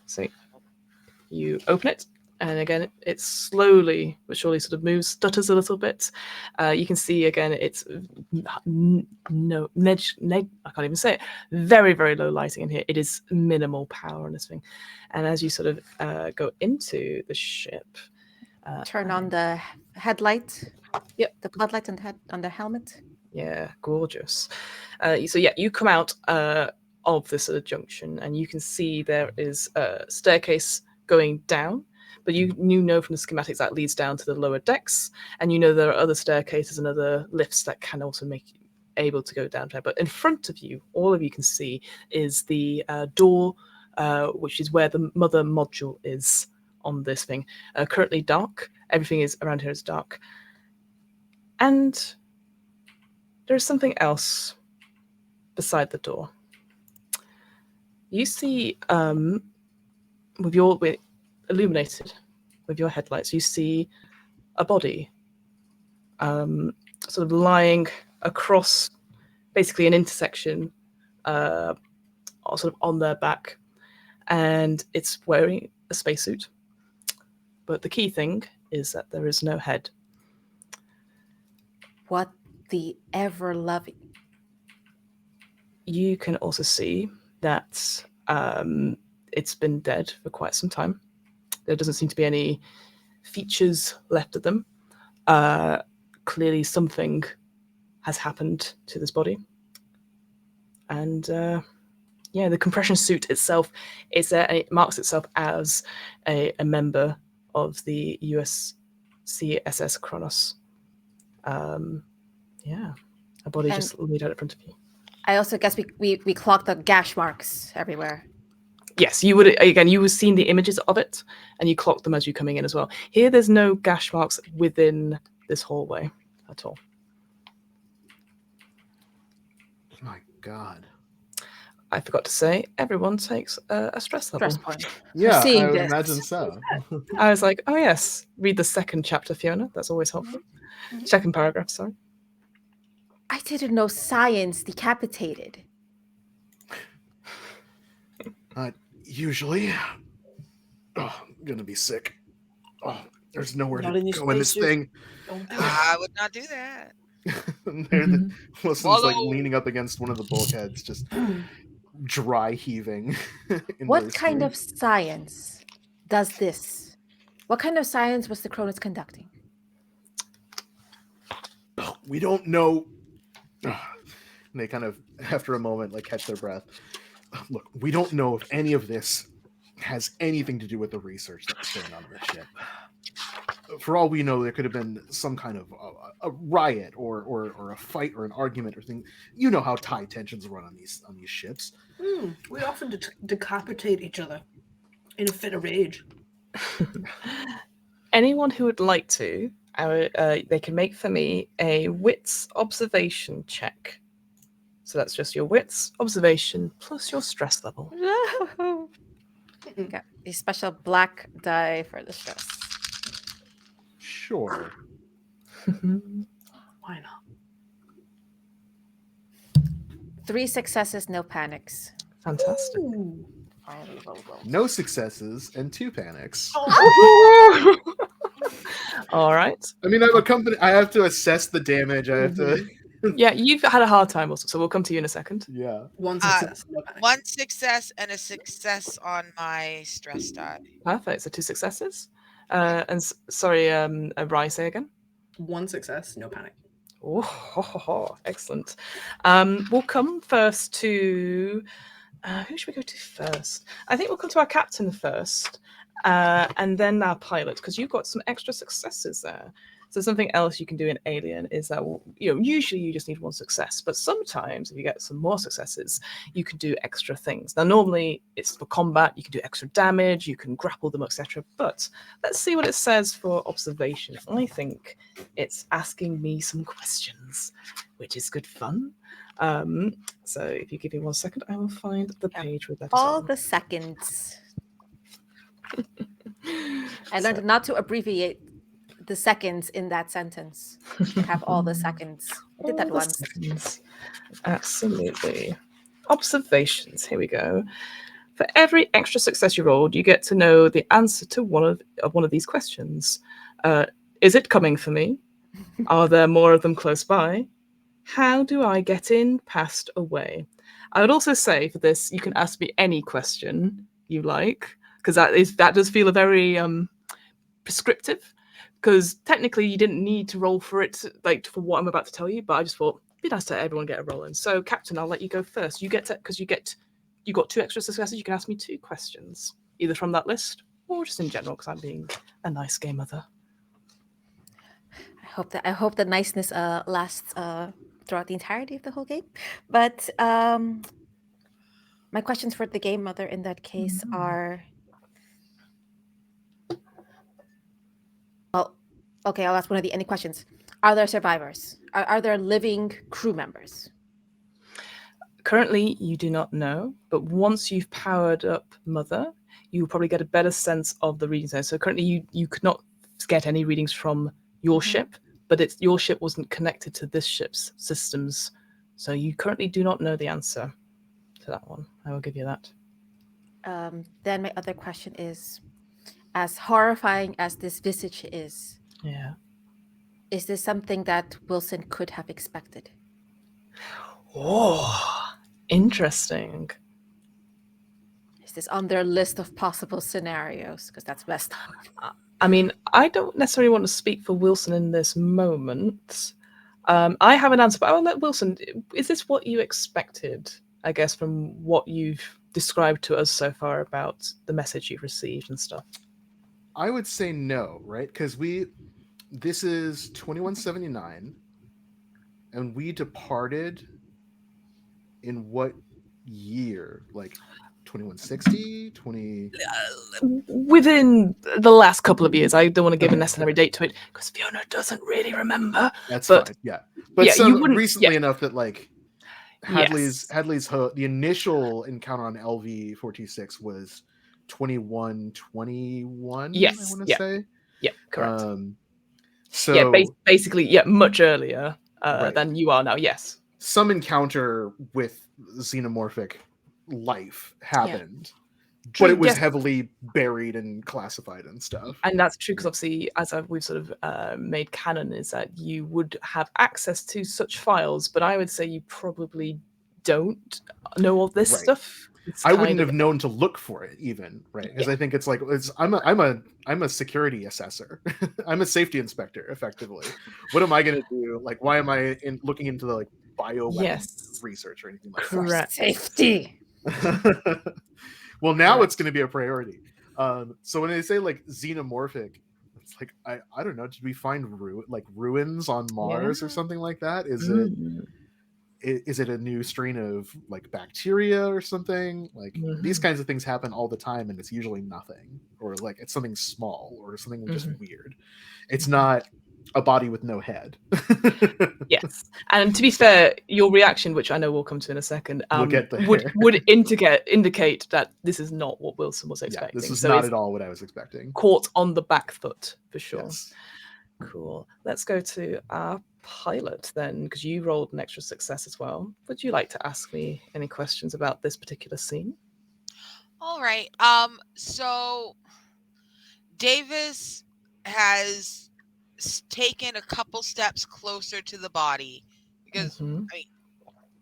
So you open it, and again, it slowly but surely sort of moves, stutters a little bit. You can see again, it's I can't even say it. Very, very low lighting in here. It is minimal power on this thing, and as you sort of go into the ship, Turn on the headlight. Yep. The floodlight on the helmet. Yeah, gorgeous. You come out of this sort of junction, and you can see there is a staircase going down. But you know from the schematics that leads down to the lower decks, and you know there are other staircases and other lifts that can also make you able to go down there. But in front of you, all of you can see is the door, which is where the mother module is on this thing. Currently dark. Everything is around here is dark. And there's something else beside the door. You see, with illuminated with your headlights, you see a body sort of lying across basically an intersection sort of on their back, and it's wearing a spacesuit. But the key thing is that there is no head. What the ever-loving. You can also see that it's been dead for quite some time. There doesn't seem to be any features left of them. Clearly something has happened to this body. And the compression suit itself is there, and it marks itself as a member of the USCSS Kronos. A body just laid out in front of you. I also guess we clocked the gash marks everywhere. Yes, you would have seen the images of it, and you clocked them as you're coming in as well. Here, there's no gash marks within this hallway at all. My God. I forgot to say, everyone takes a stress level. Stress point. Yeah, seeing I would this. imagine so. I was like, oh yes, read the second chapter, Fiona. That's always helpful. Second paragraph, sorry. I didn't know science decapitated. Usually. Oh, I'm gonna be sick. Oh, there's nowhere Not to in your go in this spacesuit. thing. Don't do it. I would not do that. Wilson's like leaning up against one of the bulkheads, just dry heaving. What kind of science does this? What kind of science was the Cronus conducting? We don't know. And they kind of, after a moment, like catch their breath. Look, we don't know if any of this has anything to do with the research that's going on the ship. for all we know, there could have been some kind of a riot or a fight or an argument or thing. You know how high tensions run on these ships. We often decapitate each other in a fit of rage. Anyone who would like to, they can make for me a wits observation check. So that's just your wits observation plus your stress level. No. Got a special black die for the stress. Sure. Why not? 3 successes, no panics. Fantastic. Ooh. Finally roll. No successes and 2 panics. All right. I mean, I'm a company. I have to assess the damage. I have to. Yeah, you've had a hard time also, so we'll come to you in a second. Yeah. One success. No panic. 1 success and a success on my stress die. Perfect. So 2 successes. And sorry, Rye, say again. 1 success, no panic. Oh, excellent. We'll come first to who should we go to first? I think we'll come to our captain first, and then our pilot, because you've got some extra successes there. So something else you can do in Alien is that usually you just need 1 success, but sometimes if you get some more successes, you can do extra things. Now normally it's for combat, you can do extra damage, you can grapple them, etc. But let's see what it says for observation. I think it's asking me some questions, which is good fun. So if you give me 1 second, I will find the page with that. All the seconds. I learned not to abbreviate the seconds in that sentence. To have all the seconds. I did that once. Seconds. Absolutely. Observations. Here we go. For every extra success you rolled, you get to know the answer to one of these questions. Is it coming for me? Are there more of them close by? How do I get in, past, away? I would also say for this, you can ask me any question you like, because that does feel a very prescriptive. Because technically you didn't need to roll for it, like for what I'm about to tell you, but I just thought it'd be nice to everyone get a roll in. So, Captain, I'll let you go first. You get to, because you got 2 extra successes. You can ask me 2 questions, either from that list or just in general, because I'm being a nice game mother. I hope the niceness lasts throughout the entirety of the whole game. But my questions for the game mother in that case are. Well, okay, I'll ask one of the any questions. Are there survivors? Are there living crew members? Currently, you do not know, but once you've powered up Mother, you'll probably get a better sense of the readings there. So currently, you could not get any readings from your ship, but your ship wasn't connected to this ship's systems. So you currently do not know the answer to that one. I will give you that. Then my other question is, as horrifying as this visage is, is this something that Wilson could have expected? Oh, interesting. Is this on their list of possible scenarios? Because that's messed up. I mean, I don't necessarily want to speak for Wilson in this moment. I have an answer, but I will let Wilson. Is this what you expected, I guess, from what you've described to us so far about the message you've received and stuff? I would say no, right? Because this is 2179, and we departed in what year? Like 2160, 20... Within the last couple of years. I don't want to give a necessary date to it because Fiona doesn't really remember. That's fine, yeah. But yeah, some, you wouldn't, recently enough that like Hadley's the initial encounter on LV-426 was 2121. Yes, I want to say. Yeah, correct. So yeah, basically, much earlier than you are now. Yes, some encounter with xenomorphic life happened, but it was heavily buried and classified and stuff. And that's true because obviously, as we've sort of made canon, is that you would have access to such files, but I would say you probably don't know all this stuff. I wouldn't have known to look for it even, right? Because I think it's like I'm a security assessor. I'm a safety inspector, effectively. What am I going to do? Like, why am I looking into the like bio research or anything like that? Correct. Safety. Well, now it's going to be a priority. So when they say like xenomorphic, It's like I don't know. Did we find ruins on Mars or Yeah. something like that? Mm. Is it a new strain of like bacteria or something? Like these Mhm. kinds of things happen all the time, and it's usually nothing, or like it's something small or something just Mhm. weird. It's not a body with no head. Yes, and to be fair, your reaction, which I know we'll come to in a second, We'll get would there. would indicate that this is not what Wilson was Yeah, this expecting. was So not it's at all what I was expecting. caught on the back foot for sure. Yes. Cool. Let's go to our pilot then, because you rolled an extra success as well. Would you like to ask me any questions about this particular scene? All right. So Davis has taken a couple steps closer to the body because Mhm. I mean,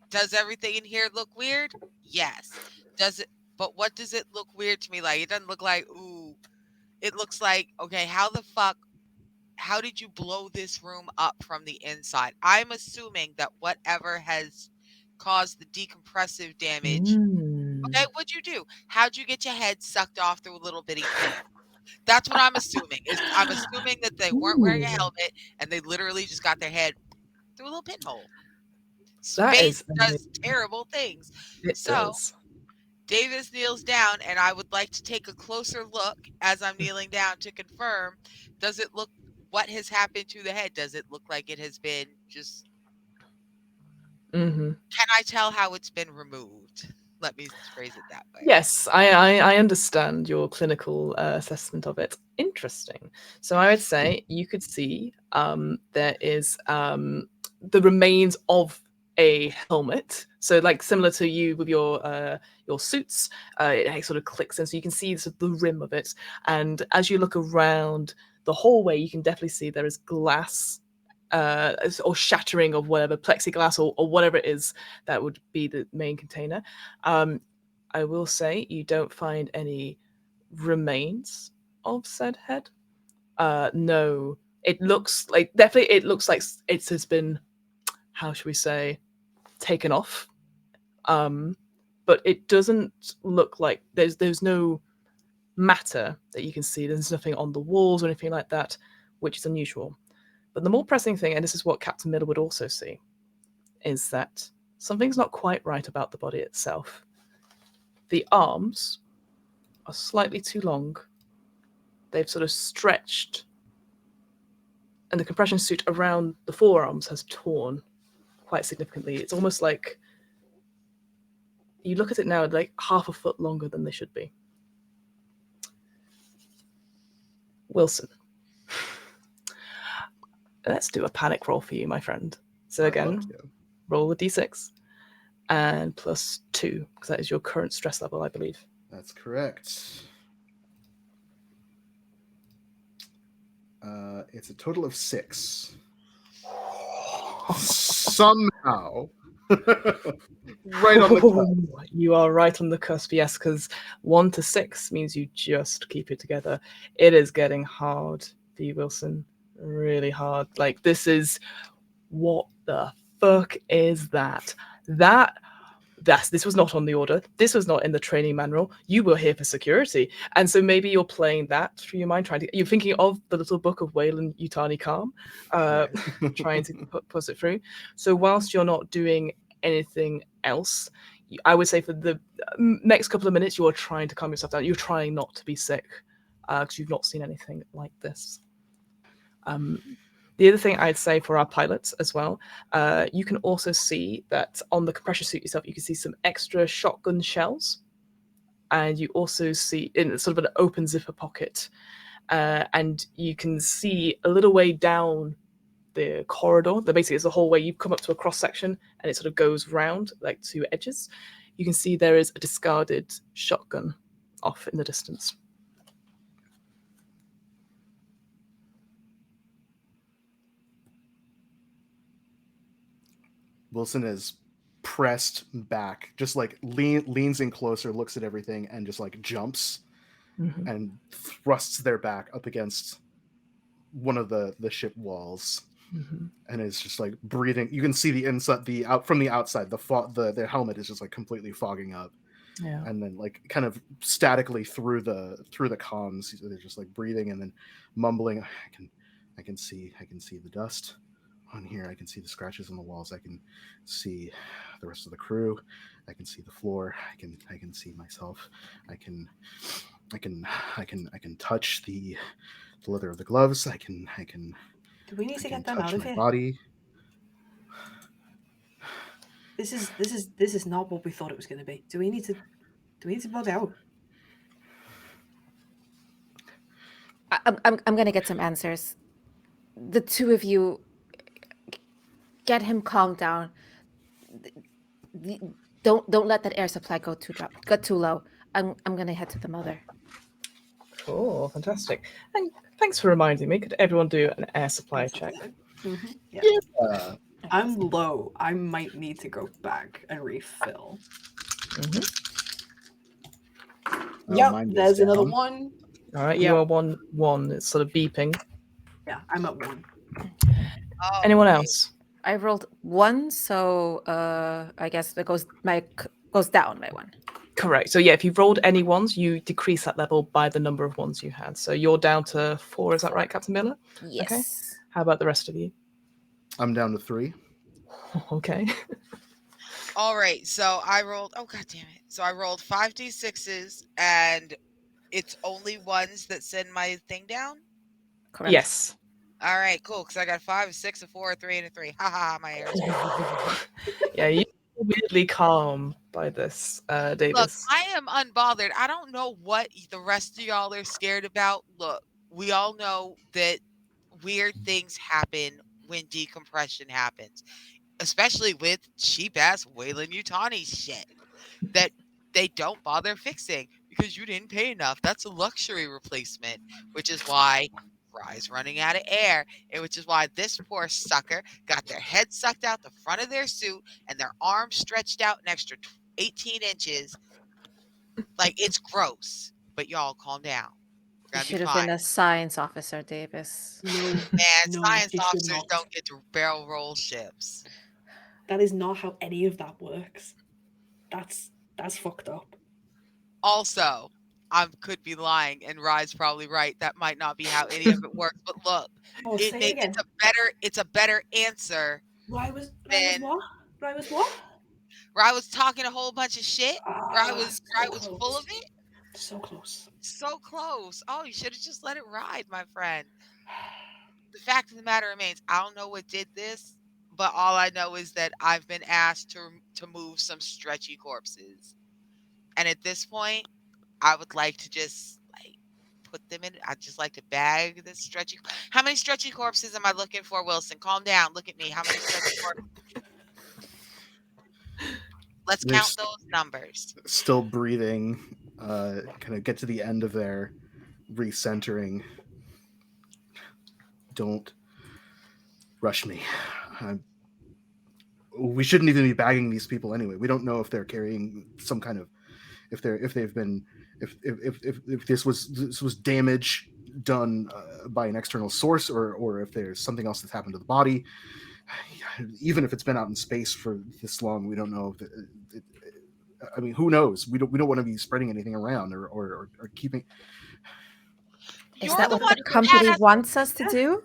does everything in here look weird? Yes. Does it? But what does it look weird to me like? It doesn't look like ooh. It looks like okay. How the fuck? How did you blow this room up from the inside? I'm assuming that whatever has caused the decompressive damage. Okay, Mm. what'd you do? How'd you get your head sucked off through a little bitty pin? That's what I'm assuming. I'm assuming that they weren't wearing a Ooh, helmet and they literally just got their head through a little pinhole. that Space is amazing. does terrible things. It So does. Davis kneels down, and I would like to take a closer look as I'm kneeling down to confirm. Does it look what has happened to the head? Does it look like it has been just? Mm-hmm. Can I tell how it's been removed? Let me phrase it that way. Yes, I understand your clinical assessment of it. Interesting. So I would say you could see there is the remains of a helmet. So like similar to you with your suits, it sort of clicks in, so you can see sort of the rim of it. And as you look around the hallway, you can definitely see there is glass. Or shattering of whatever plexiglass or whatever it is that would be the main container. Um, I will say you don't find any remains of said head. No, it looks like definitely it looks like it has been, how should we say, taken off. Um, but it doesn't look like there's no matter that you can see. There's nothing on the walls or anything like that, which is unusual. But the more pressing thing, and this is what Captain Miller would also see, is that something's not quite right about the body itself. The arms are slightly too long. They've sort of stretched, and the compression suit around the forearms has torn quite significantly. It's almost like you look at it now, like half a foot longer than they should be. Wilson, let's do a panic roll for you, my friend. So I'd love again, to. roll a d6 and +2, because that is your current stress level, I believe. That's correct. It's a total of 6. Somehow. Right on the cusp. You are right on the cusp, yes, because 1 to 6 means you just keep it together. It is getting hard for you, Wilson. Really hard. Like, this is, what the fuck is that? This was not on the order. This was not in the training manual. You were here for security. And so maybe you're playing that through your mind, you're thinking of the little book of Wayland Yutani Calm, trying to push it through. So whilst you're not doing anything else, I would say for the next couple of minutes, you are trying to calm yourself down. You're trying not to be sick because you've not seen anything like this. The other thing I'd say for our pilots as well, you can also see that on the compression suit itself, you can see some extra shotgun shells. And you also see in sort of an open zipper pocket. And you can see a little way down the corridor. That basically is the hallway. You come up to a cross section and it sort of goes round like two edges. You can see there is a discarded shotgun off in the distance. Wilson is pressed back, just like leans in closer, looks at everything, and just like jumps and thrusts their back up against one of the ship walls, and is just like breathing. You can see the inside, from the outside, the helmet is just like completely fogging up, Yeah. and then like kind of statically through the comms, they're just like breathing and then mumbling. I can see the dust on here. I can see the scratches on the walls. I can see the rest of the crew. I can see the floor. I can see myself. I can touch the leather of the gloves. I can Do we need to get them touch out of my here? body. This is not what we thought it was going to be. Do we need to bug out? I'm gonna get some answers. The two of you, get him calmed down. Don't let that air supply go too low. I'm gonna head to the mother. Cool, fantastic. And thanks for reminding me. Could everyone do an air supply check? Mm-hmm. Yeah. Yeah. I'm low. I might need to go back and refill. Mm-hmm. Yep, Mine goes there's another down. one. All right, Yep. you are 1-1. It's sort of beeping. Yeah, I'm at 1. Oh, Anyone man. else? I rolled 1, so I guess it goes down by 1. Correct. So yeah, if you've rolled any ones, you decrease that level by the number of ones you had. So you're down to 4. Is that right, Captain Miller? Yes. Okay. How about the rest of you? I'm down to 3. Okay. All right, so I rolled. Oh god damn it! So I rolled 5d6s, and it's only ones that send my thing down. Correct. Yes. All right, cool. Because I got 5, a 6, a 4, a 3, and a 3. Ha ha! My air is great. Yeah, you're weirdly calm by this, Look, Davis. I am unbothered. I don't know what the rest of y'all are scared about. Look, we all know that weird things happen when decompression happens, especially with cheap ass Wayland Utani shit that they don't bother fixing because you didn't pay enough. That's a luxury replacement, which is why Rye's running out of air, and which is why this poor sucker got their head sucked out the front of their suit and their arms stretched out an extra 18 inches. Like, it's gross. But y'all, calm down. We're You gonna be should have fine. been a science officer, Davis. No, Man, no, science you should officers not. don't get to barrel roll ships. That is not how any of that works. That's fucked up. Also, I could be lying, and Rye's probably right. That might not be how any of it works. But look, Oh, say it again. it's a better answer. Rye was Then- what? Rye was what? Rye was talking a whole bunch of shit. Rye was so full close. of it. So close. So close. Oh, you should have just let it ride, my friend. The fact of the matter remains, I don't know what did this, but all I know is that I've been asked to move some stretchy corpses. And at this point, I would like to just like put them in. I'd just like to bag this stretchy. How many stretchy corpses am I looking for, Wilson? Calm down. Look at me. How many stretchy corpses? Let's count There's those numbers. still breathing, kind of get to the end of their recentering. Don't rush me. We shouldn't even be bagging these people anyway. We don't know if they're carrying some kind of, if this was damage done by an external source, or if there's something else that's happened to the body. Even if it's been out in space for this long, we don't know. I mean, who knows? We don't want to be spreading anything around or keeping. Is You're that the what one the who had company us. wants us to do?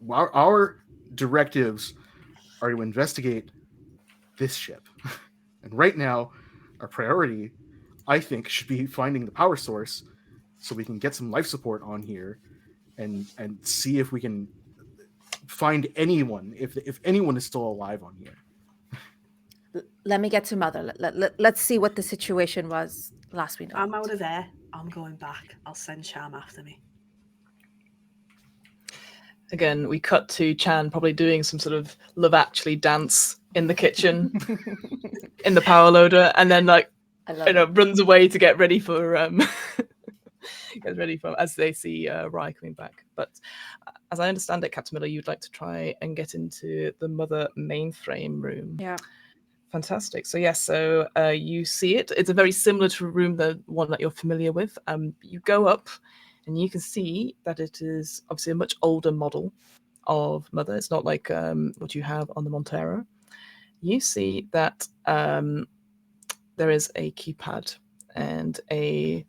Our directives are to investigate this ship, and right now, our priority, I think, should be finding the power source so we can get some life support on here, and see if we can find anyone, if anyone is still alive on here. Let me get to Mother. Let's see what the situation was last we know. I'm out of there. I'm going back. I'll send Sham after me. Again, we cut to Chan probably doing some sort of Love Actually dance in the kitchen, in the power loader, and then like runs away to get ready for as they see Rye coming back. But as I understand it, Captain Miller, you'd like to try and get into the Mother mainframe room. Yeah. Fantastic. So yes, you see it. It's a very similar to a room, the one that you're familiar with. You go up, and you can see that it is obviously a much older model of Mother. It's not like what you have on the Montero. You see that there is a keypad and a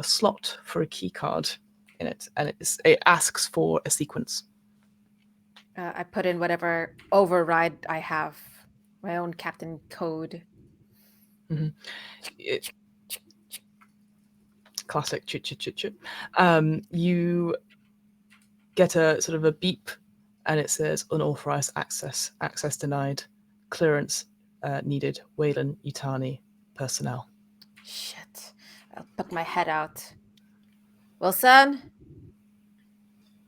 slot for a key card in it, and it asks for a sequence. I put in whatever override I have, my own captain code. Classic chit chit chit chit. You get a sort of a beep, and it says unauthorized access denied, clearance needed, Wayland Yutani personnel. Shit. I'll put my head out. Wilson,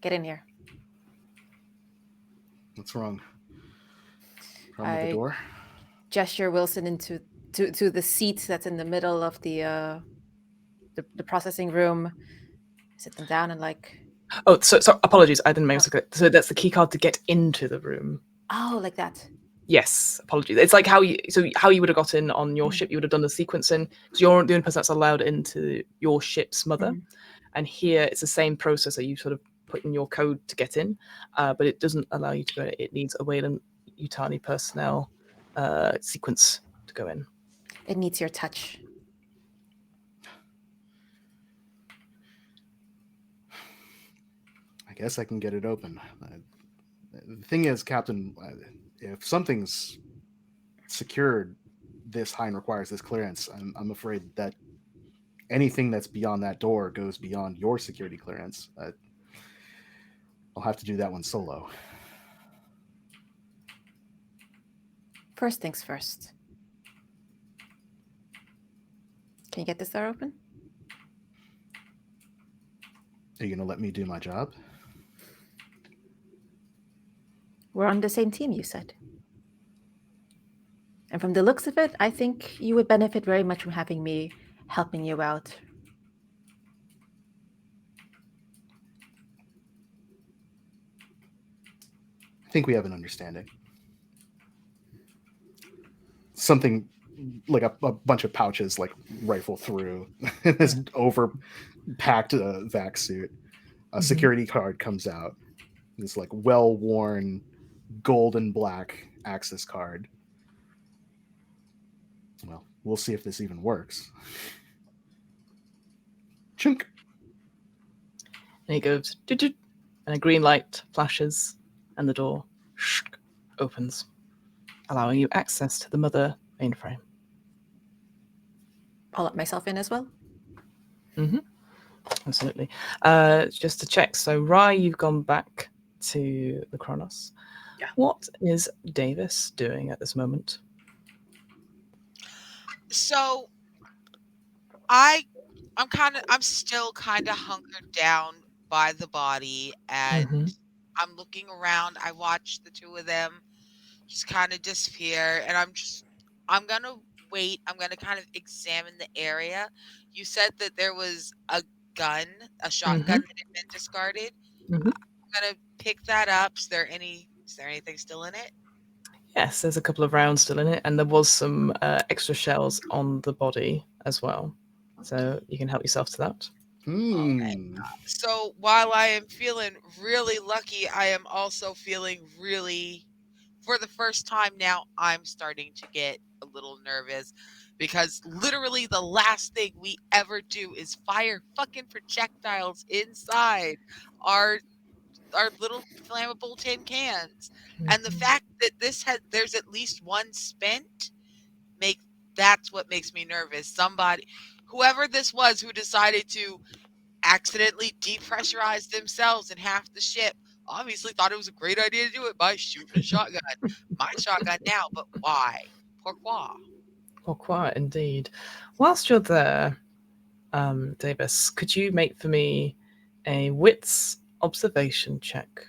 get in here. What's wrong? Problem with the door? Gesture Wilson into to the seat that's in the middle of the processing room. Sit them down and like. Oh, so apologies, I didn't make it. So that's the key card to get into the room. Oh, like that. Yes, apologies. It's like how you would have got in on your ship. You would have done the sequencing because you're the only person that's allowed into your ship's mother. And here it's the same process that you sort of put in your code to get in, but it doesn't allow you to go in. It needs a Wayland Yutani personnel sequence to go in. It needs your touch. I guess I can get it open. The thing is, Captain, if something's secured this high and requires this clearance, I'm afraid that anything that's beyond that door goes beyond your security clearance. I'll have to do that one solo. First things first. Can you get this door open? Are you going to let me do my job? We're on the same team, you said. And from the looks of it, I think you would benefit very much from having me helping you out. I think we have an understanding. Something like a bunch of pouches like rifle through this overpacked vac suit. A security card comes out. This like well-worn gold and black access card. Well, we'll see if this even works. Chunk. And he goes, and a green light flashes, and the door opens, allowing you access to the mother mainframe. I'll let myself in as well. Absolutely. Just to check, so Rye, you've gone back to the Kronos. Yeah. What is Davis doing at this moment? So I'm still kind of hunkered down by the body, and I'm looking around. I watch the two of them just kind of disappear, and I'm gonna wait. I'm gonna kind of examine the area. You said that there was a shotgun that had been discarded. I'm gonna pick that up. Is there anything still in it? Yes, there's a couple of rounds still in it, and there was some extra shells on the body as well. So you can help yourself to that. Okay. So while I am feeling really lucky, I am also feeling really, for the first time now, I'm starting to get a little nervous because literally the last thing we ever do is fire fucking projectiles inside our little flammable tin cans. And the fact that there's at least one spent, that's what makes me nervous. Whoever this was who decided to accidentally depressurize themselves in half the ship obviously thought it was a great idea to do it by shooting a shotgun. My shotgun now, but why? Pourquoi? Pourquoi, indeed. Whilst you're there, Davis, could you make for me a wits observation check?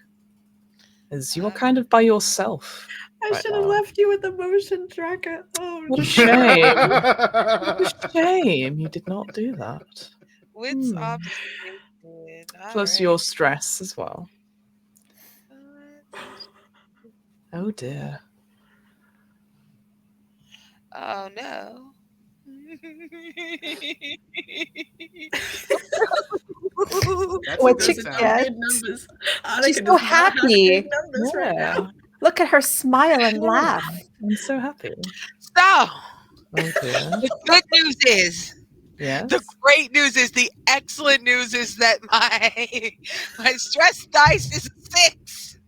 As you're kind of by yourself. I should have left you with the motion tracker. Oh, what a shame. What a shame you did not do that. Wits observation. Plus your stress as well. Oh dear. Oh no. What you get? She's so happy. Right now. Look at her smile and laugh. I'm so happy. So, Oh dear. The good news is, Yes. the great news is, the excellent news is that my stress dice is a 6.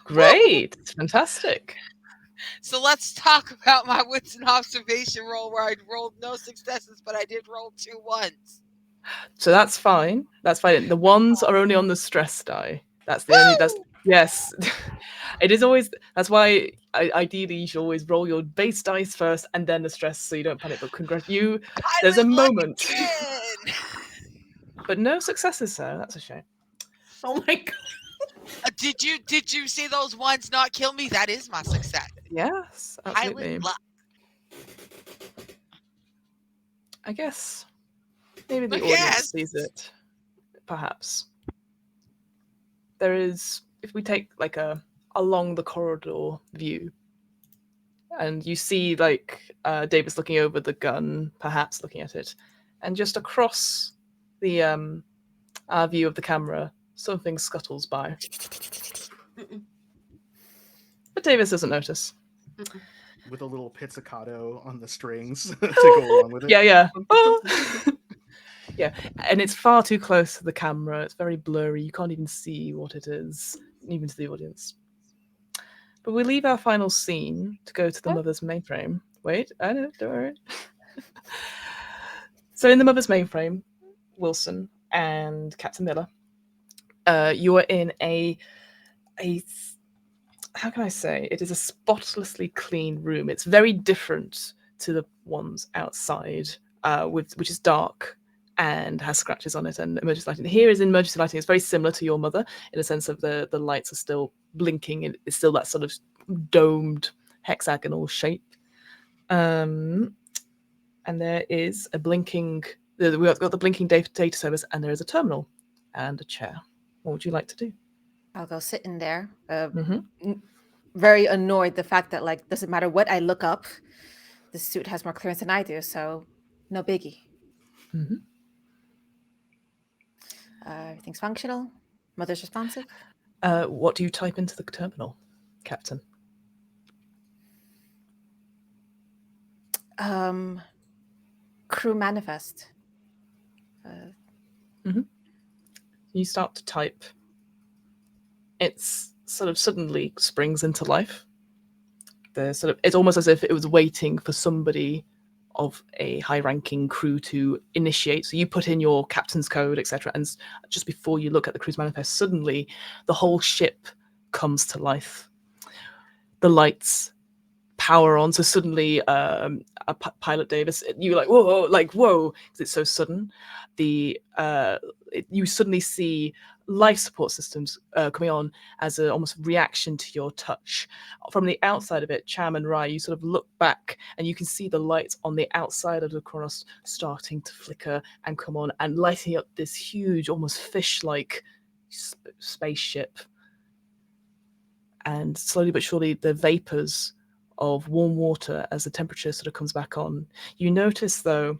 Great. Fantastic. So let's talk about my wits and observation roll, where I rolled no successes, but I did roll 2 ones. So that's fine. That's fine. The ones are only on the stress die. That's the only. That's Woo! yes. It is always. That's why ideally you should always roll your base dice first and then the stress, so you don't panic. But you. There's a Pilot like moment, again. but no successes, sir. That's a shame. Oh my god. Did you see those ones not kill me? That is my success. Yes, absolutely. Pilot luck. I guess maybe the I audience guess. sees it. Perhaps there is. If we take like a along the corridor view, and you see like Davis looking over the gun, perhaps looking at it, and just across the view of the camera, something scuttles by. But Davis doesn't notice. With a little pizzicato on the strings to go along with it. Yeah. Oh. Yeah, and it's far too close to the camera. It's very blurry. You can't even see what it is, even to the audience. But we leave our final scene to go to the mother's mainframe. Wait, I know, don't worry. So in the mother's mainframe, Wilson and Captain Miller, you are in a how can I say? It is a spotlessly clean room. It's very different to the ones outside, which is dark and has scratches on it and emergency lighting. Here is emergency lighting. It's very similar to your mother in the sense of the lights are still blinking. It's still that sort of domed hexagonal shape. And there is a blinking. We've got the blinking data service, and there is a terminal and a chair. What would you like to do? I'll go sit in there. Mm-hmm. Very annoyed the fact that like doesn't matter what I look up, the suit has more clearance than I do, so no biggie. Mm-hmm. Everything's functional. Mother's responsive. What do you type into the terminal, Captain? Crew manifest. You start to type. It's sort of suddenly springs into life. It's almost as if it was waiting for somebody of a high-ranking crew to initiate. So you put in your captain's code, etc., and just before you look at the crew's manifest, suddenly the whole ship comes to life. The lights power on, so suddenly Pilot Davis, you're like whoa, because it's so sudden. You suddenly see life support systems coming on as an almost reaction to your touch. From the outside of it, Cham and Rai, you sort of look back and you can see the lights on the outside of the Kronos starting to flicker and come on and lighting up this huge, almost fish-like spaceship. And slowly but surely, the vapors of warm water as the temperature sort of comes back on. You notice, though,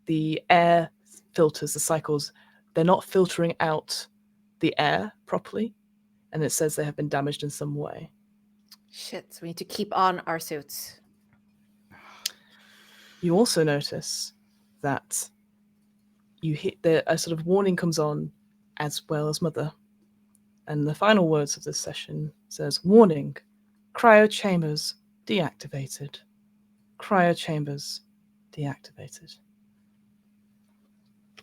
the air filters, the cycles, they're not filtering out the air properly, and it says they have been damaged in some way. Shit, so we need to keep on our suits. You also notice that you hit a sort of warning comes on as well as Mother. And the final words of this session says, warning, cryo chambers deactivated. Cryo chambers deactivated.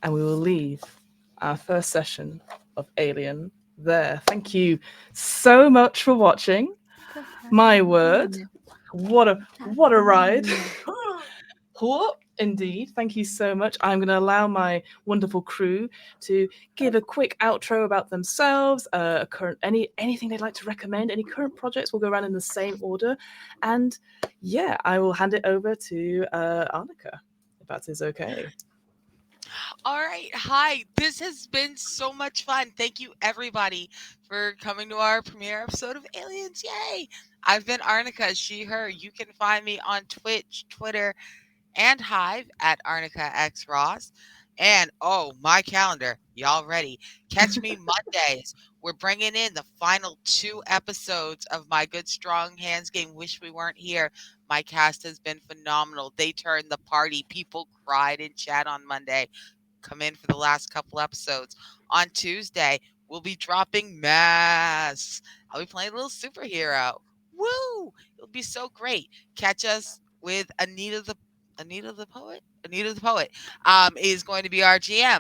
And we will leave our first session of Alien there. Thank you so much for watching. My word, what a ride. Indeed, thank you so much. I'm going to allow my wonderful crew to give a quick outro about themselves, anything they'd like to recommend, any current projects. We'll go around in the same order, and yeah, I will hand it over to Annika, if that is okay. All right. Hi. This has been so much fun. Thank you, everybody, for coming to our premiere episode of Aliens. Yay. I've been Arnica, she, her. You can find me on Twitch, Twitter, and Hive at Arnica X Ross. And oh, my calendar, y'all ready? Catch me Mondays. We're bringing in the final 2 episodes of my Good Strong Hands game. Wish we weren't here. My cast has been phenomenal. They turned the party. People cried in chat on Monday. Come in for the last couple episodes. On Tuesday, we'll be dropping masks. I'll be playing a little superhero. Woo! It'll be so great. Catch us with Anita the poet. Anita the poet is going to be our GM.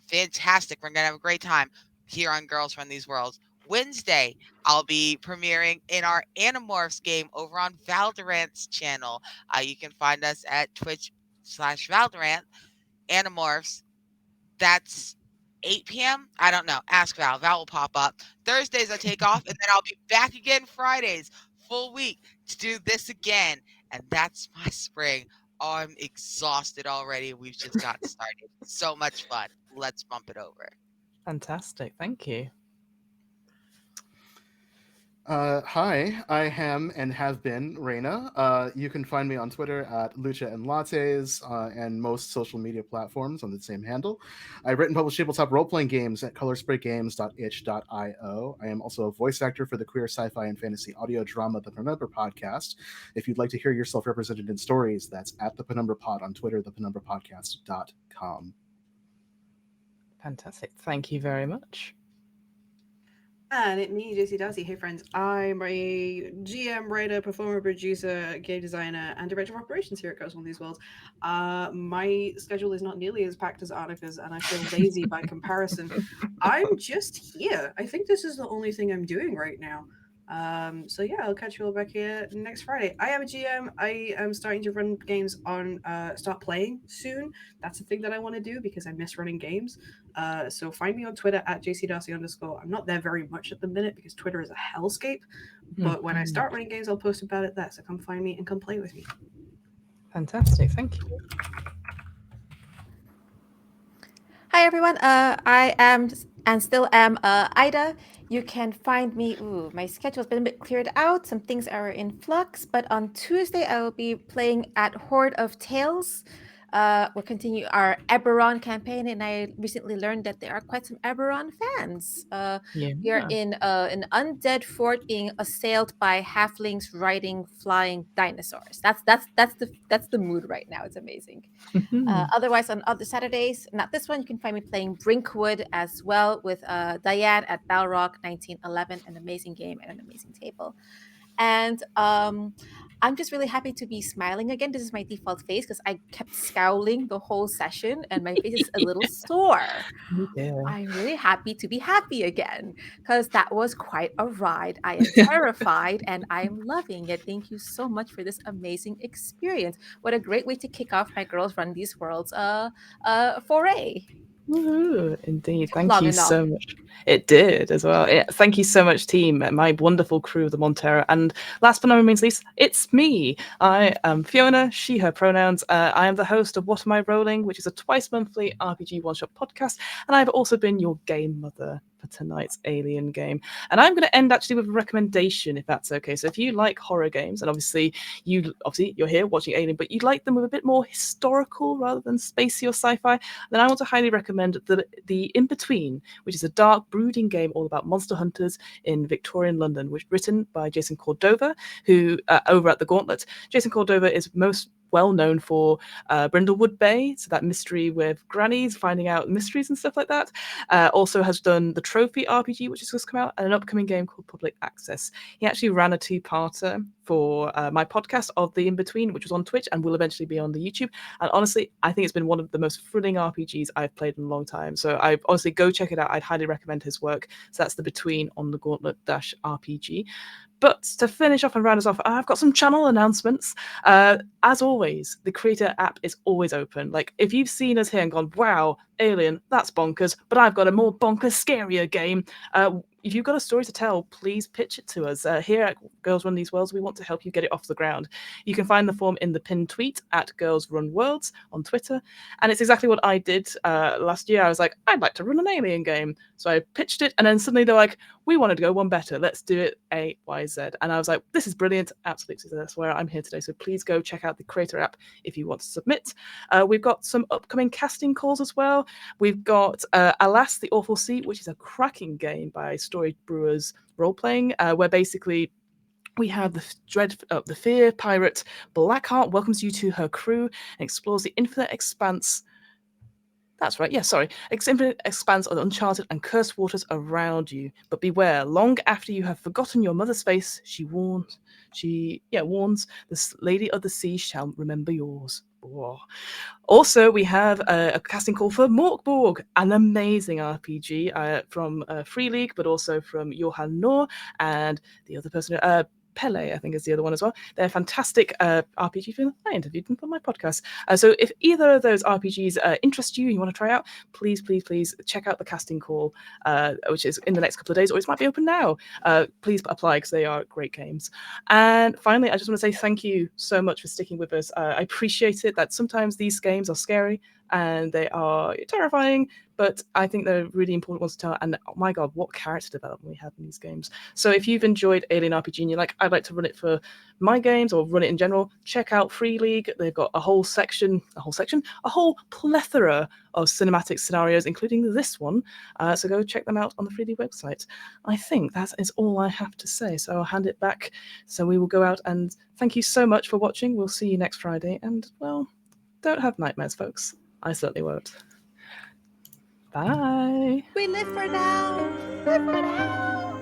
Fantastic. We're gonna have a great time here on Girls Run These Worlds. Wednesday, I'll be premiering in our Animorphs game over on Valdorant's channel. You can find us at Twitch/Valdorant. Animorphs. That's 8 p.m. I don't know. Ask Val. Val will pop up. Thursdays I take off, and then I'll be back again Fridays, full week to do this again. And that's my spring. Oh, I'm exhausted already. We've just gotten started. So much fun. Let's bump it over. Fantastic. Thank you. Hi, I am and have been Reina. You can find me on Twitter at Lucha and Lattes and most social media platforms on the same handle. I've written and published tabletop role-playing games at colorspraygames.itch.io. I am also a voice actor for the queer sci-fi and fantasy audio drama The Penumbra Podcast. If you'd like to hear yourself represented in stories, that's at the Penumbra Pod on Twitter, thepenumbrapodcast.com. Fantastic. Thank you very much. And it's me, JC Darcy. Hey, friends. I'm a GM, writer, performer, producer, game designer, and director of operations here at Girls Run These Worlds. My schedule is not nearly as packed as Annika's, and I feel lazy by comparison. I'm just here. I think this is the only thing I'm doing right now. So yeah, I'll catch you all back here next Friday. I am a GM. I am starting to run games on start playing soon. That's the thing that I want to do because I miss running games. So find me on Twitter at jcdarcy_. I'm not there very much at the minute because Twitter is a hellscape. But when I start running games, I'll post about it there. So come find me and come play with me. Fantastic. Thank you. Hi, everyone. I am and still am Ida. You can find me. My schedule's been a bit cleared out. Some things are in flux, but on Tuesday I will be playing at Horde of Tales. We'll continue our Eberron campaign, and I recently learned that there are quite some Eberron fans. We are in an undead fort being assailed by halflings riding flying dinosaurs. That's the mood right now. It's amazing. Otherwise, on other Saturdays, not this one, you can find me playing Brinkwood as well with Diane at Balrog 1911, an amazing game and an amazing table. And I'm just really happy to be smiling again. This is my default face because I kept scowling the whole session and my face is a little sore. I'm really happy to be happy again because that was quite a ride. I am terrified and I'm loving it. Thank you so much for this amazing experience. What a great way to kick off my Girls Run These Worlds foray. Woohoo, indeed. Thank Long you enough. so much. It did as well. Thank you so much, team, my wonderful crew, the Montero. And last but not least, it's me. I am Fiona, she, her pronouns. I am the host of What Am I Rolling, which is a twice monthly RPG one-shot podcast. And I've also been your game mother for tonight's Alien game. And I'm going to end actually with a recommendation, if that's okay. So if you like horror games, and obviously you're here watching Alien, but you like them with a bit more historical rather than spacey or sci-fi, then I want to highly recommend the In Between, which is a dark, brooding game all about monster hunters in Victorian London, which written by Jason Cordova, who over at the Gauntlet. Jason Cordova is most well known for Brindlewood Bay, so that mystery with grannies finding out mysteries and stuff like that. Also has done the Trophy RPG, which has just come out, and an upcoming game called Public Access. He actually ran a two-parter for my podcast of The In Between, which was on Twitch and will eventually be on the YouTube. And honestly, I think it's been one of the most thrilling RPGs I've played in a long time. So I honestly go check it out. I'd highly recommend his work. So that's The Between on the Gauntlet-RPG. But to finish off and round us off, I've got some channel announcements. As always, the Creator app is always open. Like, if you've seen us here and gone, wow, Alien, that's bonkers, but I've got a more bonkers, scarier game, if you've got a story to tell, please pitch it to us. Here at Girls Run These Worlds, we want to help you get it off the ground. You can find the form in the pinned tweet at Girls Run Worlds on Twitter. And it's exactly what I did last year. I was like, I'd like to run an Alien game. So I pitched it, and then suddenly they're like, we wanted to go one better. Let's do it A, Y, Z. And I was like, this is brilliant. Absolutely. That's where I'm here today. So please go check out the Creator app if you want to submit. We've got some upcoming casting calls as well. We've got Alas, the Awful Sea, which is a cracking game by Story Brewers Role-Playing, where basically we have the fear pirate Blackheart welcomes you to her crew and explores the infinite expanse. That's right. Yeah, sorry. Infinite expanse of uncharted and cursed waters around you. But beware, long after you have forgotten your mother's face, she warns. This lady of the sea shall remember yours. Whoa. Also, we have a casting call for Morkborg, an amazing RPG from Free League, but also from Johan Noor and the other person, Pele, I think is the other one as well. They're fantastic RPG film. I interviewed them for my podcast. So if either of those RPGs interest you, you want to try out, please check out the casting call, which is in the next couple of days, or it might be open now. Please apply because they are great games. And finally, I just want to say thank you so much for sticking with us. I appreciate it that sometimes these games are scary and they are terrifying, but I think they're really important ones to tell. And oh my God, what character development we have in these games. So if you've enjoyed Alien RPG and you're like, I'd like to run it for my games or run it in general, check out Free League. They've got a whole plethora of cinematic scenarios, including this one. So go check them out on the Free League website. I think that is all I have to say. So I'll hand it back. So we will go out, and thank you so much for watching. We'll see you next Friday. And well, don't have nightmares, folks. I certainly won't. Bye. We live for now. Live for now.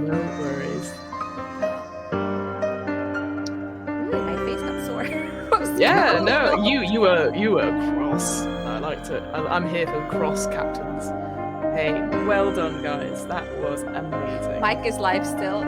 No worries. Really, my face got sore. Yeah, no, you were cross. I liked it. I'm here for cross captains. Hey, well done, guys. That was amazing. Mike is live still.